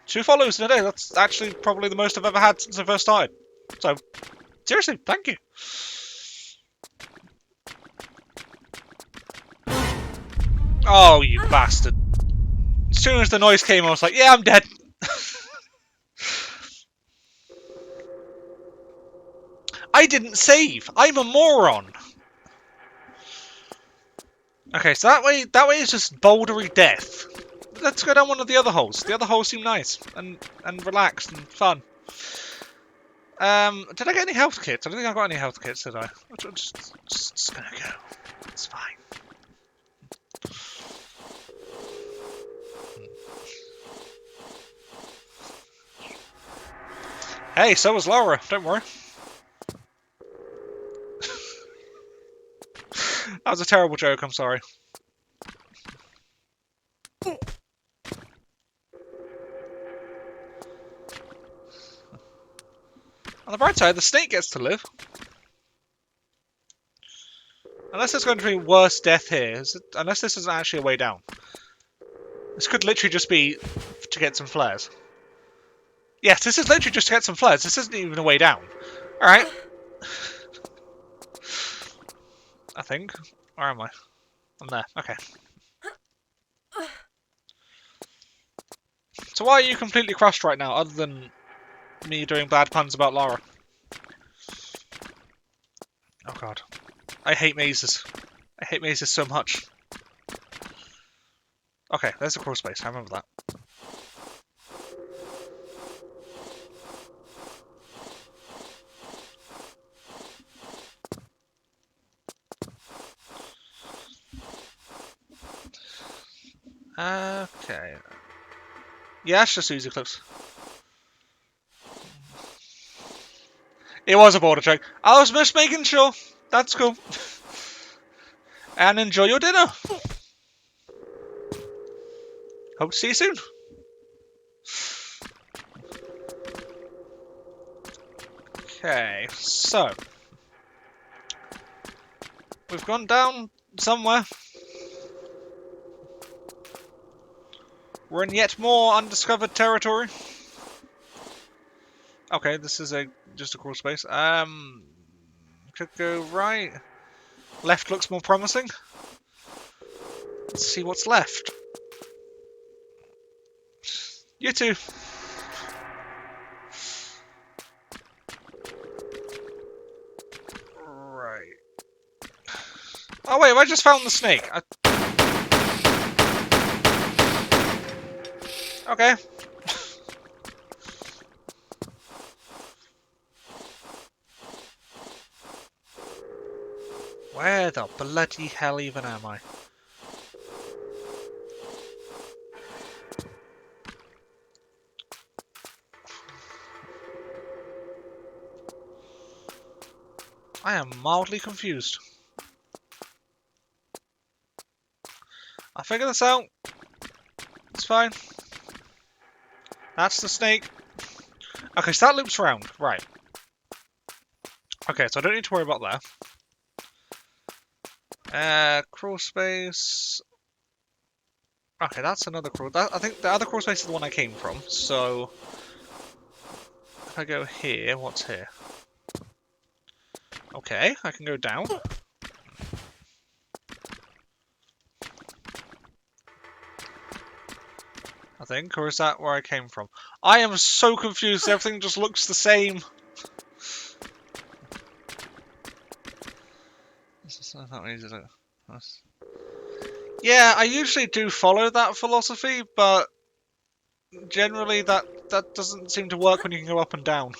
2 follows in a day. That's actually probably the most I've ever had since I first started. So, seriously, thank you. Oh, you bastard. As soon as the noise came, I was like, yeah, I'm dead. I didn't save. I'm a moron. Okay, so that way is just bouldery death. Let's go down one of the other holes. The other holes seem nice and relaxed and fun. Did I get any health kits? I don't think I got any health kits, did I? I'm just gonna go. It's fine. Hey, so was Laura. Don't worry. That was a terrible joke. I'm sorry. On the bright side, the snake gets to live. Unless there's going to be worse death here. Unless this isn't actually a way down. This could literally just be to get some flares. Yes, this is literally just to get some flares. This isn't even a way down. Alright. I think. Where am I? I'm there. Okay. So why are you completely crushed right now, other than me doing bad puns about Lara? Oh god. I hate mazes. I hate mazes so much. Okay, there's a crawl space. I remember that. Okay. Yeah, it's just Uzi clips. It was a border check. I was just making sure. That's cool. And enjoy your dinner. Hope to see you soon. Okay, so we've gone down somewhere. We're in yet more undiscovered territory. Okay, this is just a crawl space. Could go right. Left looks more promising. Let's see what's left. You too. Right. Oh wait, I just found the snake. Okay. Where the bloody hell even am I? I am mildly confused. I'll figure this out. It's fine. That's the snake. Okay, so that loops around. Right. Okay, so I don't need to worry about that. Crawl space. Okay, that's another crawl. I think the other crawl space is the one I came from. So if I go here, what's here? Okay, I can go down. I think, or is that where I came from? I am so confused. Everything just looks the same. This is not easy, is it? Yeah, I usually do follow that philosophy, but generally that doesn't seem to work when you can go up and down.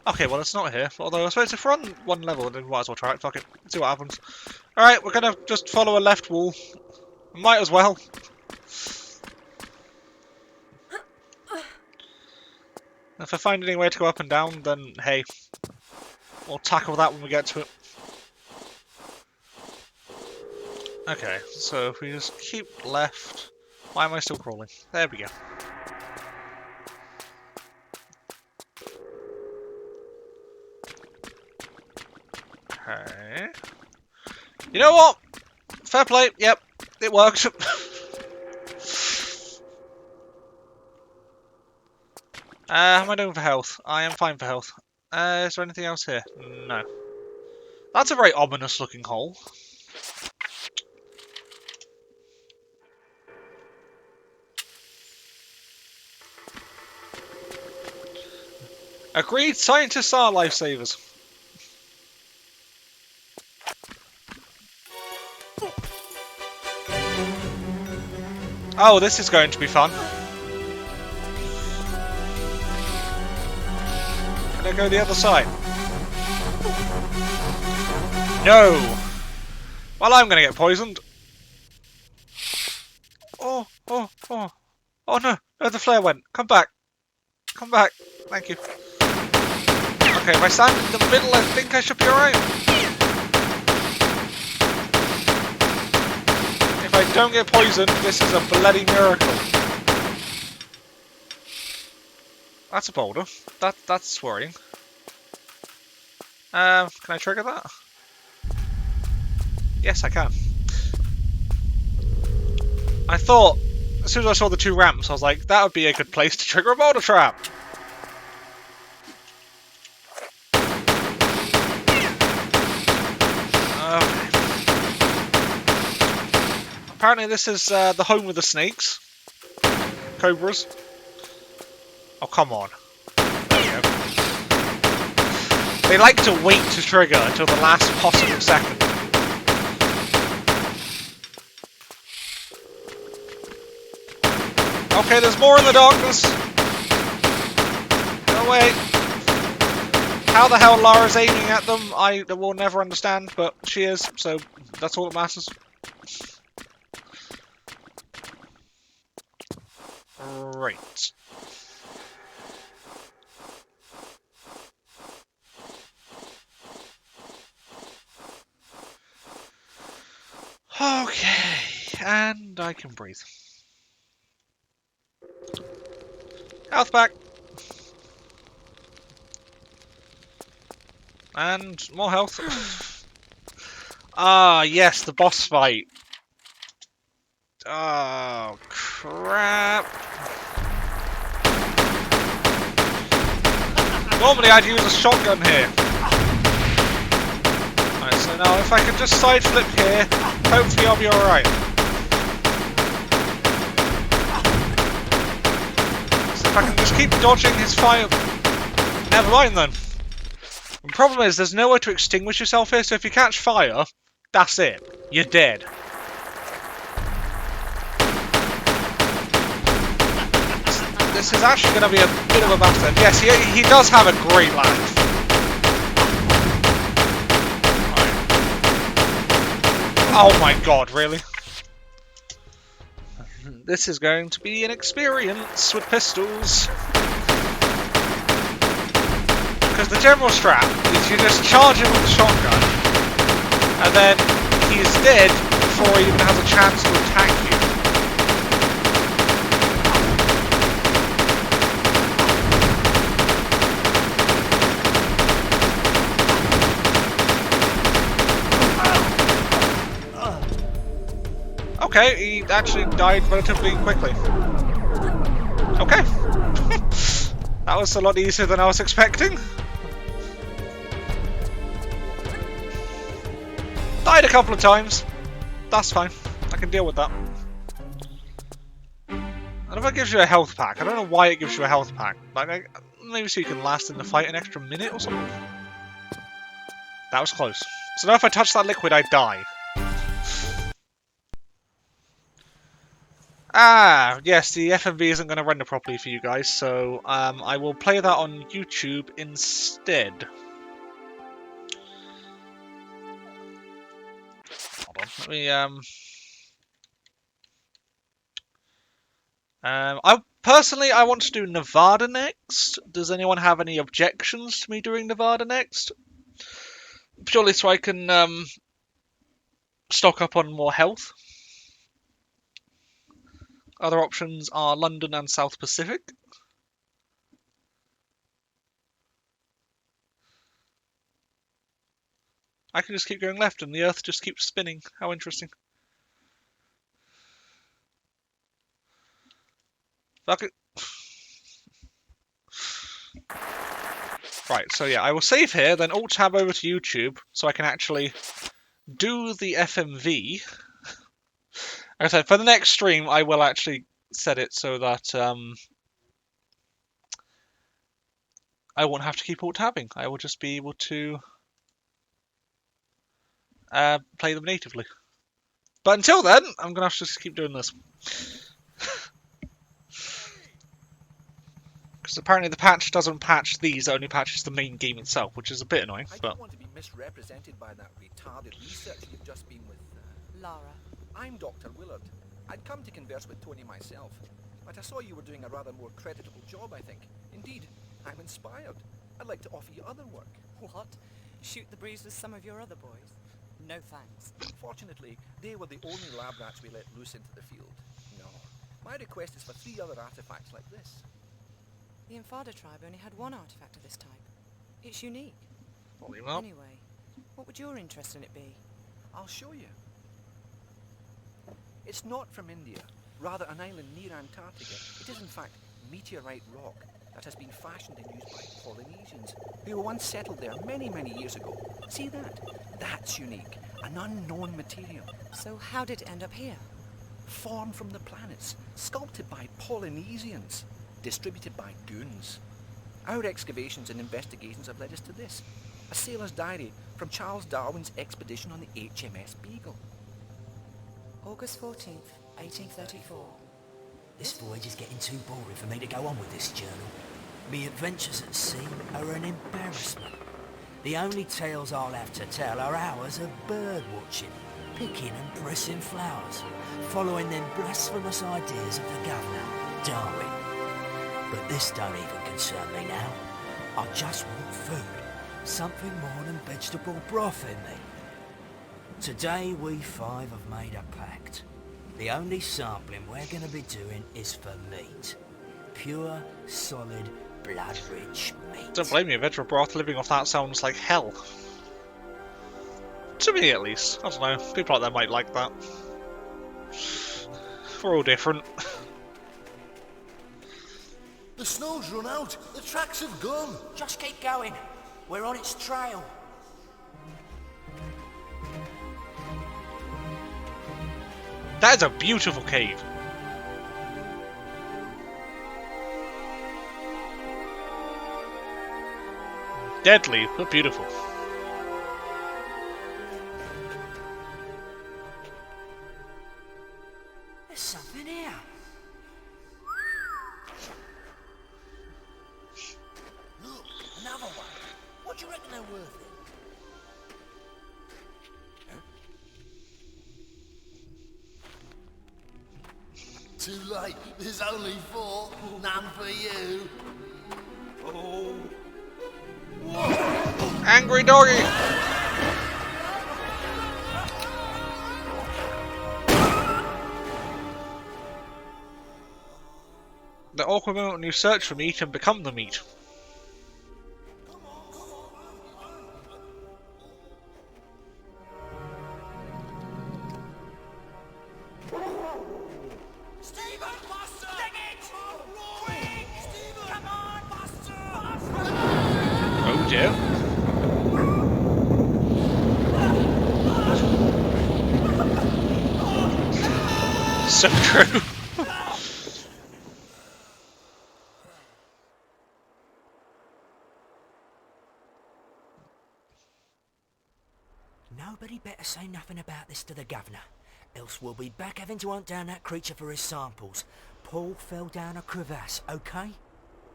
Okay, well it's not here. Although I suppose if we're on one level, then we might as well try it. Fuck it. Let's see what happens. Alright, we're gonna just follow a left wall. Might as well. If I find any way to go up and down, then hey, we'll tackle that when we get to it. Okay, so if we just keep left... Why am I still crawling? There we go. Okay. You know what? Fair play. Yep, it works. How am I doing for health? I am fine for health. Is there anything else here? No. That's a very ominous looking hole. Agreed, scientists are lifesavers. Oh, this is going to be fun. Can I go the other side? No! Well, I'm gonna get poisoned. Oh, oh, oh. Oh no, no, the flare went. Come back. Come back. Thank you. Okay, if I stand in the middle, I think I should be alright. If I don't get poisoned, this is a bloody miracle. That's a boulder. That's worrying. Can I trigger that? Yes, I can. I thought, as soon as I saw the two ramps, I was like, that would be a good place to trigger a boulder trap. Apparently this is the home of the snakes. Cobras. Oh, come on. There we go. They like to wait to trigger until the last possible second. Okay, there's more in the darkness. Go away. How the hell Lara's aiming at them, I will never understand, but she is, so that's all that matters. Right. Okay, and I can breathe. Health back. And more health. Ah, yes, the boss fight. Oh, crap. Normally I'd use a shotgun here. Right, so now if I can just side flip here, hopefully I'll be alright. So if I can just keep dodging his fire... Never mind then. The problem is there's nowhere to extinguish yourself here, so if you catch fire, that's it. You're dead. This is actually going to be a bit of a battle. Yes, he does have a great laugh. Right. Oh my god, really? This is going to be an experience with pistols. Because the general strat is you just charge him with the shotgun, and then he's dead before he even has a chance to attack you. Okay, he actually died relatively quickly. Okay. That was a lot easier than I was expecting. Died a couple of times. That's fine. I can deal with that. I don't know if it gives you a health pack. I don't know why it gives you a health pack. Like, maybe so you can last in the fight an extra minute or something? That was close. So now if I touch that liquid, I die. Ah, yes, the FMV isn't going to render properly for you guys, so I will play that on YouTube instead. Hold on, let me I want to do Nevada next. Does anyone have any objections to me doing Nevada next? Purely so I can stock up on more health. Other options are London and South Pacific. I can just keep going left and the Earth just keeps spinning. How interesting. Fuck it. Right, so yeah, I will save here, then Alt-Tab over to YouTube, so I can actually do the FMV. Like I said, for the next stream, I will actually set it so that I won't have to keep Alt-Tabbing. I will just be able to play them natively. But until then, I'm going to have to just keep doing this. Because apparently the patch doesn't patch these, it only patches the main game itself, which is a bit annoying. I But don't want to be misrepresented by that retarded research you've just been with. Lara. I'm Dr. Willard. I'd come to converse with Tony myself, but I saw you were doing a rather more creditable job, I think. Indeed, I'm inspired. I'd like to offer you other work. What? Shoot the breeze with some of your other boys? No thanks. Fortunately, they were the only lab rats we let loose into the field. No. My request is for 3 other artifacts like this. The Infada tribe only had one artifact of this type. It's unique. well, Anyway, what would your interest in it be? I'll show you. It's not from India, rather an island near Antarctica. It is in fact meteorite rock that has been fashioned and used by Polynesians who were once settled there many, many years ago. See that? That's unique. An unknown material. So how did it end up here? Formed from the planets, sculpted by Polynesians, distributed by goons. Our excavations and investigations have led us to this. A sailor's diary from Charles Darwin's expedition on the HMS Beagle. August 14th, 1834. This voyage is getting too boring for me to go on with this journal. Me adventures at sea are an embarrassment. The only tales I'll have to tell are hours of bird watching, picking and pressing flowers, following them blasphemous ideas of the governor, Darwin. But this don't even concern me now. I just want food, something more than vegetable broth in me. Today we 5 have made a pact. The only sampling we're going to be doing is for meat. Pure, solid, blood-rich meat. don't blame you, vegetable broth living off that sounds like hell. To me, at least. I don't know, people out there might like that. We're all different. The snow's run out. The tracks have gone. Just keep going. We're on its trail. That is a beautiful cave. Deadly, but beautiful. There's something here. Look, another one. What do you reckon they're worth then? Too late. There's only 4. None for you. Angry doggy! The awkward moment when you search for meat and become the meat. Stephen, Buster! Dig it! Quick! Stephen! Come on, Buster! Oh dear. So true. Nobody better say nothing about this to the governor. Else we'll be back having to hunt down that creature for his samples. Paul fell down a crevasse, okay?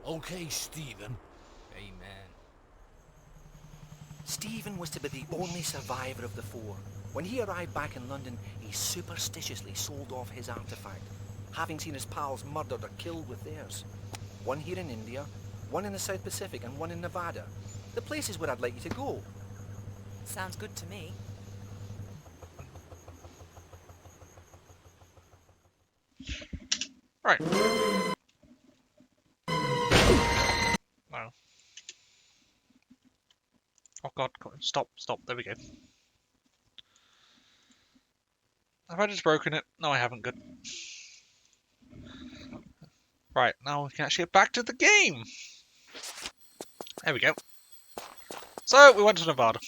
Okay, Stephen. Amen. Stephen was to be the only survivor of the four. When he arrived back in London, he superstitiously sold off his artifact, having seen his pals murdered or killed with theirs. One here in India, one in the South Pacific, and one in Nevada. The places where I'd like you to go. Sounds good to me. Right. No. Oh god, stop, there we go. Have I just broken it? No, I haven't, good. Right, now we can actually get back to the game! There we go. So, we went to Nevada.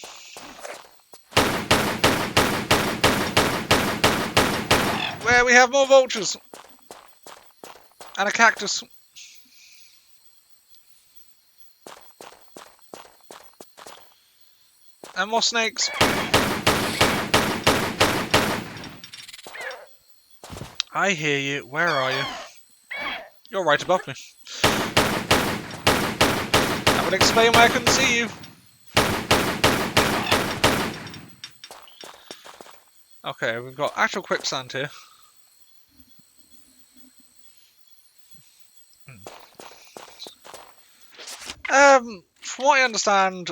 Where we have more vultures! And a cactus. And more snakes. I hear you. Where are you? You're right above me. That would explain why I couldn't see you. Okay, we've got actual quicksand here. From what I understand,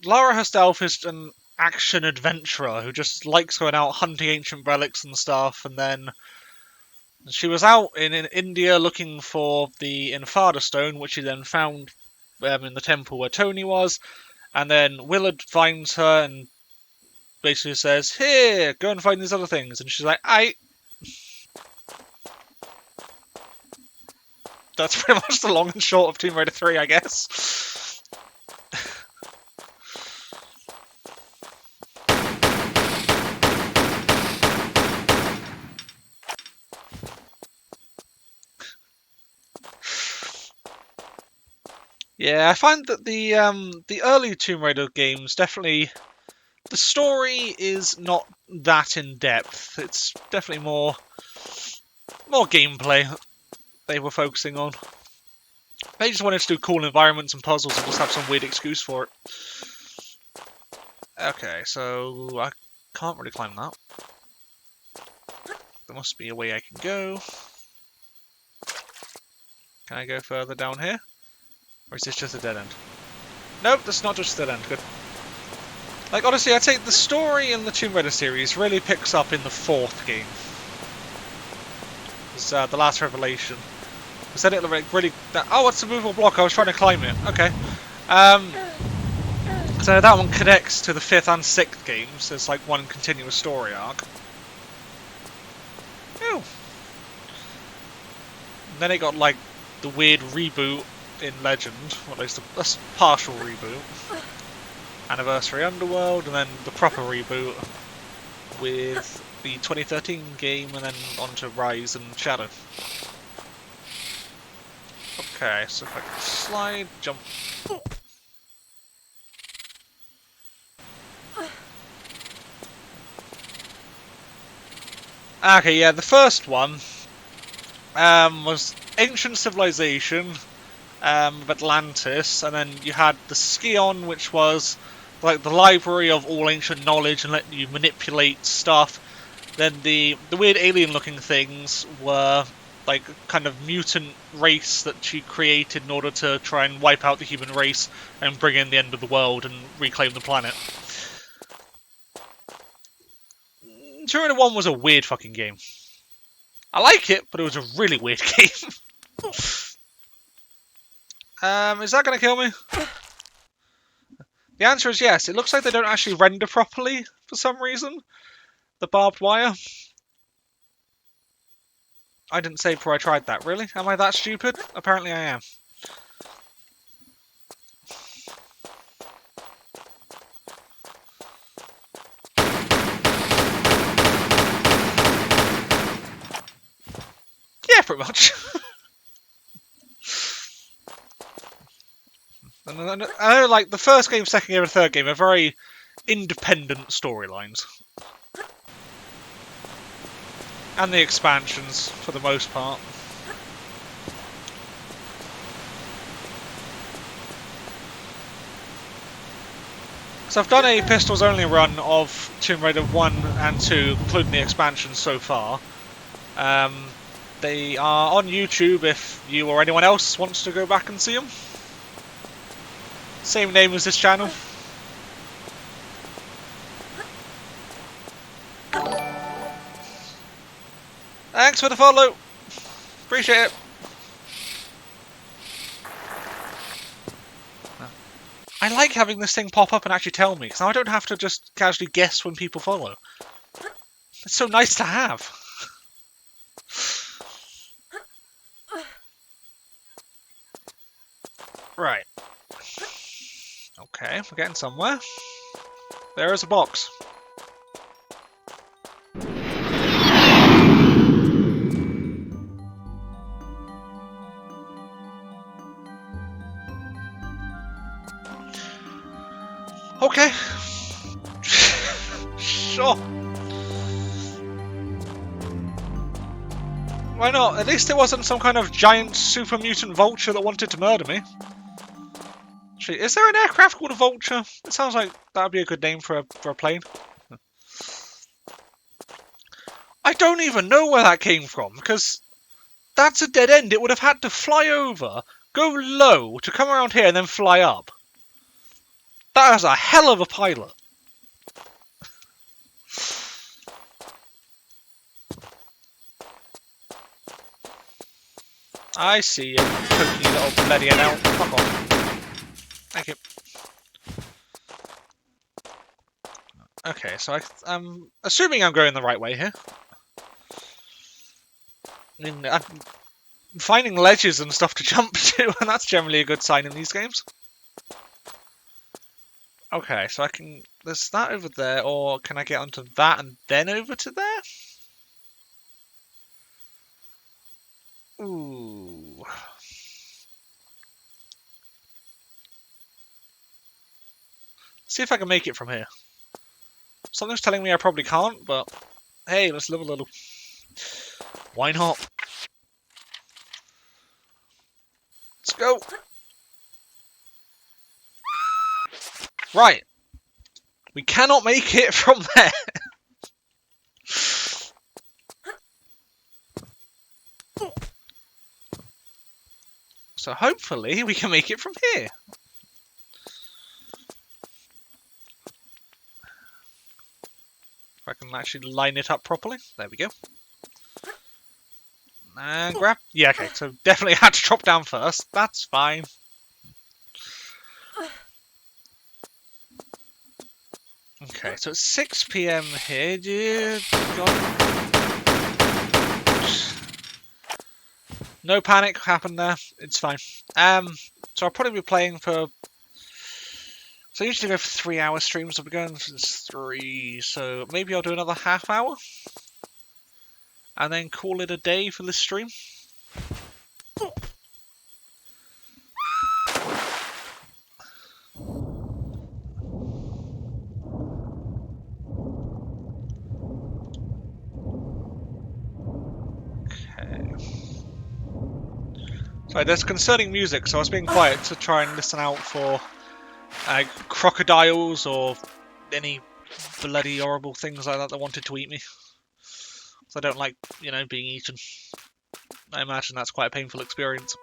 Lara herself is an action adventurer who just likes going out hunting ancient relics and stuff, and then she was out in India looking for the Infada Stone, which she then found in the temple where Tony was, and then Willard finds her and basically says, "Here, go and find these other things," and she's like, "Aight." That's pretty much the long and short of Tomb Raider 3, I guess. Yeah, I find that the early Tomb Raider games definitely, the story is not that in depth. It's definitely more gameplay they were focusing on. They just wanted to do cool environments and puzzles and just have some weird excuse for it. Okay, so I can't really climb that. There must be a way I can go. Can I go further down here? Or is this just a dead end? Nope, that's not just a dead end. Good. Like, honestly, I'd say the story in the Tomb Raider series really picks up in the 4th game. It's the Last Revelation. I said it really... Oh, it's a movable block. I was trying to climb it. Okay. So that one connects to the 5th and 6th games. It's like one continuous story arc. Ew. And then it got like the weird reboot in Legend, or at least a partial reboot. Anniversary Underworld, and then the proper reboot with the 2013 game, and then on to Rise and Shadow. Okay, so if I can slide, jump. Okay, yeah, the first one was Ancient Civilization of Atlantis, and then you had the Scion, which was like the library of all ancient knowledge and let you manipulate stuff. Then the weird alien-looking things were like kind of mutant race that she created in order to try and wipe out the human race and bring in the end of the world and reclaim the planet. Tomb Raider 1 was a weird fucking game. I like it, but it was a really weird game. Is that going to kill me? The answer is yes. It looks like they don't actually render properly for some reason. The barbed wire. I didn't say before I tried that. Really? Am I that stupid? Apparently I am. Yeah, pretty much. And I know, like, the first game, second game, and third game are very independent storylines. And the expansions, for the most part. So I've done a pistols only run of Tomb Raider 1 and 2, including the expansions so far. They are on YouTube if you or anyone else wants to go back and see them. Same name as this channel. Thanks for the follow. Appreciate it. I like having this thing pop up and actually tell me, because now I don't have to just casually guess when people follow. It's so nice to have. Right. Okay, we're getting somewhere. There is a box. Okay. Sure. Why not? At least it wasn't some kind of giant super mutant vulture that wanted to murder me. Actually, is there an aircraft called a vulture? It sounds like that would be a good name for a plane. I don't even know where that came from, because that's a dead end. It would have had to fly over, go low, to come around here and then fly up. That was a hell of a pilot. I see you, cookie little bloody hell. Fuck off. Thank you. Okay, so I'm assuming I'm going the right way here. I mean, I'm finding ledges and stuff to jump to, and that's generally a good sign in these games. Okay, so I can... There's that over there, or can I get onto that and then over to there? Ooh. See if I can make it from here. Something's telling me I probably can't, but hey, let's live a little. Why not? Let's go. Right. We cannot make it from there. So hopefully we can make it from here. If I can actually line it up properly. There we go. And grab. Yeah, okay. So definitely had to drop down first. That's fine. Okay, so it's 6 PM here, dude. No panic happened there. It's fine. So I'll probably be playing for... So I usually go for 3-hour streams. I'll be going since 3, so maybe I'll do another half hour. And then call it a day for this stream. Sorry, there's concerning music, so I was being quiet to try and listen out for crocodiles or any bloody horrible things like that that wanted to eat me. So I don't like, you know, being eaten. I imagine that's quite a painful experience.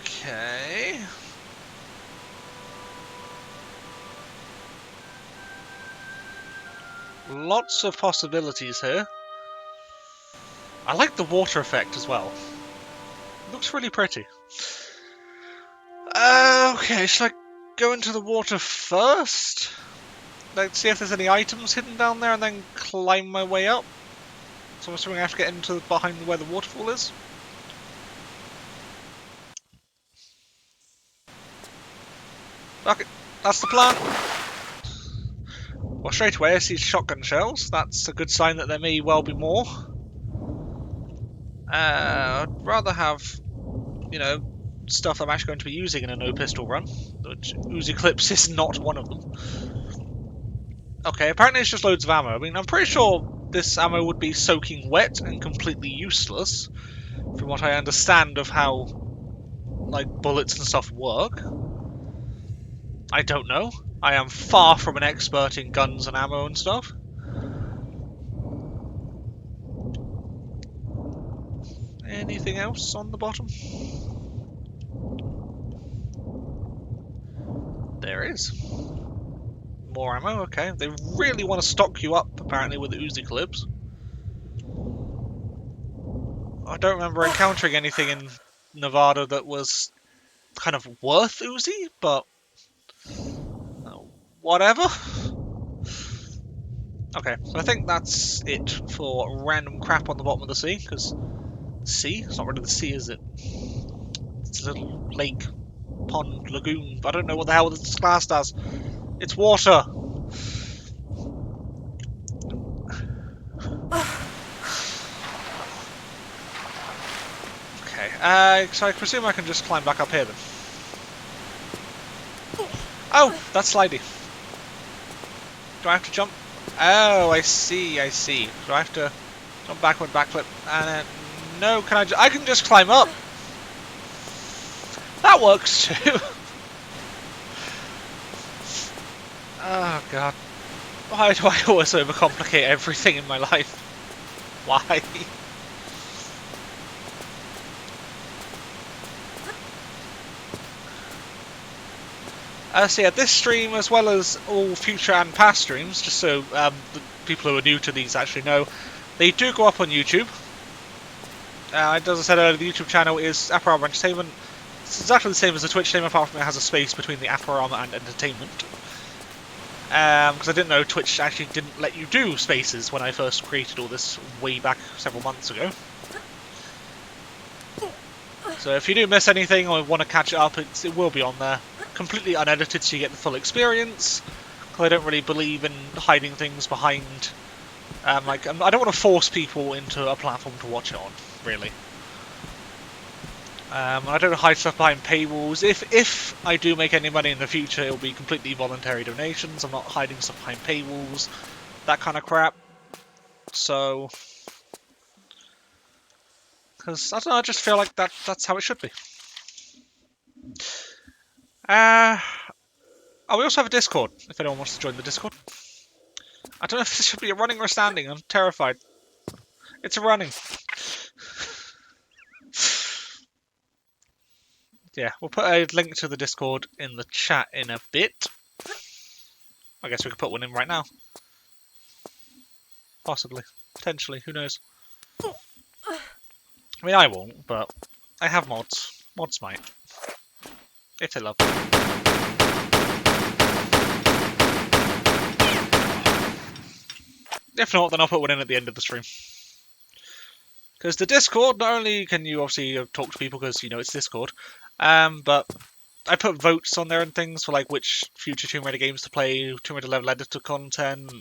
Okay. Lots of possibilities here. I like the water effect as well. It looks really pretty. Okay, should I go into the water first? Like, see if there's any items hidden down there and then climb my way up? So I'm assuming I have to get into behind where the waterfall is? Okay, that's the plan. Well, straight away I see shotgun shells. That's a good sign that there may well be more. I'd rather have, you know, stuff I'm actually going to be using in a no pistol run, which Uzi Clips is not one of them. Okay, apparently it's just loads of ammo. I mean, I'm pretty sure this ammo would be soaking wet and completely useless, from what I understand of how, like, bullets and stuff work. I don't know. I am far from an expert in guns and ammo and stuff. Anything else on the bottom? There is. More ammo, okay. They really want to stock you up, apparently, with the Uzi clips. I don't remember encountering anything in Nevada that was kind of worth Uzi, but whatever. Okay, so I think that's it for random crap on the bottom of the sea, because sea? It's not really the sea, is it? It's a little lake, pond, lagoon. I don't know what the hell this class does. It's water. Okay, so I presume I can just climb back up here then. Oh, that's slidey. Do I have to jump? Oh, I see, I see. Do I have to jump backward, backflip, and then... No, can I can just climb up. That works too. Oh, God. Why do I always overcomplicate everything in my life? Why? So yeah, this stream, as well as all future and past streams, just so the people who are new to these actually know, they do go up on YouTube. As I said earlier, the YouTube channel is Apparama Entertainment. It's exactly the same as the Twitch name, apart from it has a space between the Apparama and Entertainment. Because I didn't know Twitch actually didn't let you do spaces when I first created all this way back several months ago. So if you do miss anything or want to catch it up, it will be on there. Completely unedited, so you get the full experience. Because I don't really believe in hiding things behind... I don't want to force people into a platform to watch it on, really. I don't hide stuff behind paywalls. If I do make any money in the future, it'll be completely voluntary donations. I'm not hiding stuff behind paywalls, that kind of crap. So... Because, I don't know, I just feel like that's how it should be. Oh, we also have a Discord, if anyone wants to join the Discord. I don't know if this should be a running or a standing, I'm terrified. It's a running. Yeah, we'll put a link to the Discord in the chat in a bit. I guess we could put one in right now. Possibly. Potentially, who knows. I mean, I won't, but I have mods. Mods might. If they love them. If not, then I'll put one in at the end of the stream. Because the Discord, not only can you obviously talk to people because, you know, it's Discord, but I put votes on there and things for, like, which future Tomb Raider games to play, Tomb Raider level editor content,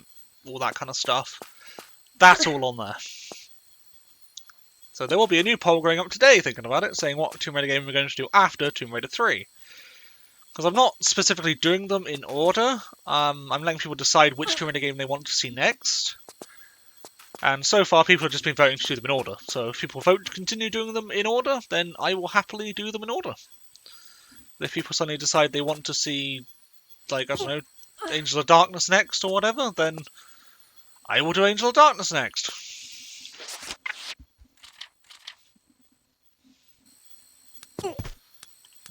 all that kind of stuff. That's all on there. So there will be a new poll going up today, thinking about it, saying what Tomb Raider game we're going to do after Tomb Raider 3. Because I'm not specifically doing them in order. I'm letting people decide which Tomb Raider game they want to see next. And so far, people have just been voting to do them in order. So if people vote to continue doing them in order, then I will happily do them in order. But if people suddenly decide they want to see, like, I don't know, Angel of Darkness next or whatever, then I will do Angel of Darkness next.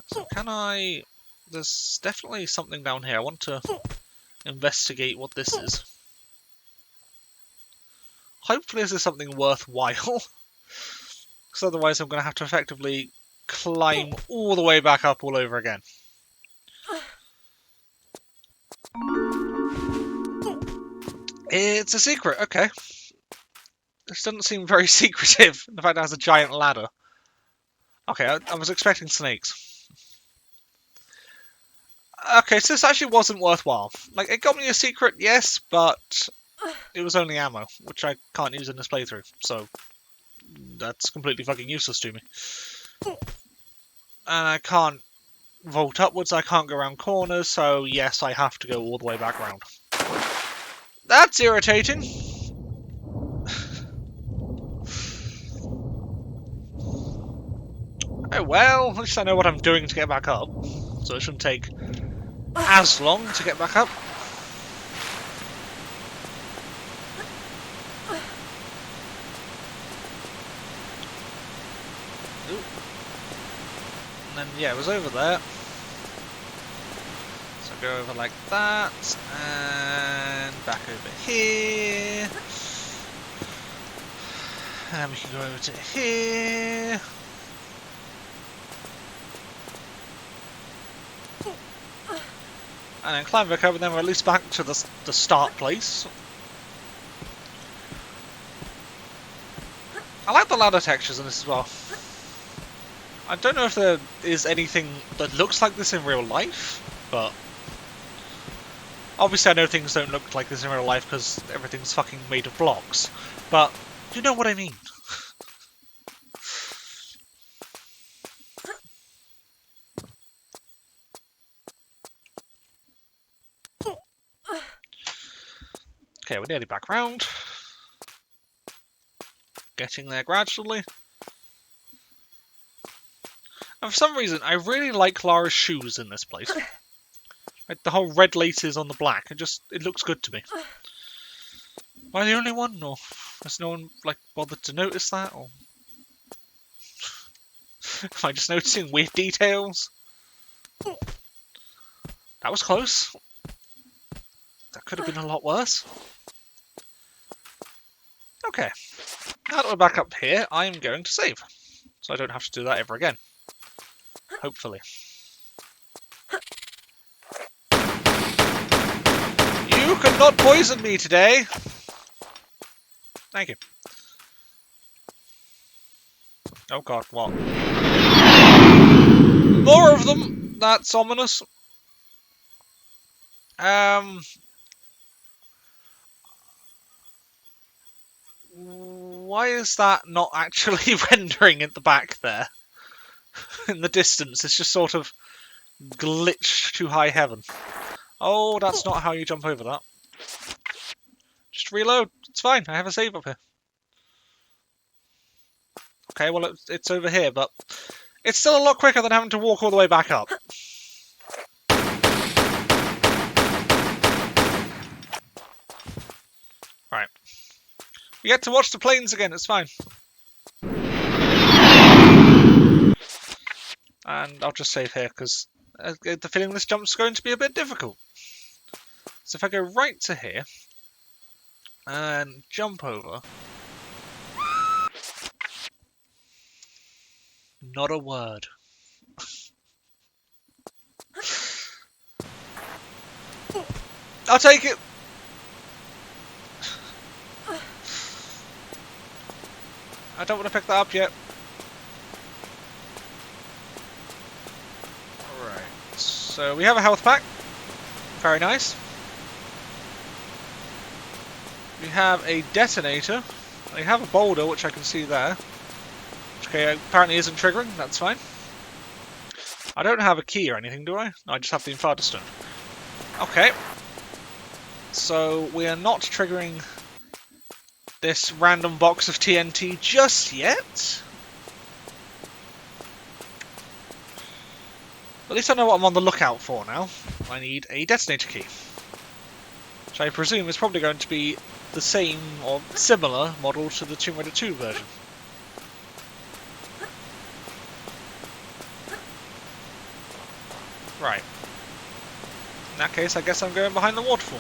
So can I... There's definitely something down here. I want to investigate what this is. Hopefully this is something worthwhile. Because otherwise I'm going to have to effectively climb all the way back up all over again. It's a secret, okay. This doesn't seem very secretive. In fact, it has a giant ladder. Okay, I was expecting snakes. Okay, so this actually wasn't worthwhile. Like, it got me a secret, yes, but it was only ammo, which I can't use in this playthrough, so that's completely fucking useless to me. And I can't vault upwards, I can't go around corners, so yes, I have to go all the way back around. That's irritating. Oh well, at least I know what I'm doing to get back up. So it shouldn't take as long to get back up. Ooh. And then, yeah, it was over there. So go over like that, and back over here. And we can go over to here. And then climb back up, and then we're at least back to the start place. I like the ladder textures in this as well. I don't know if there is anything that looks like this in real life, but obviously I know things don't look like this in real life because everything's fucking made of blocks. But you know what I mean. Okay, we're nearly back round. Getting there gradually. And for some reason, I really like Lara's shoes in this place. Like the whole red laces on the black, it looks good to me. Am I the only one, or has no one like bothered to notice that, or am I just noticing weird details? That was close. That could have been a lot worse. Okay, now that we're back up here, I'm going to save. So I don't have to do that ever again. Hopefully. You could not poison me today! Thank you. Oh god, what? More of them! That's ominous. Why is that not actually rendering at the back there? In the distance, it's just sort of glitched to high heaven. Oh, that's not how you jump over that. Just reload. It's fine. I have a save up here. Okay, well, it's over here, but it's still a lot quicker than having to walk all the way back up. Right. We get to watch the planes again. It's fine. And I'll just save here, because I get the feeling this jump's going to be a bit difficult. So if I go right to here, and jump over... Not a word. I'll take it! I don't want to pick that up yet. Alright, so we have a health pack. Very nice. We have a detonator. We have a boulder, which I can see there. Which apparently isn't triggering, that's fine. I don't have a key or anything, do I? No, I just have the Inferno Stone. Okay. So we are not triggering this random box of TNT just yet. At least I know what I'm on the lookout for now. I need a detonator key. Which I presume is probably going to be the same or similar model to the Tomb Raider 2 version. Right. In that case, I guess I'm going behind the waterfall.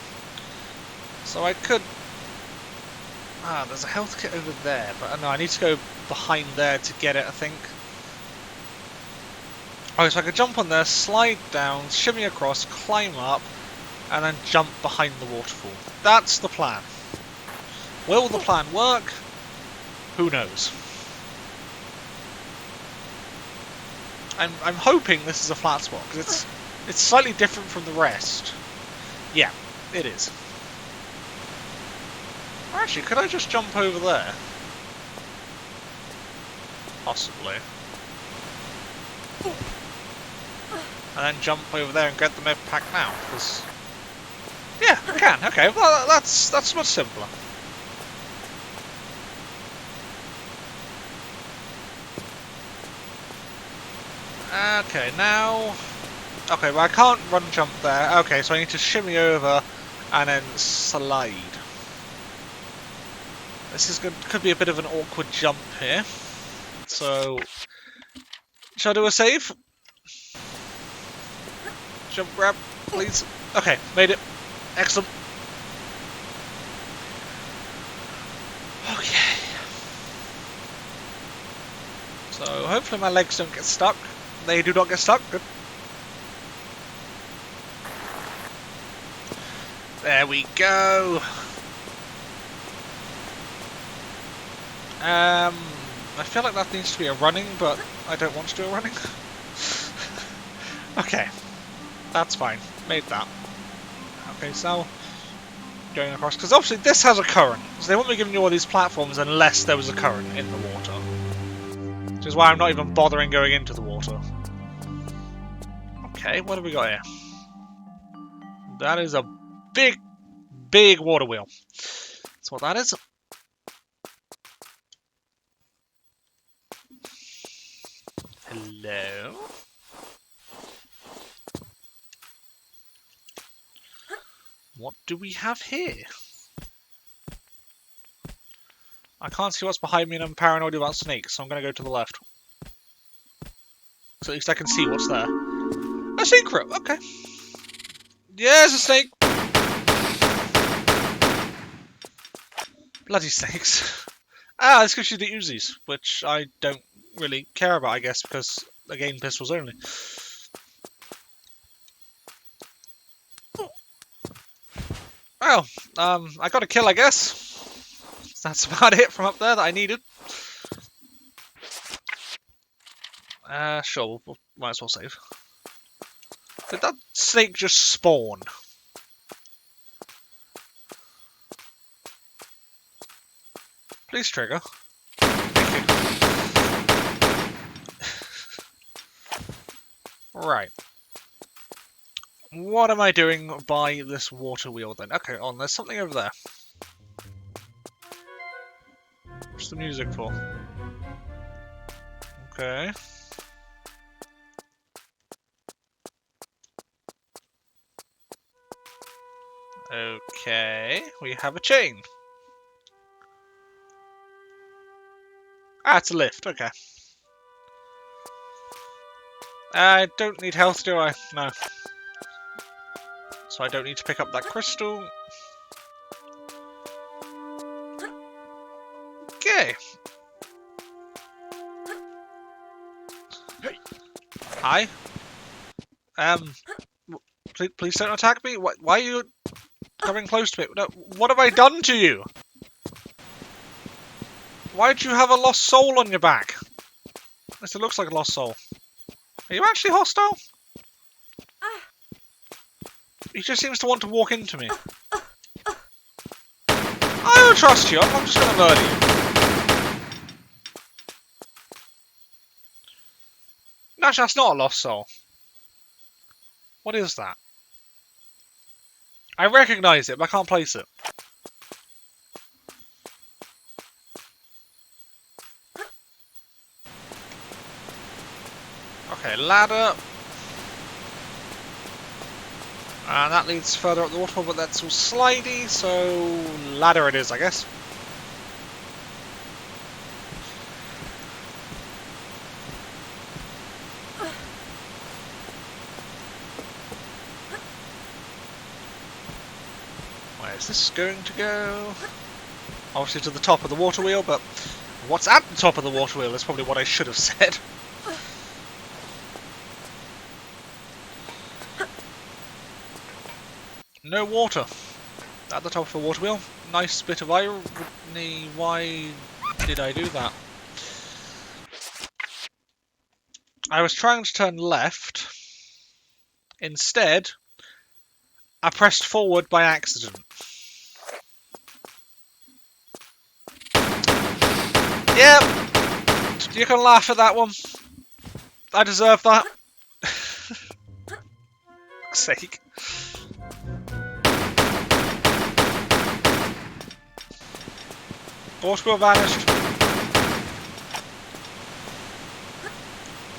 So I could... Ah, there's a health kit over there, but no, I need to go behind there to get it, I think. Okay, so I could jump on there, slide down, shimmy across, climb up, and then jump behind the waterfall. That's the plan. Will the plan work? Who knows? I'm hoping this is a flat spot, because it's slightly different from the rest. Yeah, it is. Or actually, could I just jump over there? Possibly. And then jump over there and get the med pack now, because... Yeah, I can. can. Okay, well that's much simpler. Okay, now. Okay, well I can't run jump there. Okay, so I need to shimmy over and then slide. This is could be a bit of an awkward jump here. So, shall I do a save? Jump grab, please. Okay, made it. Excellent. Okay. So, hopefully my legs don't get stuck. They do not get stuck. Good. There we go. I feel like that needs to be a running, but I don't want to do a running. Okay. That's fine. Made that. Okay, so going across, because obviously this has a current, so they wouldn't be giving you all these platforms unless there was a current in the water. Which is why I'm not even bothering going into the water. Okay, what have we got here? That is a big, big water wheel. That's what that is. Hello? What do we have here? I can't see what's behind me and I'm paranoid about snakes, so I'm going to go to the left. So at least I can see what's there. A secret! Okay. There's a snake! Bloody snakes. Ah, this gives you the Uzis, which I don't really care about, I guess, because again, pistols only. Well, I got a kill, I guess. That's about it from up there that I needed. Sure, we'll might as well save. Did that snake just spawn? Please trigger. Thank you. Right. What am I doing by this water wheel then? Okay, there's something over there. What's the music for? Okay. Okay, we have a chain. Ah, it's a lift, okay. I don't need health, do I? No. So I don't need to pick up that crystal. Okay. Hi. Please don't attack me. Why are you coming close to me? No, what have I done to you? Why do you have a lost soul on your back? It looks like a lost soul. Are you actually hostile? He just seems to want to walk into me. I don't trust you. I'm just going to murder you. Actually, that's not a lost soul. What is that? I recognise it, but I can't place it. Okay, ladder. And that leads further up the waterfall, but that's all slidey, so ladder it is, I guess. Where's this going to go? Obviously to the top of the water wheel, but what's at the top of the water wheel is probably what I should have said. No water at the top of the water wheel. Nice bit of irony. Why did I do that? I was trying to turn left. Instead, I pressed forward by accident. Yep. You can laugh at that one. I deserve that. For fuck's sake. Force wheel vanished.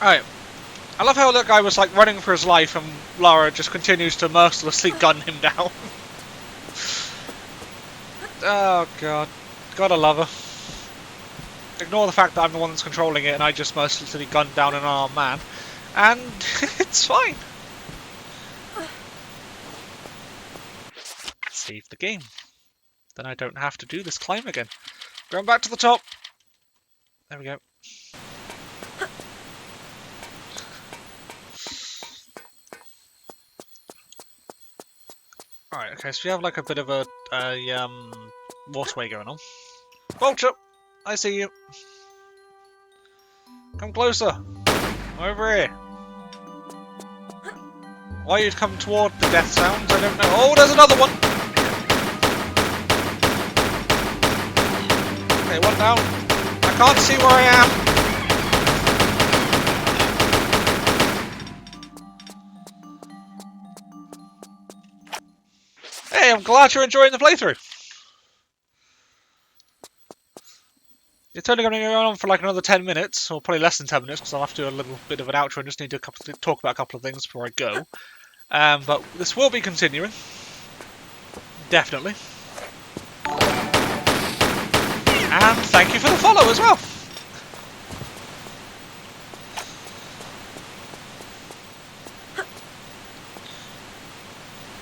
Alright. I love how that guy was like running for his life and Lara just continues to mercilessly gun him down. Oh god. Gotta love her. Ignore the fact that I'm the one that's controlling it and I just mercilessly gun down an unarmed man. And it's fine. Save the game. Then I don't have to do this climb again. Going back to the top. There we go. Alright, okay, so we have like a bit of a waterway going on. Vulture! I see you. Come closer. I'm over here. Why you'd come toward the death sounds, I don't know. Oh, there's another one! Okay, one down. I can't see where I am. Hey, I'm glad you're enjoying the playthrough. It's only going to go on for like another 10 minutes, or probably less than 10 minutes, because I'll have to do a little bit of an outro and just need to talk about a couple of things before I go. But this will be continuing. Definitely. And thank you for the follow as well.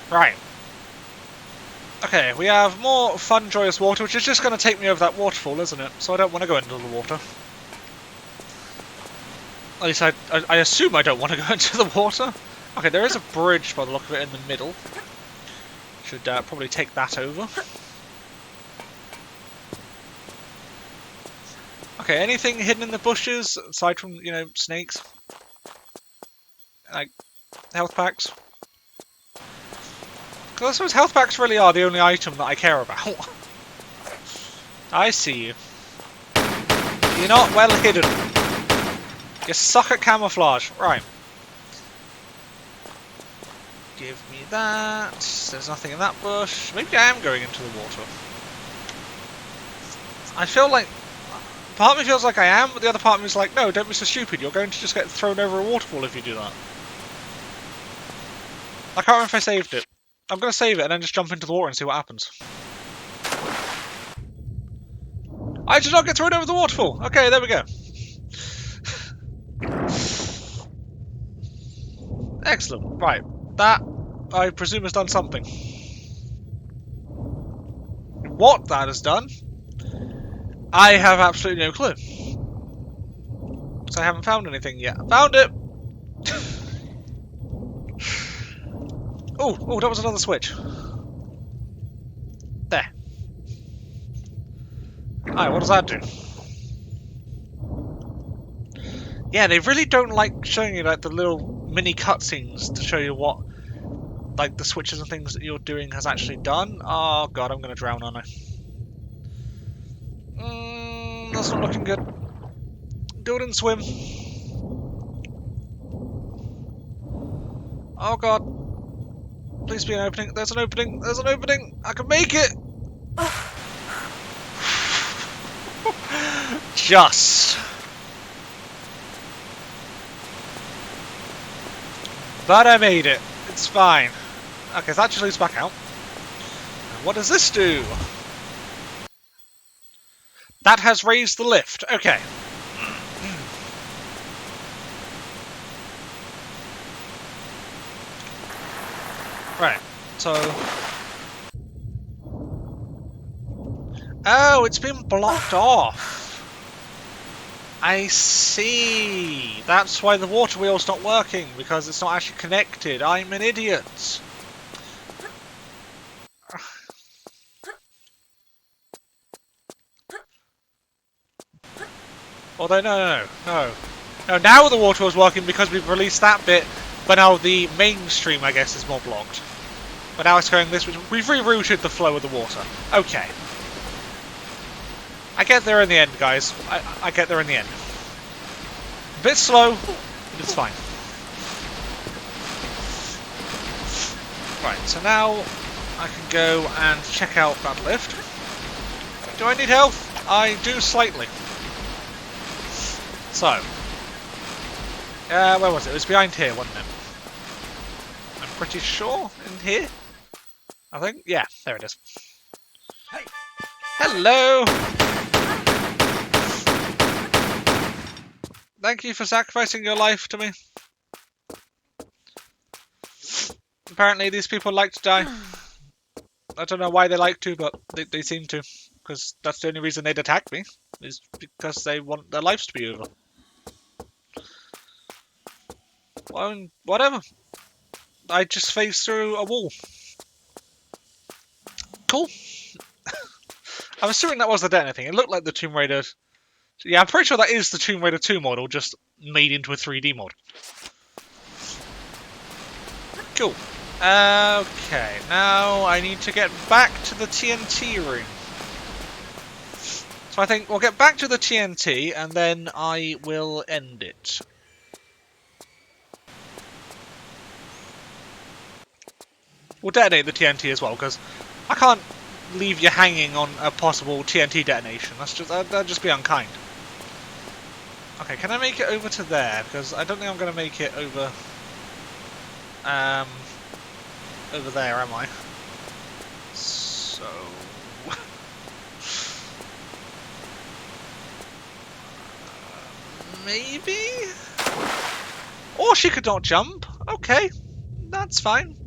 Right. Okay, we have more fun, joyous water, which is just going to take me over that waterfall, isn't it? So I don't want to go into the water. At least I assume I don't want to go into the water. Okay, there is a bridge by the look of it in the middle. Should probably take that over. Okay, anything hidden in the bushes, aside from, you know, snakes? Like, health packs? Because I suppose health packs really are the only item that I care about. I see you. You're not well hidden. You suck at camouflage. Right. Give me that. There's nothing in that bush. Maybe I am going into the water. I feel like... Part of me feels like I am, but the other part of me is like, no, don't be so stupid. You're going to just get thrown over a waterfall if you do that. I can't remember if I saved it. I'm going to save it and then just jump into the water and see what happens. I did not get thrown over the waterfall! Okay, there we go. Excellent. Right. That, I presume, has done something. What that has done, I have absolutely no clue. Because I haven't found anything yet. Found it! Oh, that was another switch. There. Alright, what does that do? Yeah, they really don't like showing you like the little mini cutscenes to show you what like the switches and things that you're doing has actually done. Oh god, I'm gonna drown, aren't I? That's not looking good. Do it and swim. Oh god. Please be an opening. There's an opening. There's an opening. I can make it. Just. But I made it. It's fine. Okay, so that just leads back out. And what does this do? That has raised the lift. Okay. Right, so... Oh, it's been blocked off. I see. That's why the water wheel's not working, because it's not actually connected. I'm an idiot. Although, no. No, now the water wheel's working because we've released that bit. But now the mainstream, I guess, is more blocked. But now it's going this way. We've rerouted the flow of the water. Okay. I get there in the end, guys. I get there in the end. A bit slow, but it's fine. Right, so now I can go and check out that lift. Do I need health? I do slightly. So, where was it? It was behind here, wasn't it? I'm pretty sure in here. I think, yeah, there it is. Hello. Thank you for sacrificing your life to me. Apparently, these people like to die. I don't know why they like to, but they seem to. Because that's the only reason they'd attack me. Is because they want their lives to be over. Well, whatever. I just phased through a wall. Cool. I'm assuming that was the detonator thing. It looked like the Tomb Raider... Yeah, I'm pretty sure that is the Tomb Raider 2 model, just made into a 3D mod. Cool. Okay, now I need to get back to the TNT room. So I think we'll get back to the TNT, and then I will end it. We'll detonate the TNT as well, because I can't leave you hanging on a possible TNT detonation. That'd just be unkind. Okay, can I make it over to there? Because I don't think I'm going to make it over... over there, am I? So... maybe? Or she could not jump. Okay, that's fine.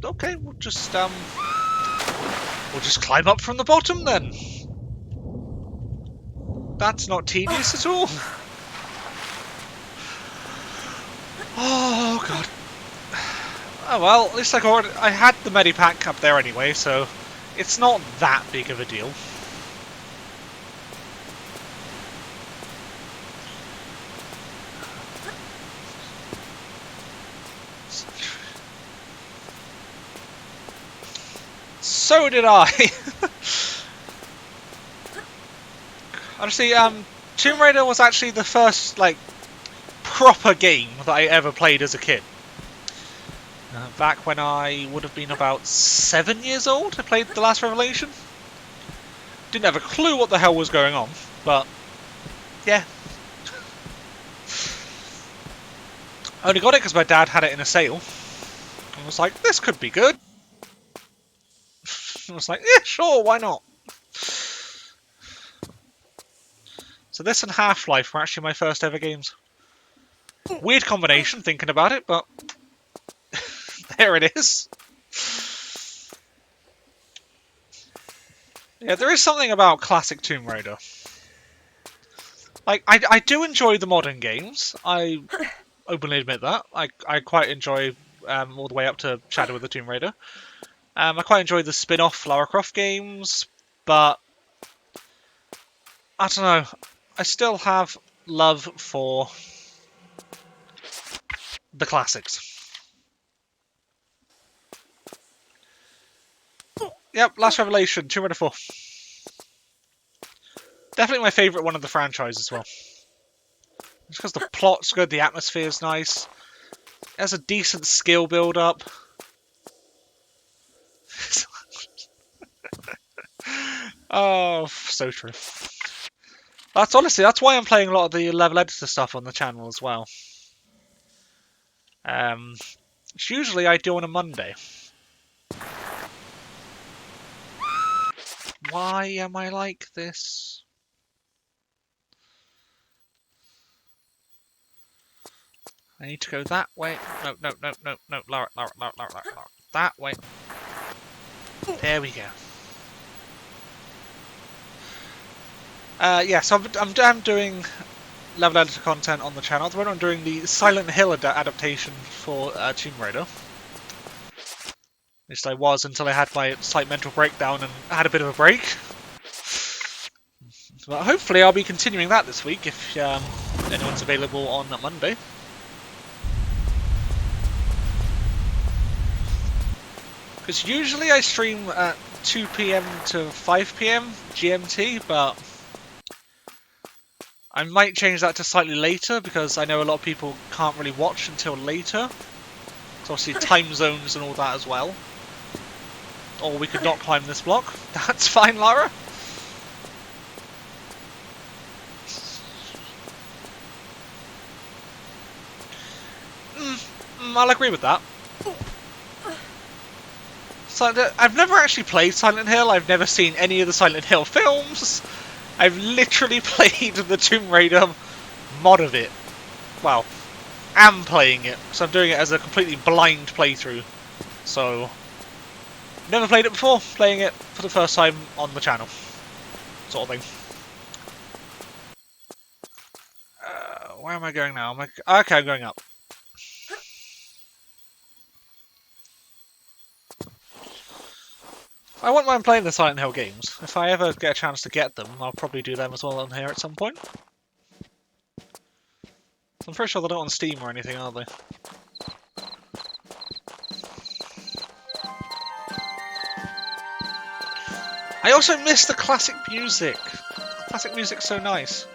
Okay, we'll just climb up from the bottom then. That's not tedious at all. Oh god. Oh well, at least I had the medipack up there anyway, so it's not that big of a deal. So did I. Honestly, Tomb Raider was actually the first, like, proper game that I ever played as a kid. Back when I would have been about 7 years old, I played The Last Revelation. Didn't have a clue what the hell was going on, but, yeah. I only got it because my dad had it in a sale. I was like, this could be good. I was like, yeah, sure, why not? So this and Half-Life were actually my first ever games. Weird combination, thinking about it, but there it is. Yeah, there is something about classic Tomb Raider. Like, I do enjoy the modern games. I openly admit that. I quite enjoy all the way up to Shadow of the Tomb Raider. I quite enjoy the spin-off Lara Croft games, but I don't know. I still have love for the classics. Yep, Last Revelation, Tomb Raider 4. Definitely my favourite one of the franchise as well. Just because the plot's good, the atmosphere's nice. It has a decent skill build-up. Oh, so true. That's why I'm playing a lot of the level editor stuff on the channel as well. Which usually I do on a Monday. Why am I like this? I need to go that way. No, Lara. That way. There we go. Yeah, so I'm doing level editor content on the channel. At the moment I'm doing the Silent Hill adaptation for Tomb Raider. At least I was until I had my slight mental breakdown and had a bit of a break. But hopefully I'll be continuing that this week if anyone's available on Monday. Because usually I stream at 2 PM to 5 PM GMT, but I might change that to slightly later because I know a lot of people can't really watch until later. So obviously time zones and all that as well. Or we could not climb this block. That's fine, Lara. I'll agree with that. I've never actually played Silent Hill. I've never seen any of the Silent Hill films. I've literally played the Tomb Raider mod of it. Well, am playing it, so I'm doing it as a completely blind playthrough. So, never played it before, playing it for the first time on the channel, sort of thing. Where am I going now? Okay, I'm going up. I wouldn't mind playing the Silent Hill games. If I ever get a chance to get them, I'll probably do them as well on here at some point. I'm pretty sure they're not on Steam or anything, are they? I also miss the classic music. The classic music's so nice.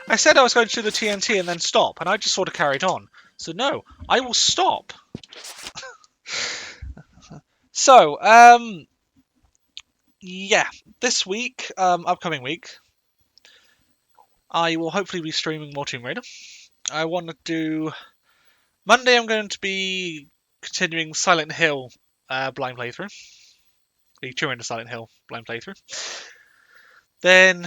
I said I was going to do the TNT and then stop, and I just sort of carried on. So no, I will stop. So, yeah, this week, upcoming week, I will hopefully be streaming more Tomb Raider. I want to do... Monday I'm going to be continuing Silent Hill blind playthrough. The Tomb Raider Silent Hill blind playthrough. Then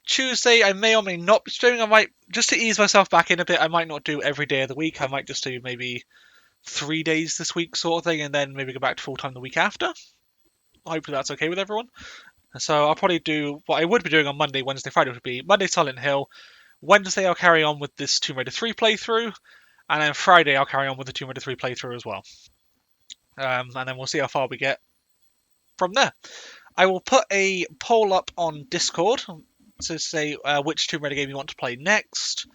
Tuesday I may or may not be streaming. I might, just to ease myself back in a bit, I might not do every day of the week. I might just do maybe 3 days this week sort of thing, and then maybe go back to full time the week after. Hopefully that's okay with everyone. So I'll probably do what I would be doing on Monday, Wednesday, Friday would be Monday Silent Hill. Wednesday I'll carry on with this Tomb Raider 3 playthrough, and then Friday I'll carry on with the Tomb Raider 3 playthrough as well. And then we'll see how far we get from there. I will put a poll up on Discord to say which Tomb Raider game you want to play next.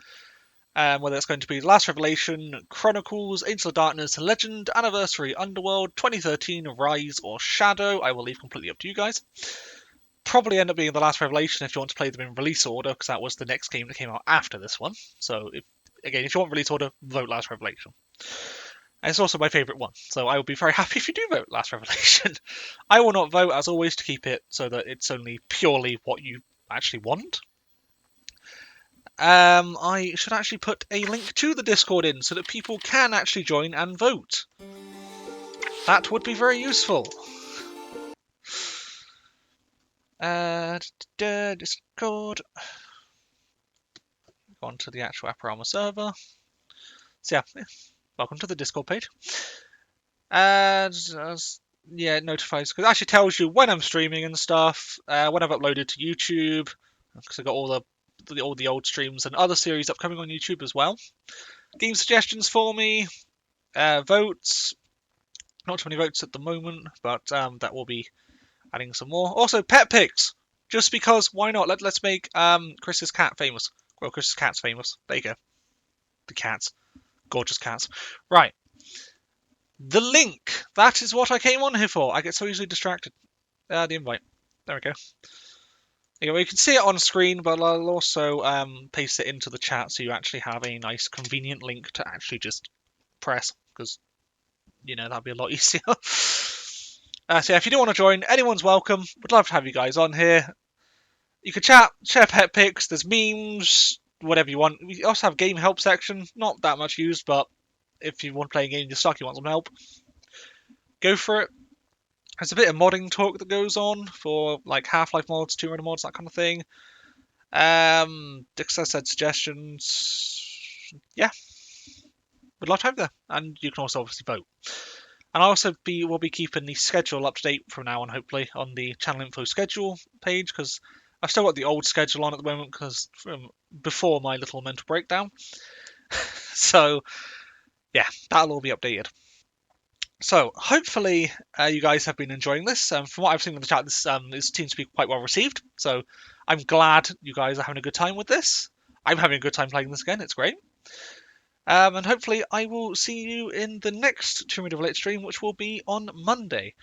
Whether it's going to be Last Revelation, Chronicles, Angels of Darkness, Legend, Anniversary, Underworld, 2013, Rise, or Shadow. I will leave completely up to you guys. Probably end up being The Last Revelation if you want to play them in release order, because that was the next game that came out after this one. So, if you want release order, vote Last Revelation. And it's also my favourite one, so I will be very happy if you do vote Last Revelation. I will not vote, as always, to keep it so that it's only purely what you actually want. I should actually put a link to the Discord in so that people can actually join and vote. That would be very useful. Discord. Go on to the actual Apparama server. So yeah, welcome to the Discord page. And yeah, it notifies, because it actually tells you when I'm streaming and stuff, when I've uploaded to YouTube, because I've got all the old streams and other series upcoming on YouTube as well. Game suggestions for me, votes. Not too many votes at the moment, but that will be adding some more. Also, pet pics. Just because, why not? Let's make Chris's cat famous. Well, Chris's cat's famous. There you go. The cats. Gorgeous cats. Right. The link. That is what I came on here for. I get so easily distracted. The invite. There we go. Anyway, you can see it on screen, but I'll also paste it into the chat so you actually have a nice, convenient link to actually just press, because, you know, that'd be a lot easier. So yeah, if you do want to join, anyone's welcome. Would love to have you guys on here. You can chat, share pet pics, there's memes, whatever you want. We also have a game help section, not that much used, but if you want to play a game you're stuck, you want some help, go for it. There's a bit of modding talk that goes on for like Half-Life mods, Tomb Raider mods, that kind of thing. As I said, suggestions. Yeah, would love to have you there, and you can also obviously vote. And I also will be keeping the schedule up to date from now on, hopefully, on the channel info schedule page, because I've still got the old schedule on at the moment, because from before my little mental breakdown. So yeah, that'll all be updated. So, hopefully, you guys have been enjoying this. From what I've seen in the chat, this seems to be quite well received. So, I'm glad you guys are having a good time with this. I'm having a good time playing this again. It's great. And hopefully, I will see you in the next Tomb Raider Village stream, which will be on Monday.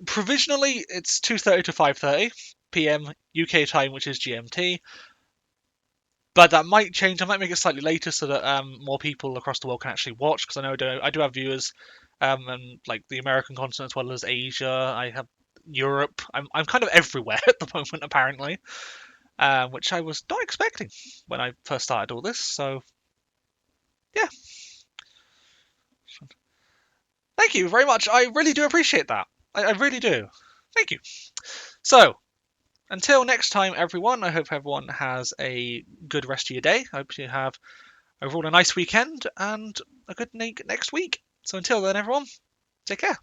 Provisionally, it's 2:30 to 5:30 PM UK time, which is GMT. But that might change. I might make it slightly later so that more people across the world can actually watch, because I know I do have viewers. And like the American continent as well as Asia. I have Europe. I'm kind of everywhere at the moment, apparently, which I was not expecting when I first started all this. So yeah, Thank you very much. I really do appreciate that. I really do. Thank you. So, until next time, everyone, I hope everyone has a good rest of your day. I hope you have overall a nice weekend and a good night next week. So until then, everyone, take care.